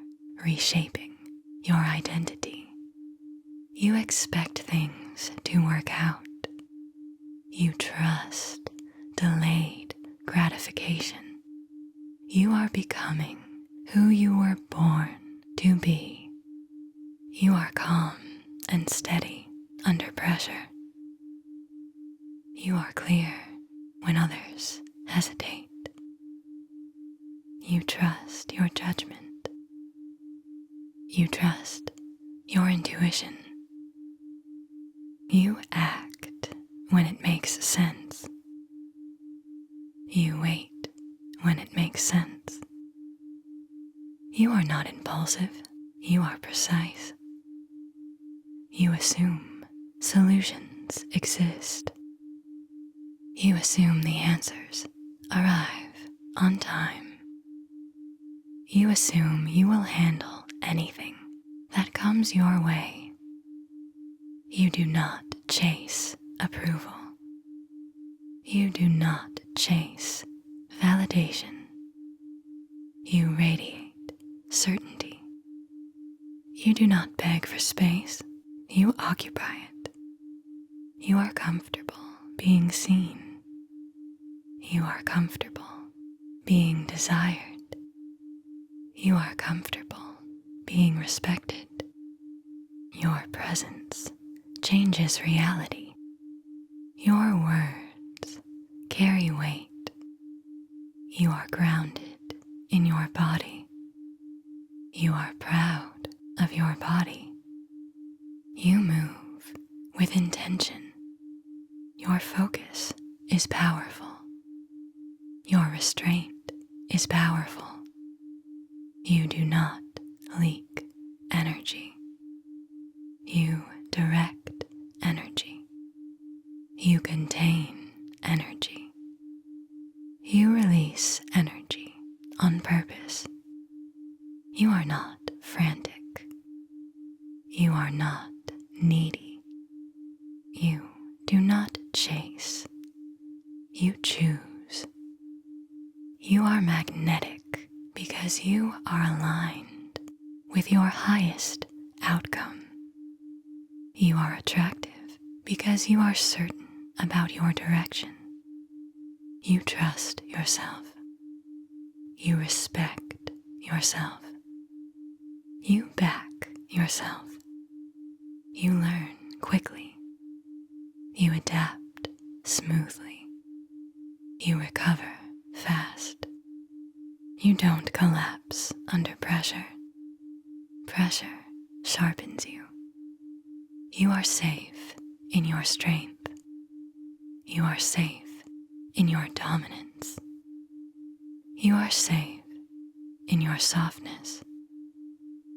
reshaping your identity. You expect things to work out. You trust delayed gratification. You are becoming who you were born to be. You are calm and steady under pressure. You are clear when others hesitate. You trust your judgment. You trust your intuition. You act when it makes sense. You wait when it makes sense. You are not impulsive. You are precise. You assume solutions exist. You assume the answers arrive on time. You assume you will handle anything that comes your way. You do not chase approval. You do not chase validation. You radiate certainty. You do not beg for space. You occupy it. You are comfortable being seen. You are comfortable being desired. You are comfortable being respected. Your presence changes reality. Your words carry weight. You are grounded in your body. You are proud of your body. You move with intention. Your focus is powerful. Your restraint is powerful. You do not leak energy. You direct energy. You contain energy. You release energy on purpose. You are not frantic. You are not needy. You do not chase. You choose. You are magnetic because you are aligned with your highest outcome. You are attractive because you are certain about your direction. You trust yourself. You respect yourself. You back yourself. You learn quickly. You adapt smoothly. You recover fast. You don't collapse under pressure. Pressure sharpens you. You are safe in your strength. You are safe in your dominance. You are safe in your softness.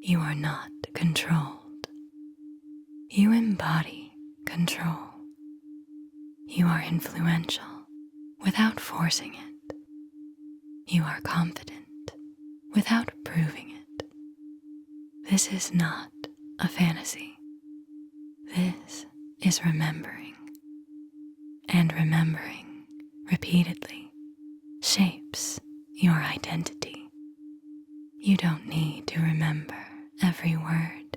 You are not controlled. You embody control. You are influential without forcing it. You are confident without proving it. This is not a fantasy. This is remembering. And remembering repeatedly shapes your identity. You don't need to remember every word.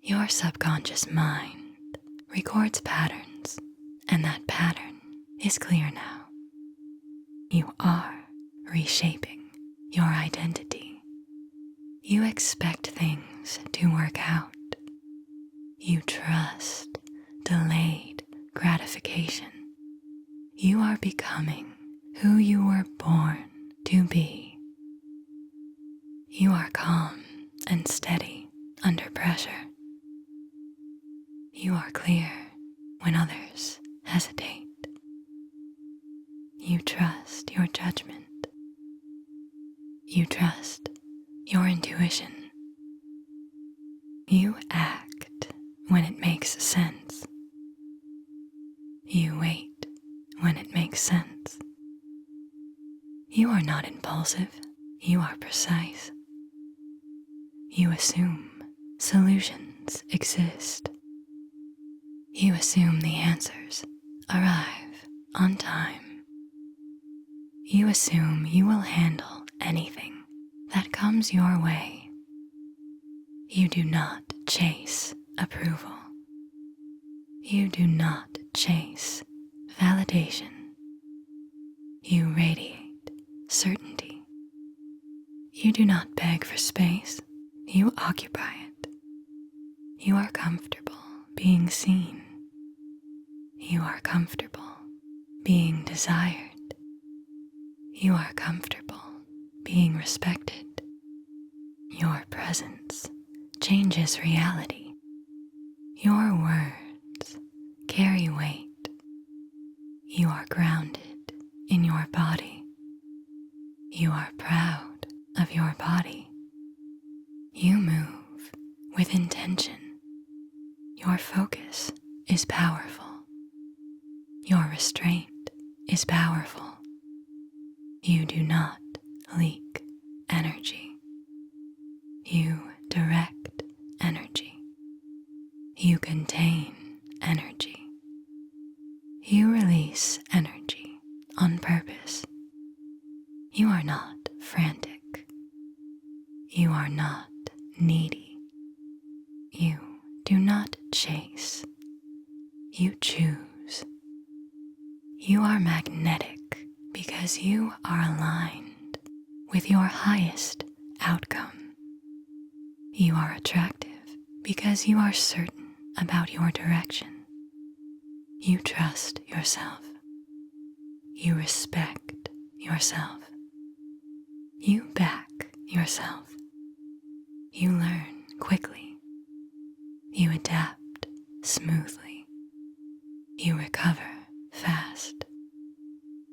Your subconscious mind records patterns, and that pattern is clear now. You are reshaping your identity. You expect things to work out. You trust delayed gratification. You are becoming who you were born to be. You are calm and steady under pressure. You are clear when others hesitate. You trust your judgment. You trust your intuition. You act when it makes sense. You wait when it makes sense. You are not impulsive. You are precise. You assume solutions exist. You assume the answers arrive on time. You assume you will handle anything that comes your way. You do not chase approval. You do not chase validation. You radiate certainty. You do not beg for space. You occupy it. You are comfortable being seen. You are comfortable being desired. You are comfortable being respected. Your presence changes reality. Your words carry weight. You are grounded in your body. You are proud of your body. You move with intention. Your focus is powerful. Your restraint is powerful. You do not leak energy. You direct energy. You contain energy. You release energy on purpose. You are not frantic. You are not needy. You do not chase. You choose. You are magnetic because you are aligned with your highest outcome. You are attractive because you are certain about your direction. You trust yourself. You respect yourself. You back yourself. You learn quickly. You adapt smoothly. You recover fast.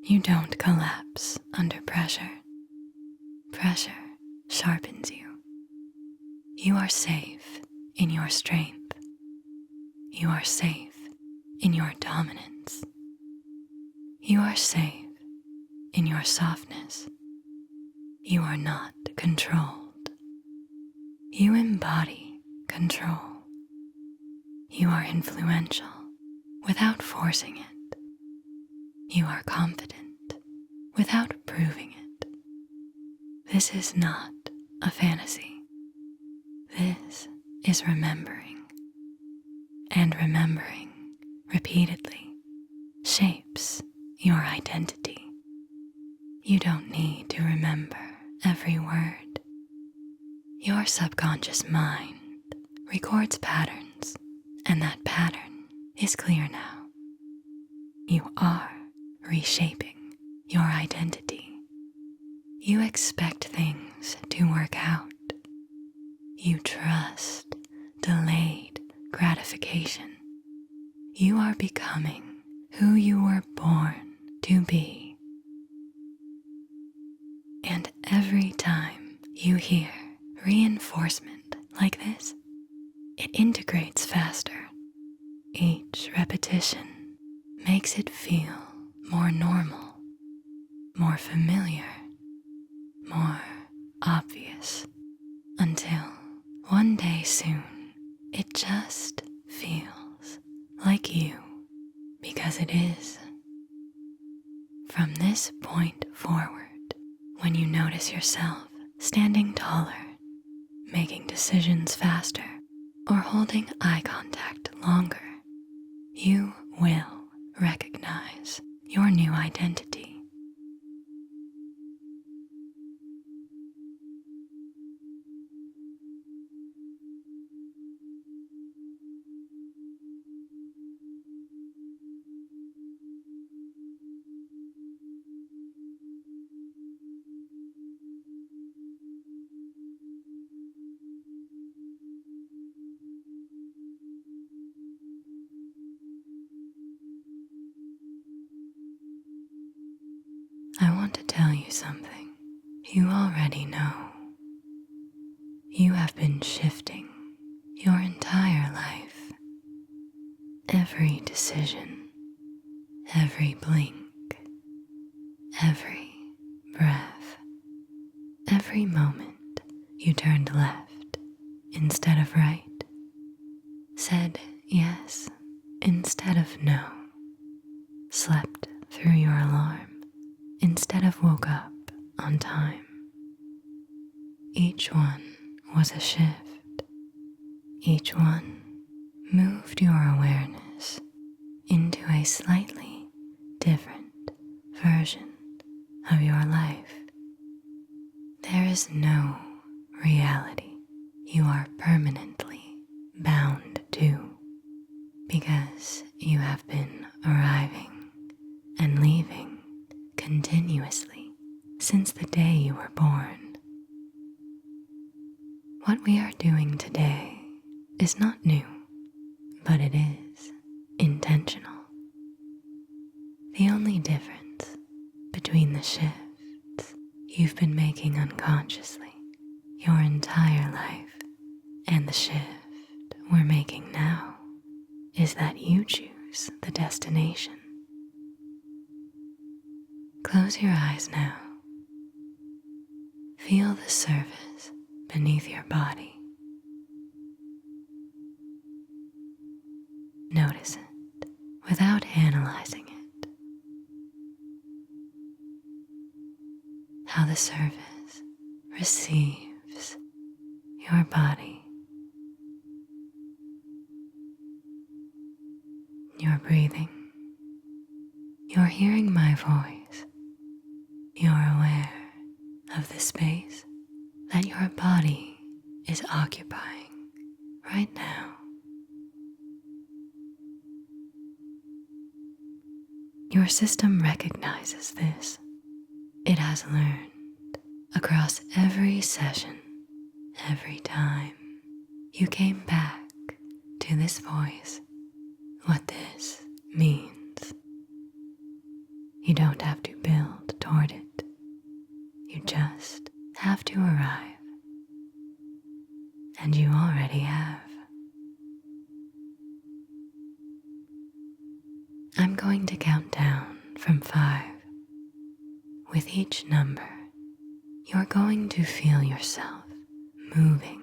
You don't collapse under pressure. Pressure sharpens you. You are safe in your strength. You are safe in your dominance. You are safe in your softness. You are not controlled. You embody control. You are influential without forcing it. You are confident without proving it. This is not a fantasy. This is remembering. And remembering repeatedly shapes your identity. You don't need to remember every word. Your subconscious mind records patterns, and that pattern is clear now. You are reshaping your identity. You expect things to work out. You trust delayed gratification. You are becoming who you were born to be. And every time you hear reinforcement like this, it integrates faster. Each repetition makes it feel more normal, more familiar, more obvious, until one day soon it just feels like you, because it is. From this point forward, when you notice yourself standing taller, making decisions faster, or holding eye contact longer, you will recognize your new identity. I want to tell you something you already know. You have been shifting your entire life. Every decision, every blink, every breath, every moment you turned left instead of right, said yes instead of no, slept through your alarm instead of woke up on time. Each one was a shift. Each one moved your awareness into a slightly different version of your life. There is no reality you are permanently bound to, because you have been arriving and leaving continuously since the day you were born. What we are doing today is not new, but it is intentional. The only difference between the shifts you've been making unconsciously your entire life and the shift we're making now is that you choose the destination. Close your eyes now. Feel the surface beneath your body. Notice it without analyzing it. How the surface receives your body. You're breathing. You're hearing my voice. You're aware of the space that your body is occupying right now. Your system recognizes this. It has learned across every session, every time you came back to this voice, what this means. You don't have to build toward it. You just have to arrive. And you already have. I'm going to count down from 5. With each number, you're going to feel yourself moving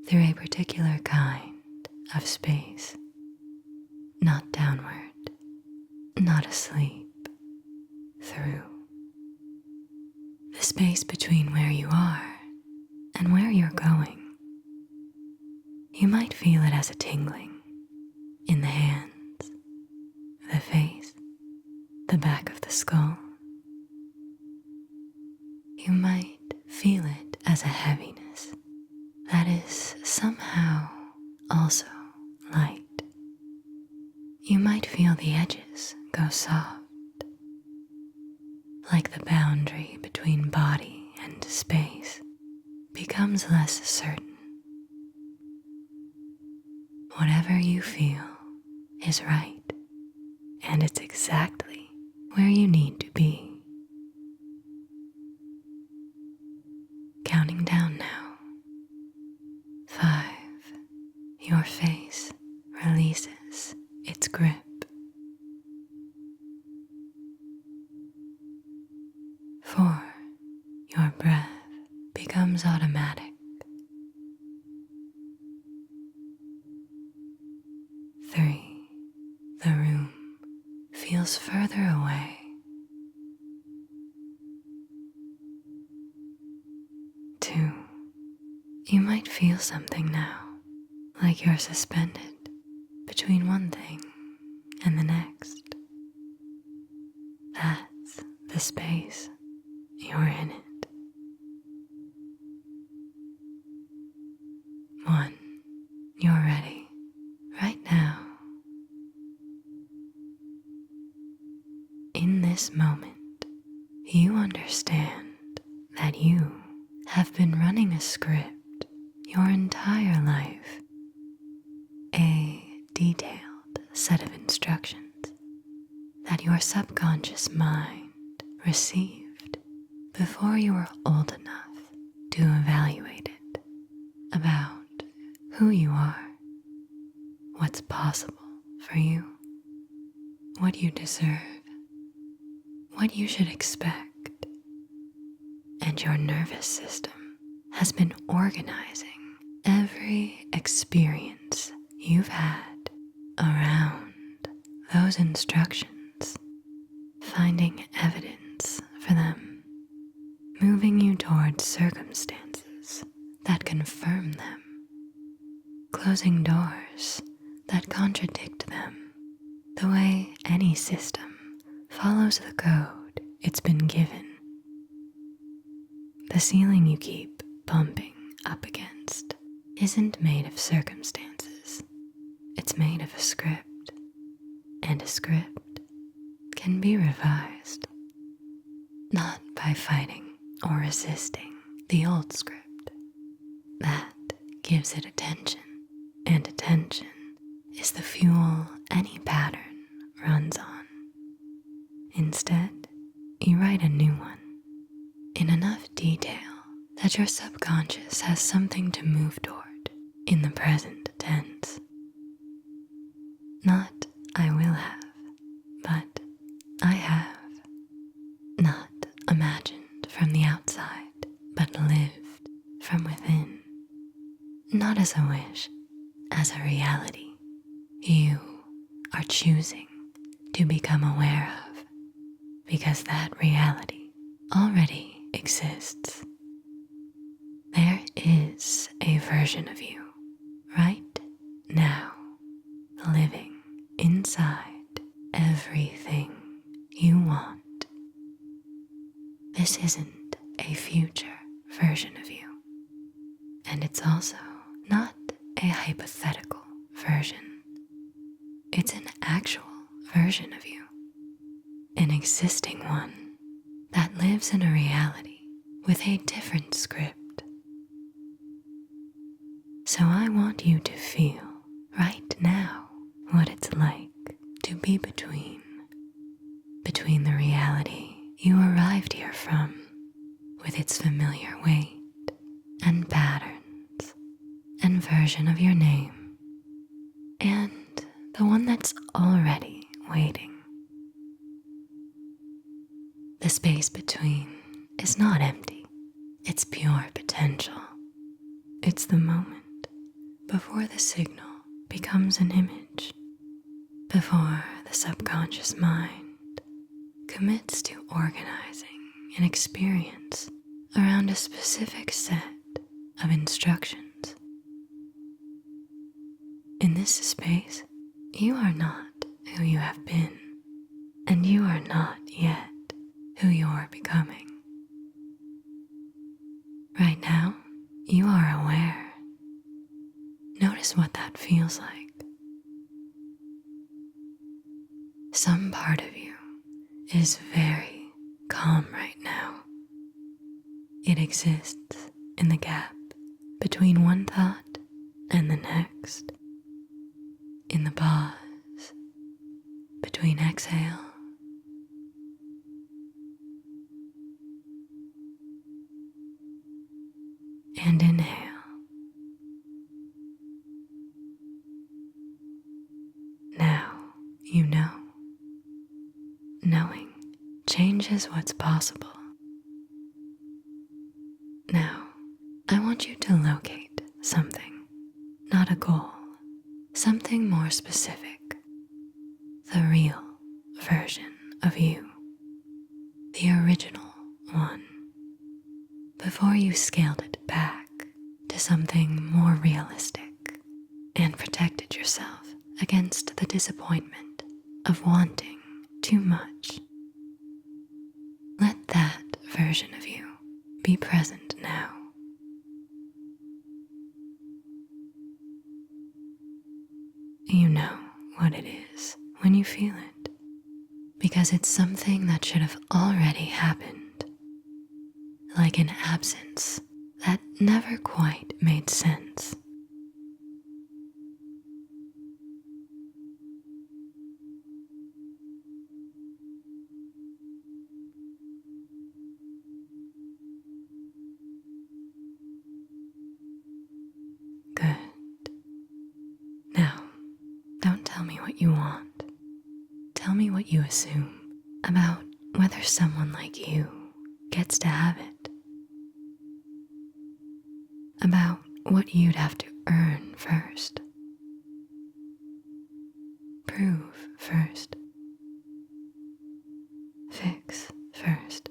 through a particular kind of space. Not downward, not asleep, through. The space between where you are and where you're going. You might feel it as a tingling in the hands, the face, the back of the skull. You might feel it as a heaviness that is somehow also light. You might feel the edges go soft, like the boundary between body and space becomes less certain. Whatever you feel is right, and it's exactly where you need to be. Counting down now. 5. Your face releases its grip. 4. Your breath becomes automatic. 3. The room feels further away. 2. You might feel something now, like you're suspended between one thing and the next. That's the space. You're in it. 1. You're ready right now. In this moment, you understand that you have been running a script your entire life, a detailed set of instructions that your subconscious mind received before you were old enough to evaluate it, about who you are, what's possible for you, what you deserve, what you should expect. And your nervous system has been organizing every experience you've had around those instructions, finding evidence for them, moving you towards circumstances that confirm them, closing doors that contradict them, the way any system follows the code it's been given. The ceiling you keep bumping up against isn't made of circumstances. It's made of a script, and a script can be revised, not by fighting or resisting the old script. That gives it attention, and attention is the fuel any pattern runs on. Instead, you write a new one in enough detail that your subconscious has something to move toward in the present tense. Not I will have, but I have. Not within, not as a wish, as a reality you are choosing to become aware of, because that reality already exists. There is a version of you right now living inside everything you want. This isn't a future version of you, and it's also not a hypothetical version. It's an actual version of you, an existing one that lives in a reality with a different script. So I want you to feel right now what it's like to be between the reality you arrived here from, with its familiar weight and patterns and version of your name, and the one that's already waiting. The space between is not empty, it's pure potential. It's the moment before the signal becomes an image, before the subconscious mind commits to organizing an experience around a specific set of instructions. In this space, you are not who you have been, and you are not yet who you are becoming. Right now, you are aware. Notice what that feels like. Some part of you is very calm right now. It exists in the gap between one thought and the next, in the pause between exhale and inhale. Now you know. Knowing changes what's possible. Now, I want you to locate something, not a goal, something more specific. The real version of you, the original one, before you scaled it back to something more realistic and protected yourself against the disappointment of wanting too much. Let that version of you be present now. You know what it is when you feel it, because it's something that should have already happened, like an absence that never quite made sense. Good. Now, don't tell me what you want. Tell me what you assume about whether someone like you gets to have it. About what you'd have to earn first. Prove first. Fix first.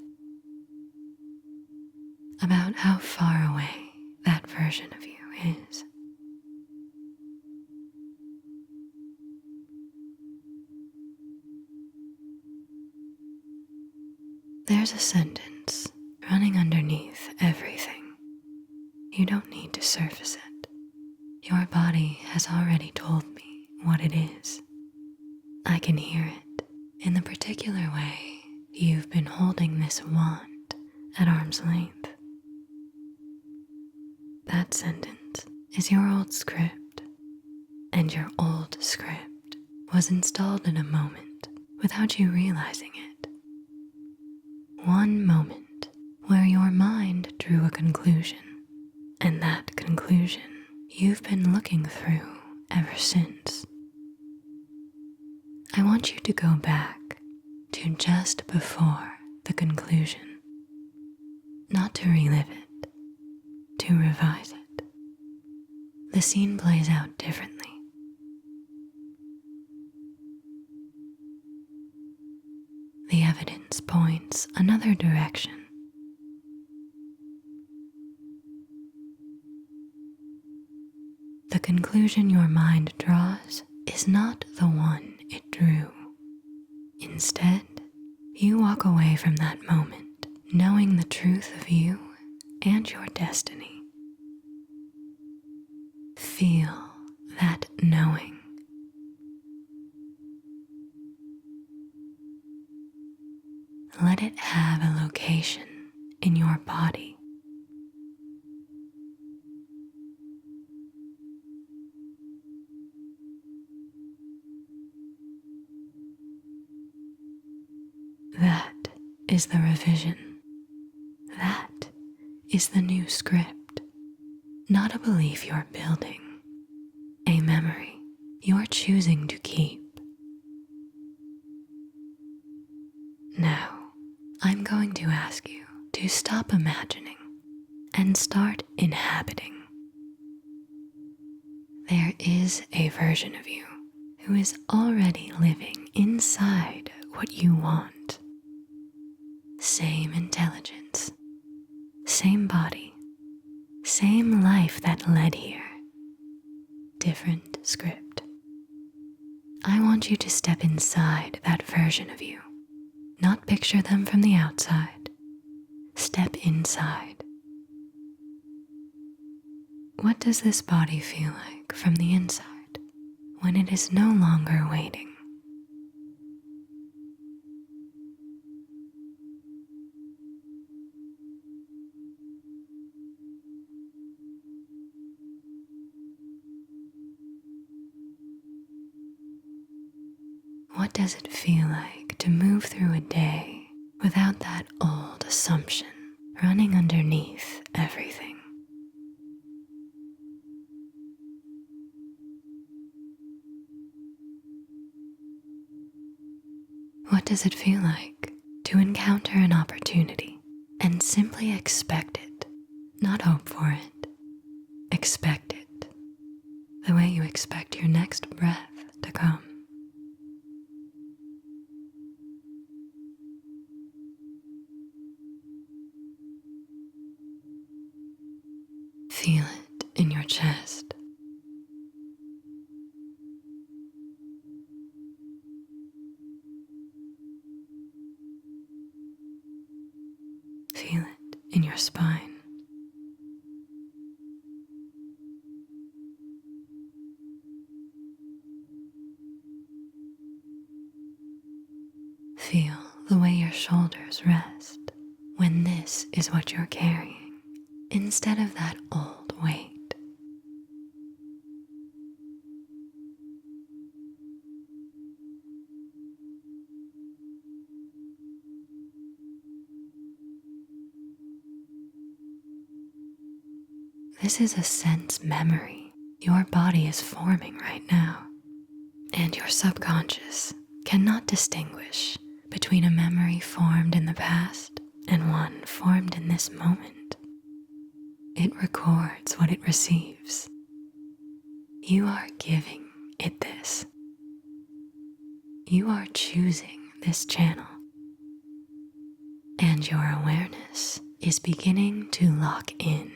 About how far away that version of you is. There's a sentence running underneath everything. You don't need to surface it. Your body has already told me what it is. I can hear it in the particular way you've been holding this wand at arm's length. That sentence is your old script, and your old script was installed in a moment without you realizing it. One moment where your mind drew a conclusion, and that conclusion you've been looking through ever since. I want you to go back to just before the conclusion, not to relive it, to revise it. The scene plays out differently. The evidence points another direction. The conclusion your mind draws is not the one it drew. Instead, you walk away from that moment knowing the truth of you and your destiny. Feel that knowing. Let it have a location in your body. That is the revision. That is the new script. Not a belief you're building, a memory you're choosing to keep. Now, I'm going to ask you to stop imagining and start inhabiting. There is a version of you who is already living inside what you want. Same intelligence, same body, same life that led here. Different script. I want you to step inside that version of you, not picture them from the outside. Step inside. What does this body feel like from the inside when it is no longer waiting? What does it feel like to move through a day without that old assumption running underneath everything? What does it feel like to encounter an opportunity and simply expect it, not hope for it? Expect it, the way you expect your next breath to come. Feel it in your chest. Feel it in your spine. Feel the way your shoulders rest when this is what you're carrying instead of that old weight. This is a sense memory your body is forming right now, and your subconscious cannot distinguish between a memory formed in the past and one formed in this moment. It records what it receives. You are giving it this. You are choosing this channel, and your awareness is beginning to lock in.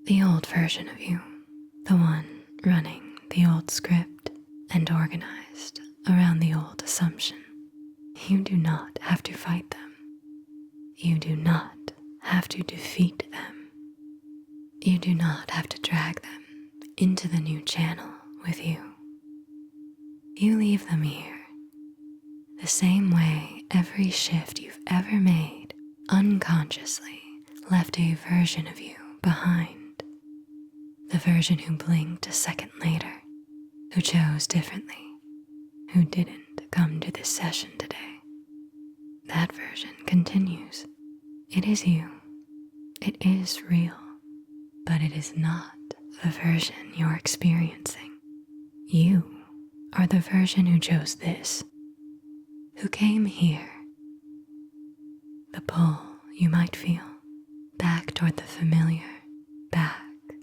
The old version of you, the one running the old script and organized around the old assumption. You do not have to fight them. You do not have to defeat them. You do not have to drag them into the new channel with you. You leave them here, the same way every shift you've ever made unconsciously left a version of you behind. The version who blinked a second later, who chose differently, who didn't come to this session today. That version continues. It is you. It is real. but it is not the version you're experiencing. You are the version who chose this, who came here. The pull you might feel back toward the familiar, back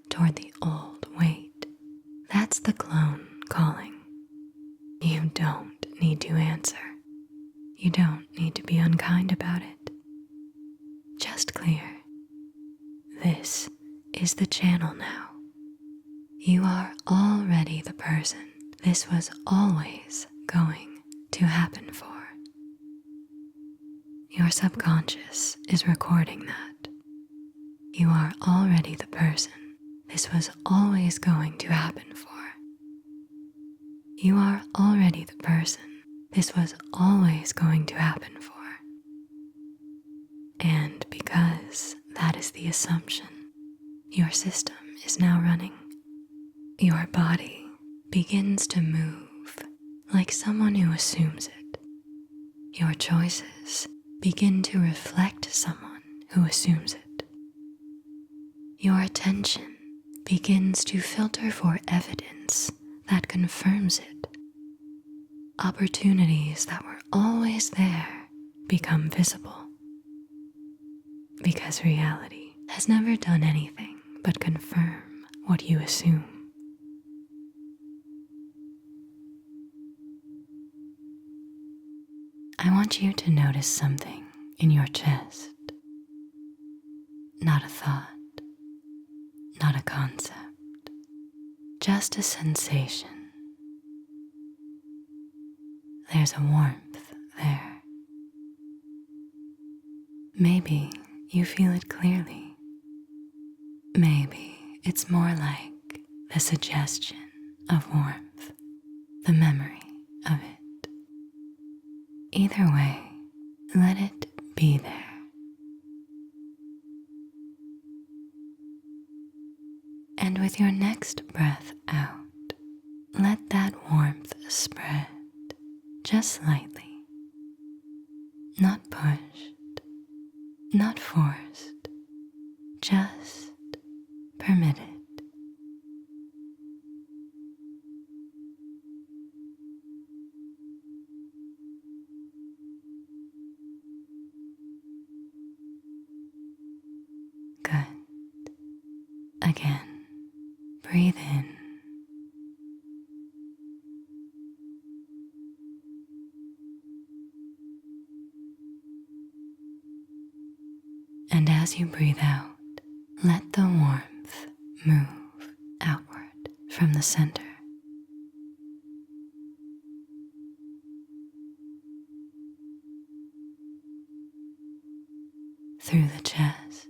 toward the old weight. That's the clone calling. You don't need to answer. You don't need to be unkind about it. Just clear. This is the channel now. You are already the person this was always going to happen for. Your subconscious is recording that. You are already the person this was always going to happen for. You are already the person this was always going to happen for. And because that is the assumption, your system is now running. Your body begins to move like someone who assumes it. Your choices begin to reflect someone who assumes it. Your attention begins to filter for evidence that confirms it. Opportunities that were always there become visible. Because reality has never done anything but confirm what you assume. I want you to notice something in your chest. Not a thought, not a concept, just a sensation. There's a warmth there. Maybe you feel it clearly. Maybe it's more like the suggestion of warmth, the memory of it. Either way, let it be there. And with your next breath out, let that warmth spread just slightly. Not pushed, not forced, just permitted. Good. Again, breathe in. And as you breathe out, let the warmth move outward from the center. Through the chest,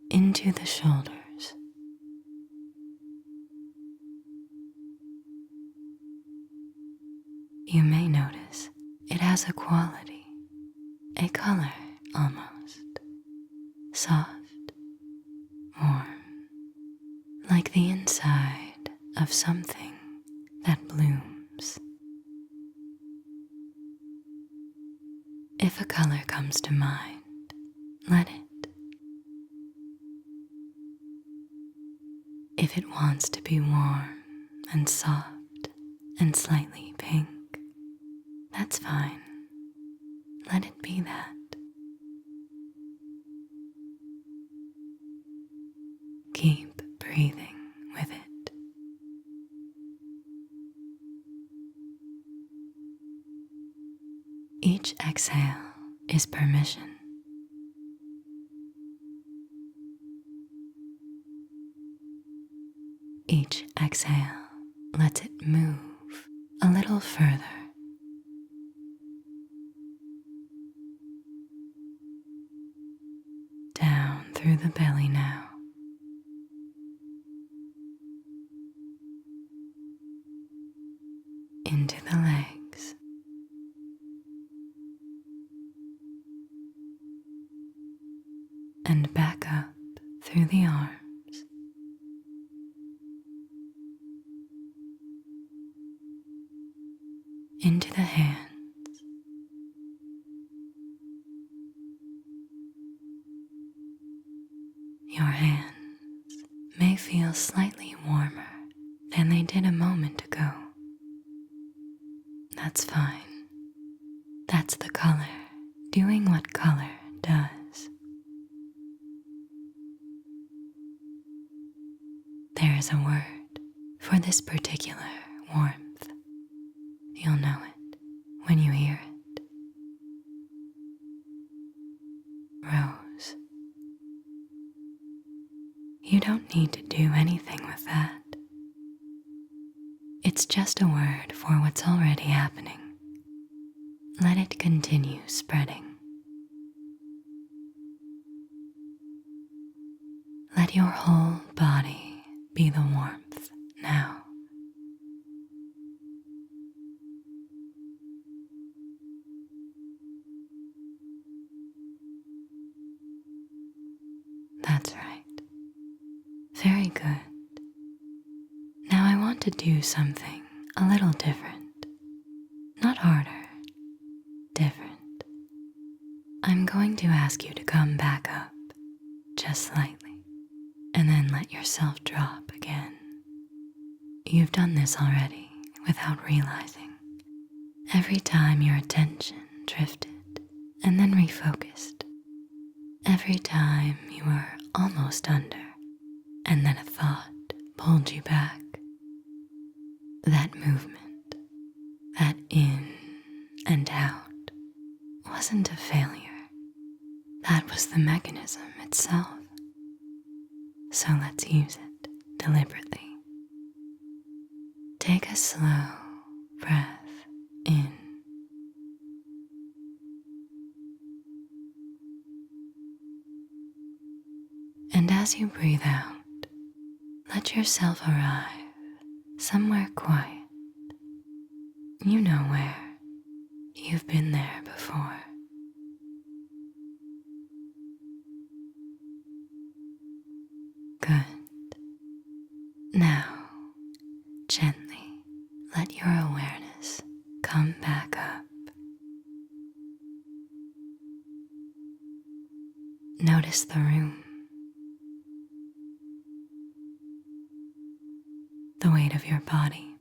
into the shoulders, you may notice it has a quality, a color almost, soft, warm, like the inside of something that blooms. If a color comes to mind, let it. If it wants to be warm and soft and slightly pink, that's fine. Let it be that. Keep breathing with it. Each exhale is permission. Each exhale lets it move a little further. Down through the belly now. Into the legs. And back up through the arms. Into the hands. Your hands may feel slightly warmer than they did a moment ago. That's fine. That's the color doing what color does. There is a word for this particular warmth. You'll know it when you hear it. Rose. You don't need to do anything with that. It's just a word for what's already happening. Let it continue spreading. Let your whole body be the warmth now. That's right. Very good. Now I want to do something a little different. Not harder, different. I'm going to ask you to come back up, just slightly, and then let yourself drop again. You've done this already without realizing. Every time your attention drifted and then refocused. Every time you were almost under and then a thought pulled you back. That movement, that in and out, wasn't a failure. That was the mechanism itself. So let's use it deliberately. Take a slow breath in. And as you breathe out, let yourself arrive somewhere quiet. You know where. You've been there before. Good. Now, gently let your awareness come back up. Notice the room, the weight of your body,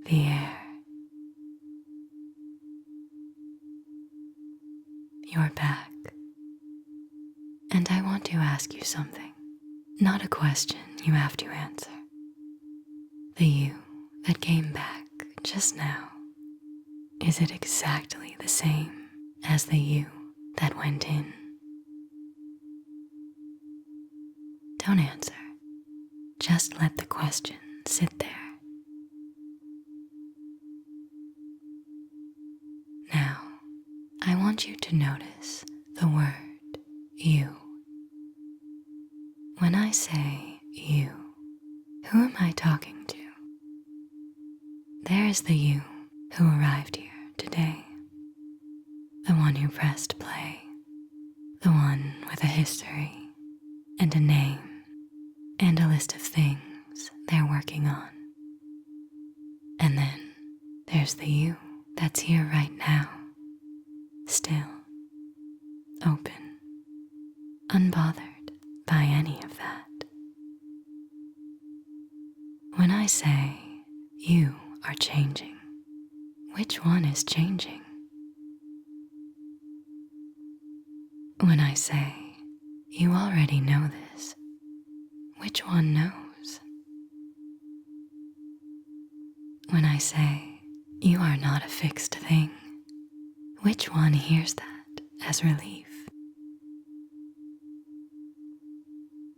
the air, your back. And I want to ask you something, not a question you have to answer. The you that came back just now, is it exactly the same as the you that went in? Don't answer. Just let the question sit there. Now, I want you to notice the word you. When I say you, who am I talking to? There's the you who arrived here today. The one who pressed play. The one with a history and a name and a list of things they're working on. And then there's the you that's here right now. Still, open, unbothered by any of that. When I say you are changing, which one is changing? When I say you already know this, which one knows? When I say you are not a fixed thing, which one hears that as relief?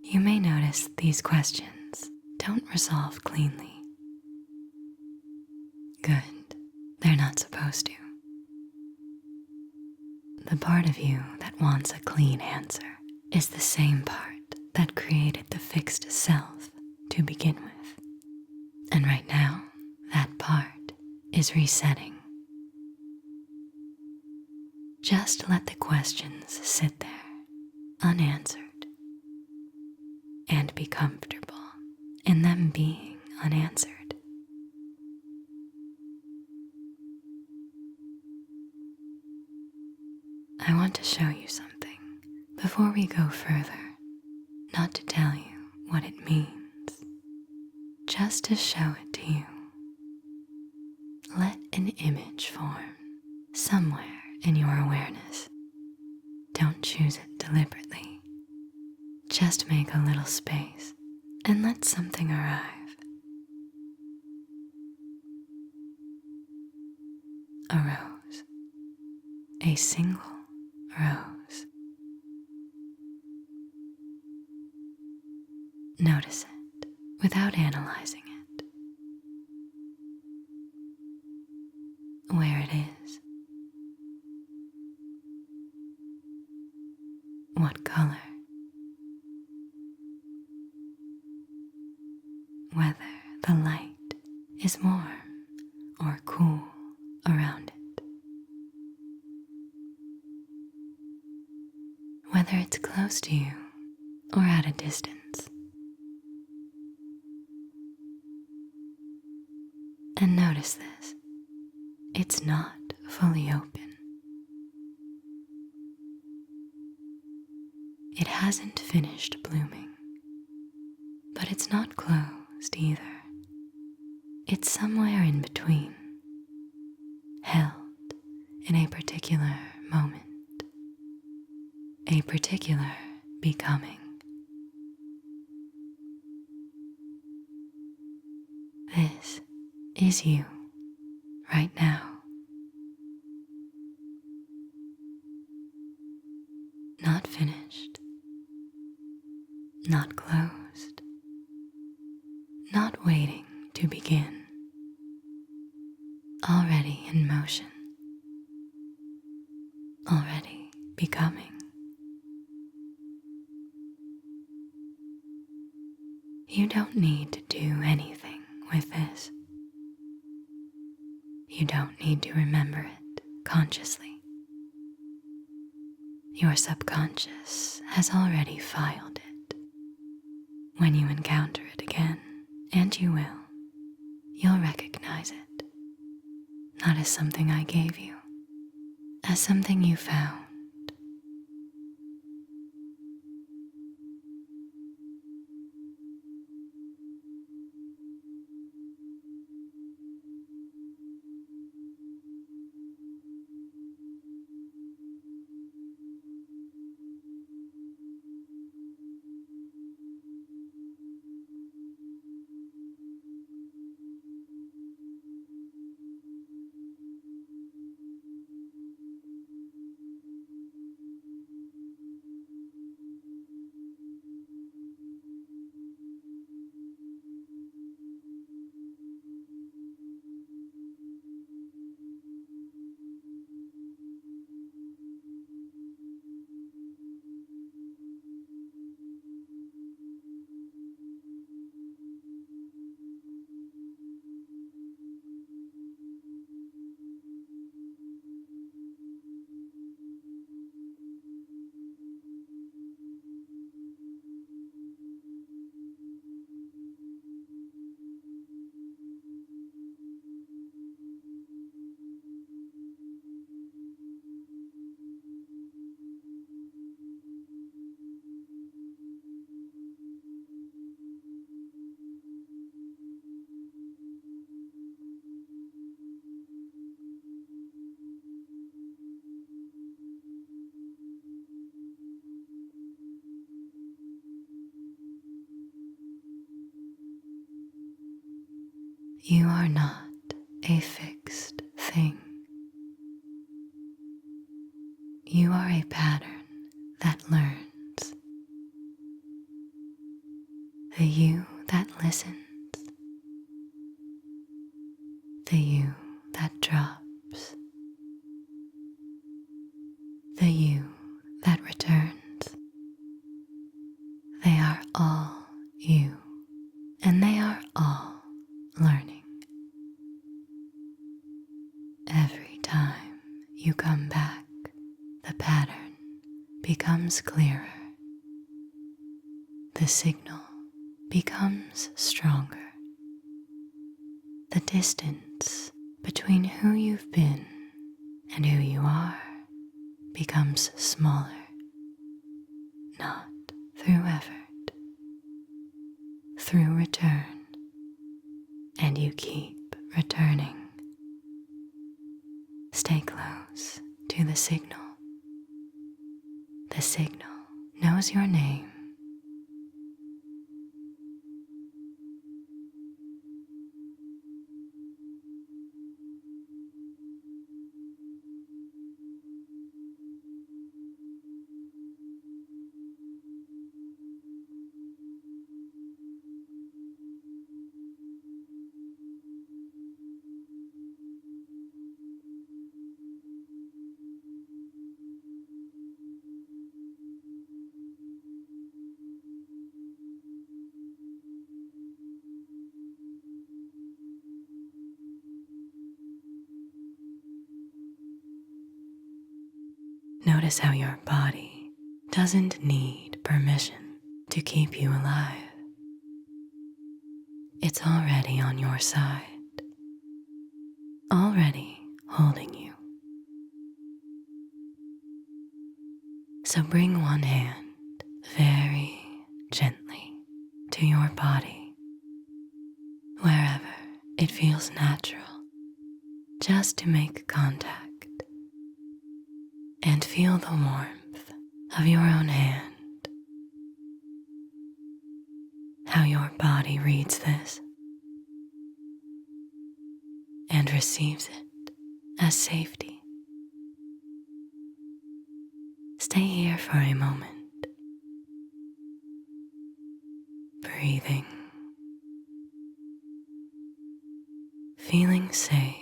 You may notice these questions don't resolve cleanly. Good, they're not supposed to. The part of you that wants a clean answer is the same part that created the fixed self to begin with. And right now, that part is resetting. Just let the questions sit there, unanswered, and be comfortable in them being unanswered. I want to show you something before we go further, not to tell you what it means, just to show it to you. Let an image form somewhere in your awareness. Don't choose it deliberately. Just make a little space and let something arrive. A rose. A single rose. Notice it without analyzing it. Where it is. What color. Whether the light is warm or cool around it. Whether it's close to you or at a distance. And notice this, it's not fully open. It hasn't finished blooming, but it's not closed either. It's somewhere in between, held in a particular moment, a particular becoming. This is you right now. Not finished, not closed, not waiting to begin, already in motion, already becoming. You don't need to do anything with this. You don't need to remember it consciously. Your subconscious has already filed it. When you encounter it again, and you will, you'll recognize it, not as something I gave you, as something you found. You are not a fixed thing. You are a pattern that learns. The you that listens. The you that drops. The you that returns. They are all you, and they are all learning. Every time you come back, the pattern becomes clearer. The signal becomes stronger. The distance between who you've been and who you are becomes smaller, not through effort, through return, and you keep returning. Stay close to the signal. The signal knows your name. Notice how your body doesn't need permission to keep you alive. It's already on your side, already holding you. So bring one hand very gently to your body, wherever it feels natural, just to make contact and feel the warmth of your own hand. How your body reads this and receives it as safety. Stay here for a moment, breathing, feeling safe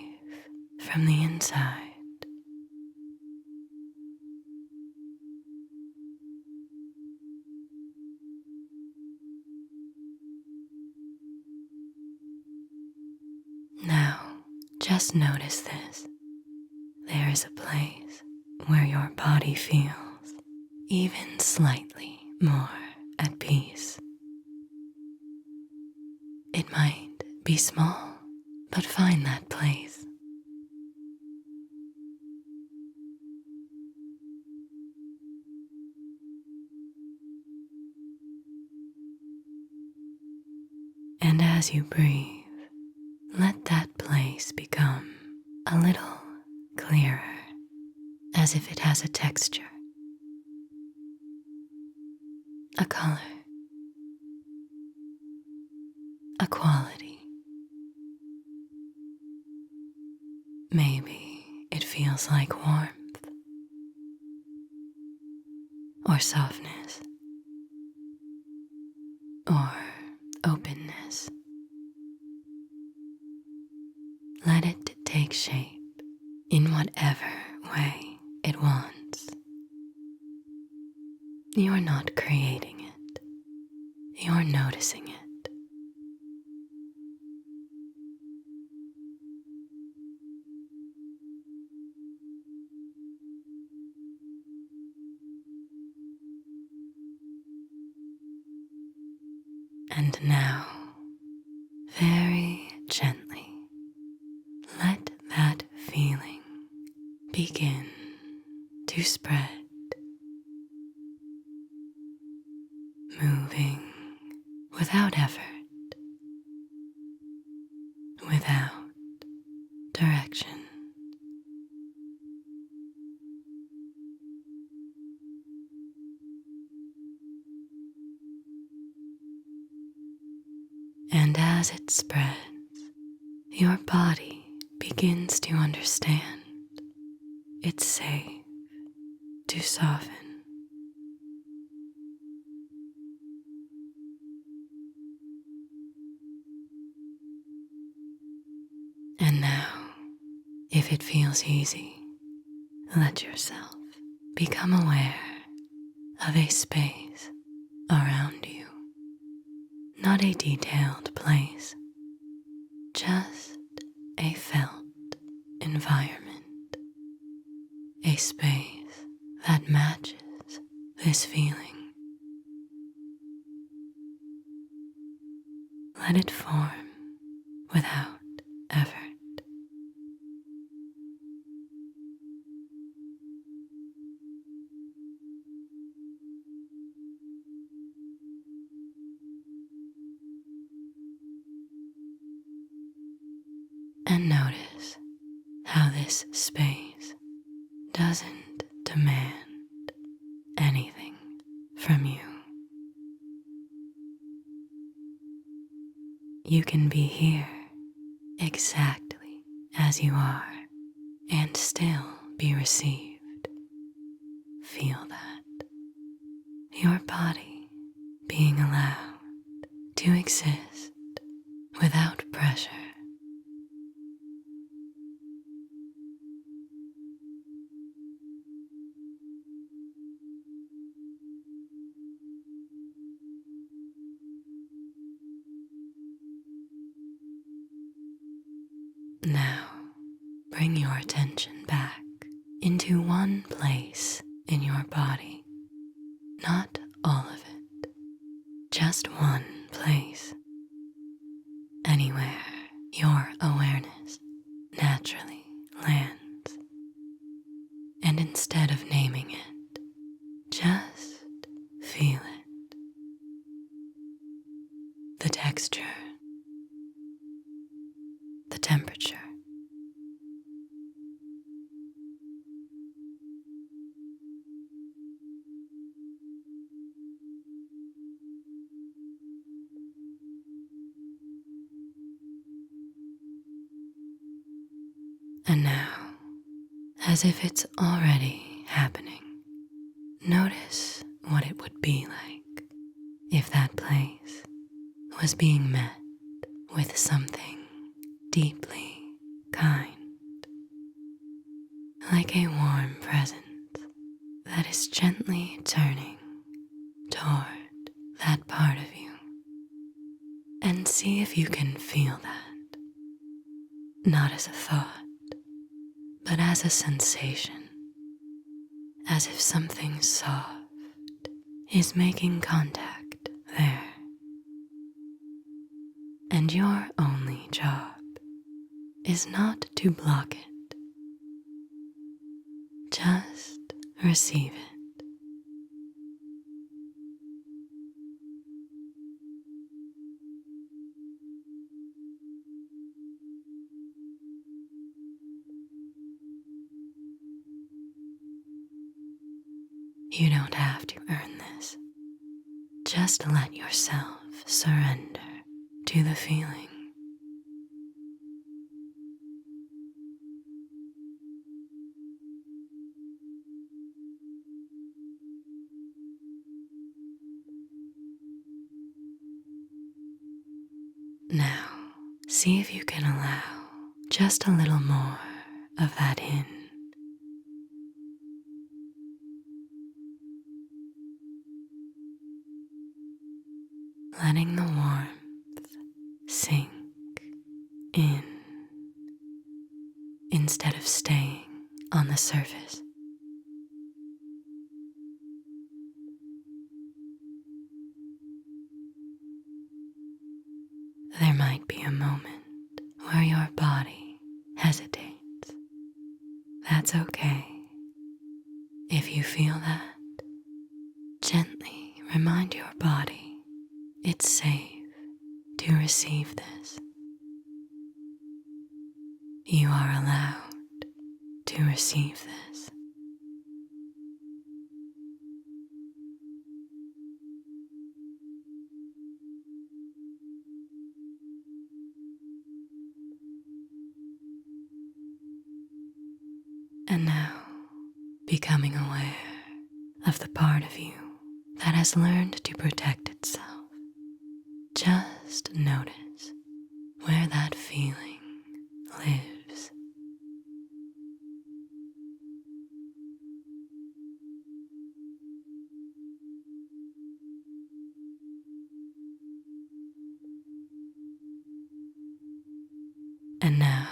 from the inside. Now, just notice this. There is a place where your body feels even slightly more at peace. It might be small, but find that place. And as you breathe, let that place become a little clearer, as if it has a texture, a color, a quality. Maybe it feels like warmth or softness or openness. Let it take shape in whatever way it wants. You're not creating it, you're noticing it. And now, very gently, let that feeling begin to spread, moving without effort, without direction. And as it spreads, your body begins to understand it's safe to soften. And now, if it feels easy, let yourself become aware of a space around you. Not a detailed place, just a felt environment, a space that matches this feeling. Let it form without effort. this space doesn't demand anything from you. You can be here exactly as you are and still be received. Feel that. Your body being allowed to exist without pressure. Now, bring your attention back into one place in your body, not all of it, just one place, anywhere your awareness naturally lands. And instead of naming it, just feel it. The texture, the temperature. And now, as if it's already happening, notice what it would be like if that place was being met with something deeply kind, like a warm presence that is gently turning toward that part of you. And see if you can feel that, not as a thought, but as a sensation, as if something soft is making contact there. And your only job is not to block it, just receive it. You don't have to earn this. Just let yourself surrender to the feeling. Now, see if you can allow just a little more of that in. Letting the warmth sink in instead of staying on the surface. There might be a moment where your body hesitates. That's okay. If you feel that, gently remind your body it's safe to receive this. You are allowed to receive this. And now, becoming aware of the part of you that has learned to protect itself, just notice where that feeling lives. And now,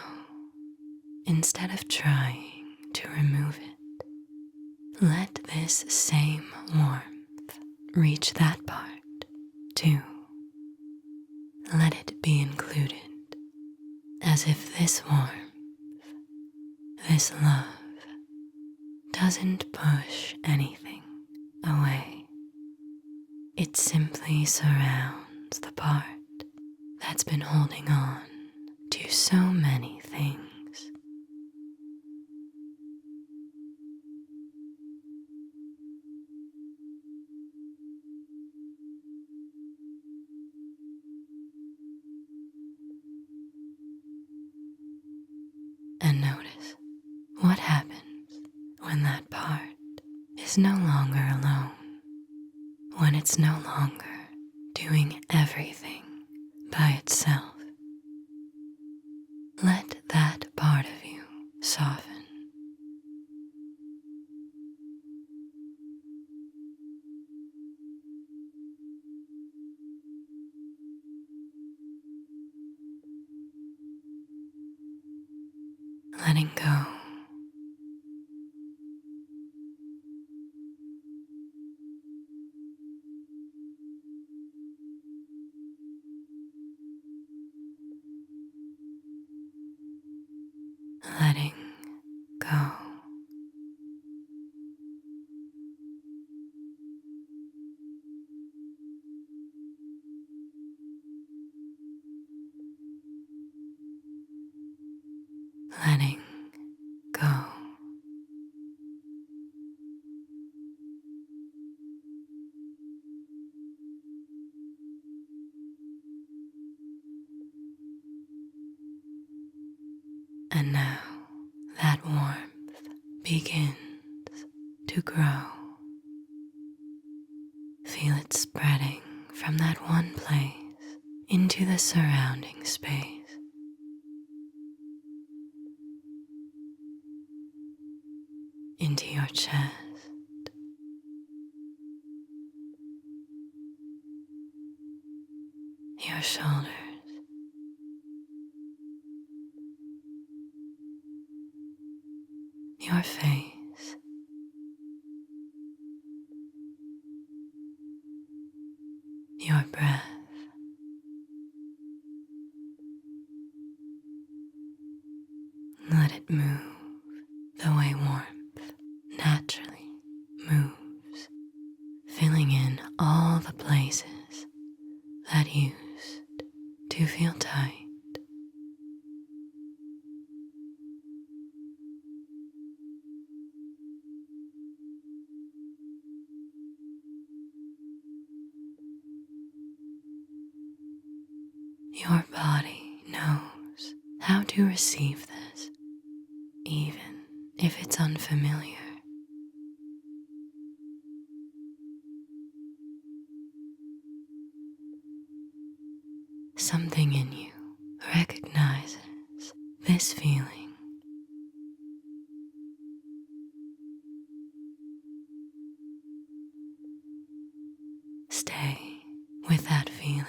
instead of trying to remove it, let this same warmth reach that part too. Let it be included, as if this warmth, this love, doesn't push anything away. It simply surrounds the part that's been holding on to so many things. when that part is no longer alone, when it's no longer doing everything by itself. Let that part of you soften. Letting go. Letting go. Letting go. And now that warmth begins to grow. Feel it spreading from that one place into the surrounding space. Into your chest. Your shoulders. Your face. Your breath. Let it move the way warmth naturally moves, filling in all the places that used to feel tight. Your body knows how to receive this, even if it's unfamiliar. Something in you recognizes this feeling. Stay with that feeling.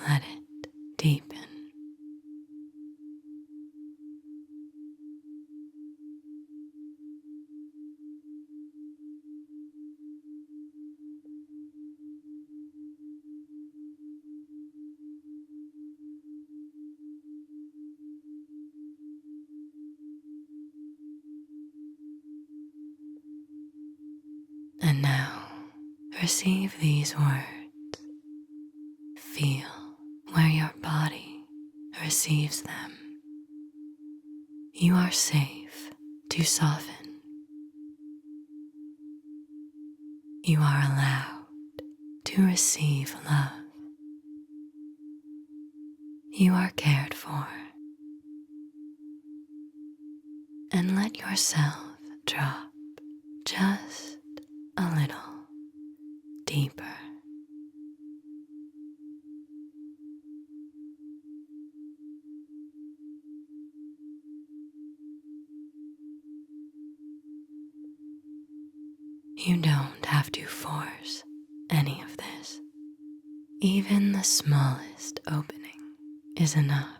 Let it deepen. And now, receive these words. Feel where your body receives them. You are safe to soften. You are allowed to receive love. You are cared for. And let yourself drop just a little deeper. You don't have to force any of this. Even the smallest opening is enough.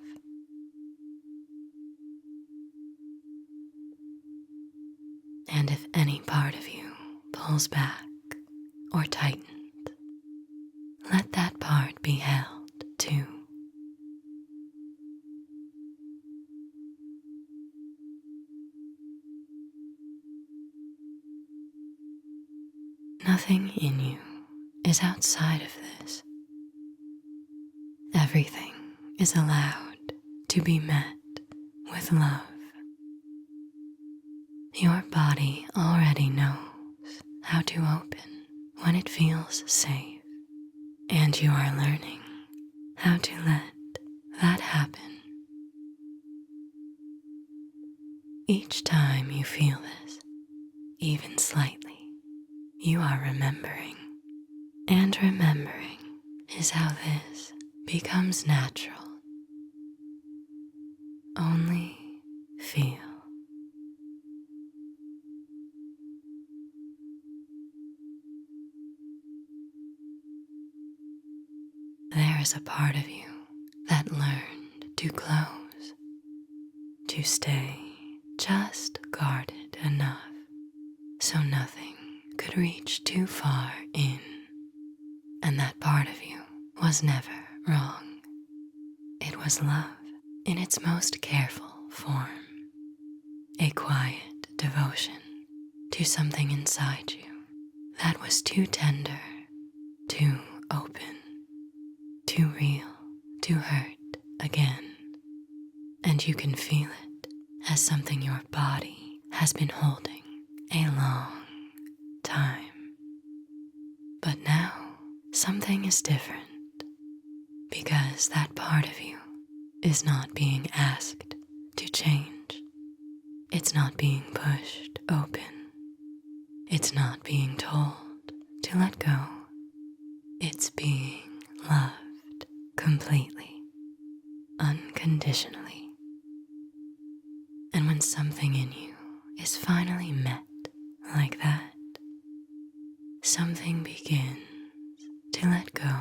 And if any part of you pulls back or tightens, let that part be held too. Nothing in you is outside of this. Everything is allowed to be met with love. Your body already knows how to open when it feels safe. And you are learning how to let that happen. Each time you feel this, even slightly, you are remembering. And remembering is how this becomes natural. Only feel. There is a part of you that learned to close, to stay just guarded enough so nothing could reach too far in. And that part of you was never wrong. It was love in its most careful form, a quiet devotion to something inside you that was too tender, too open, too real to hurt again. And you can feel it as something your body has been holding a long time. But now something is different because that part of you is not being asked to change. It's not being pushed open. It's not being told to let go. It's being loved completely, unconditionally. And when something in you is finally met like that, something begins to let go.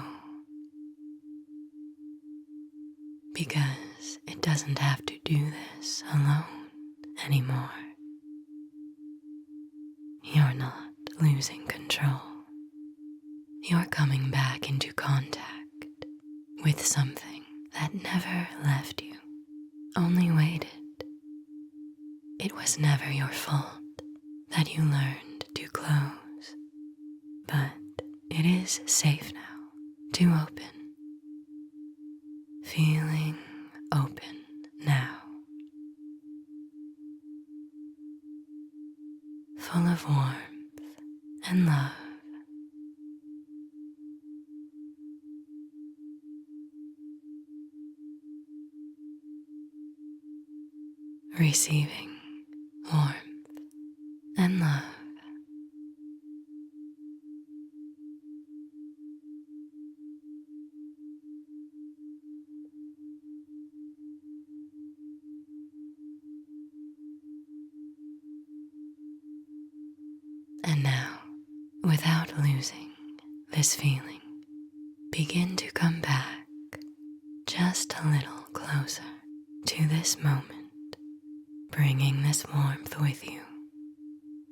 Because it doesn't have to do this alone anymore. You're not losing control. You're coming back into contact with something that never left you, only waited. It was never your fault that you learned to close, but it is safe now to open. Feeling open now, full of warmth and love. Receiving warmth and love. And now, without losing this feeling, begin to come back just a little closer to this moment, bringing this warmth with you.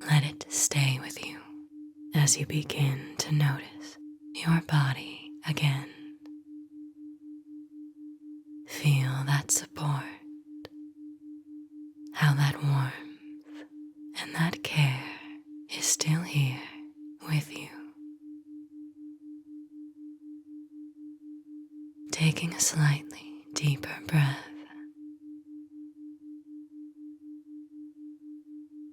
Let it stay with you as you begin to notice your body again. Feel that support, how that warmth and that care is still here with you. Taking a slightly deeper breath,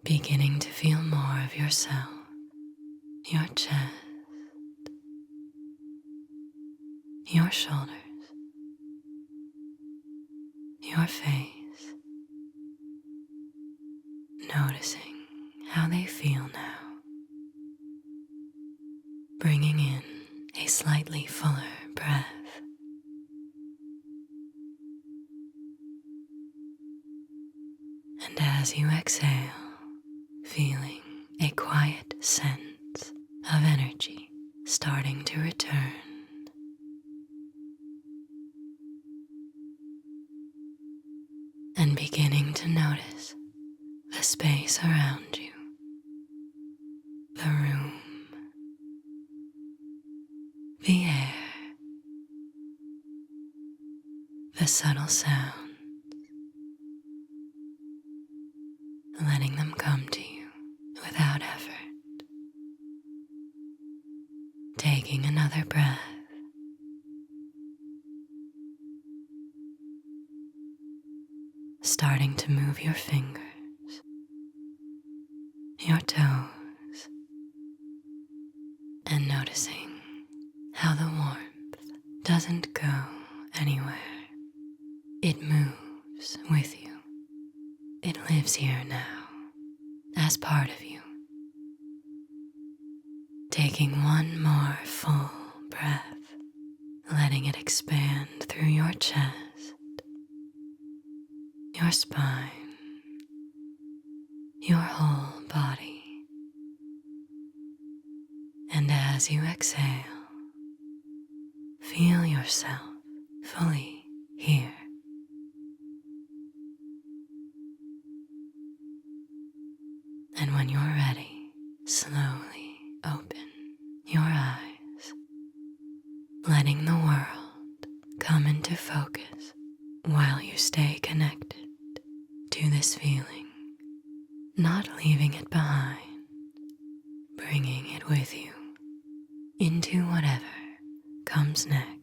beginning to feel more of yourself, your chest, your shoulders, your face, noticing how they feel now, bringing in a slightly fuller breath. And as you exhale, feeling a quiet sense of energy starting to return. And beginning to notice the space around you, the room, the air, the subtle sounds, letting them come to you without effort. Taking another breath, starting to move your fingers, your toes, and noticing how the warmth doesn't go anywhere. It moves with you. It lives here now, as part of you. Taking one more full breath, letting it expand through your chest, your spine, your whole body. And as you exhale, feel yourself fully here. And when you're ready, slowly open your eyes, letting the world come into focus while you stay connected to this feeling, not leaving it behind, bringing it with you into whatever comes next.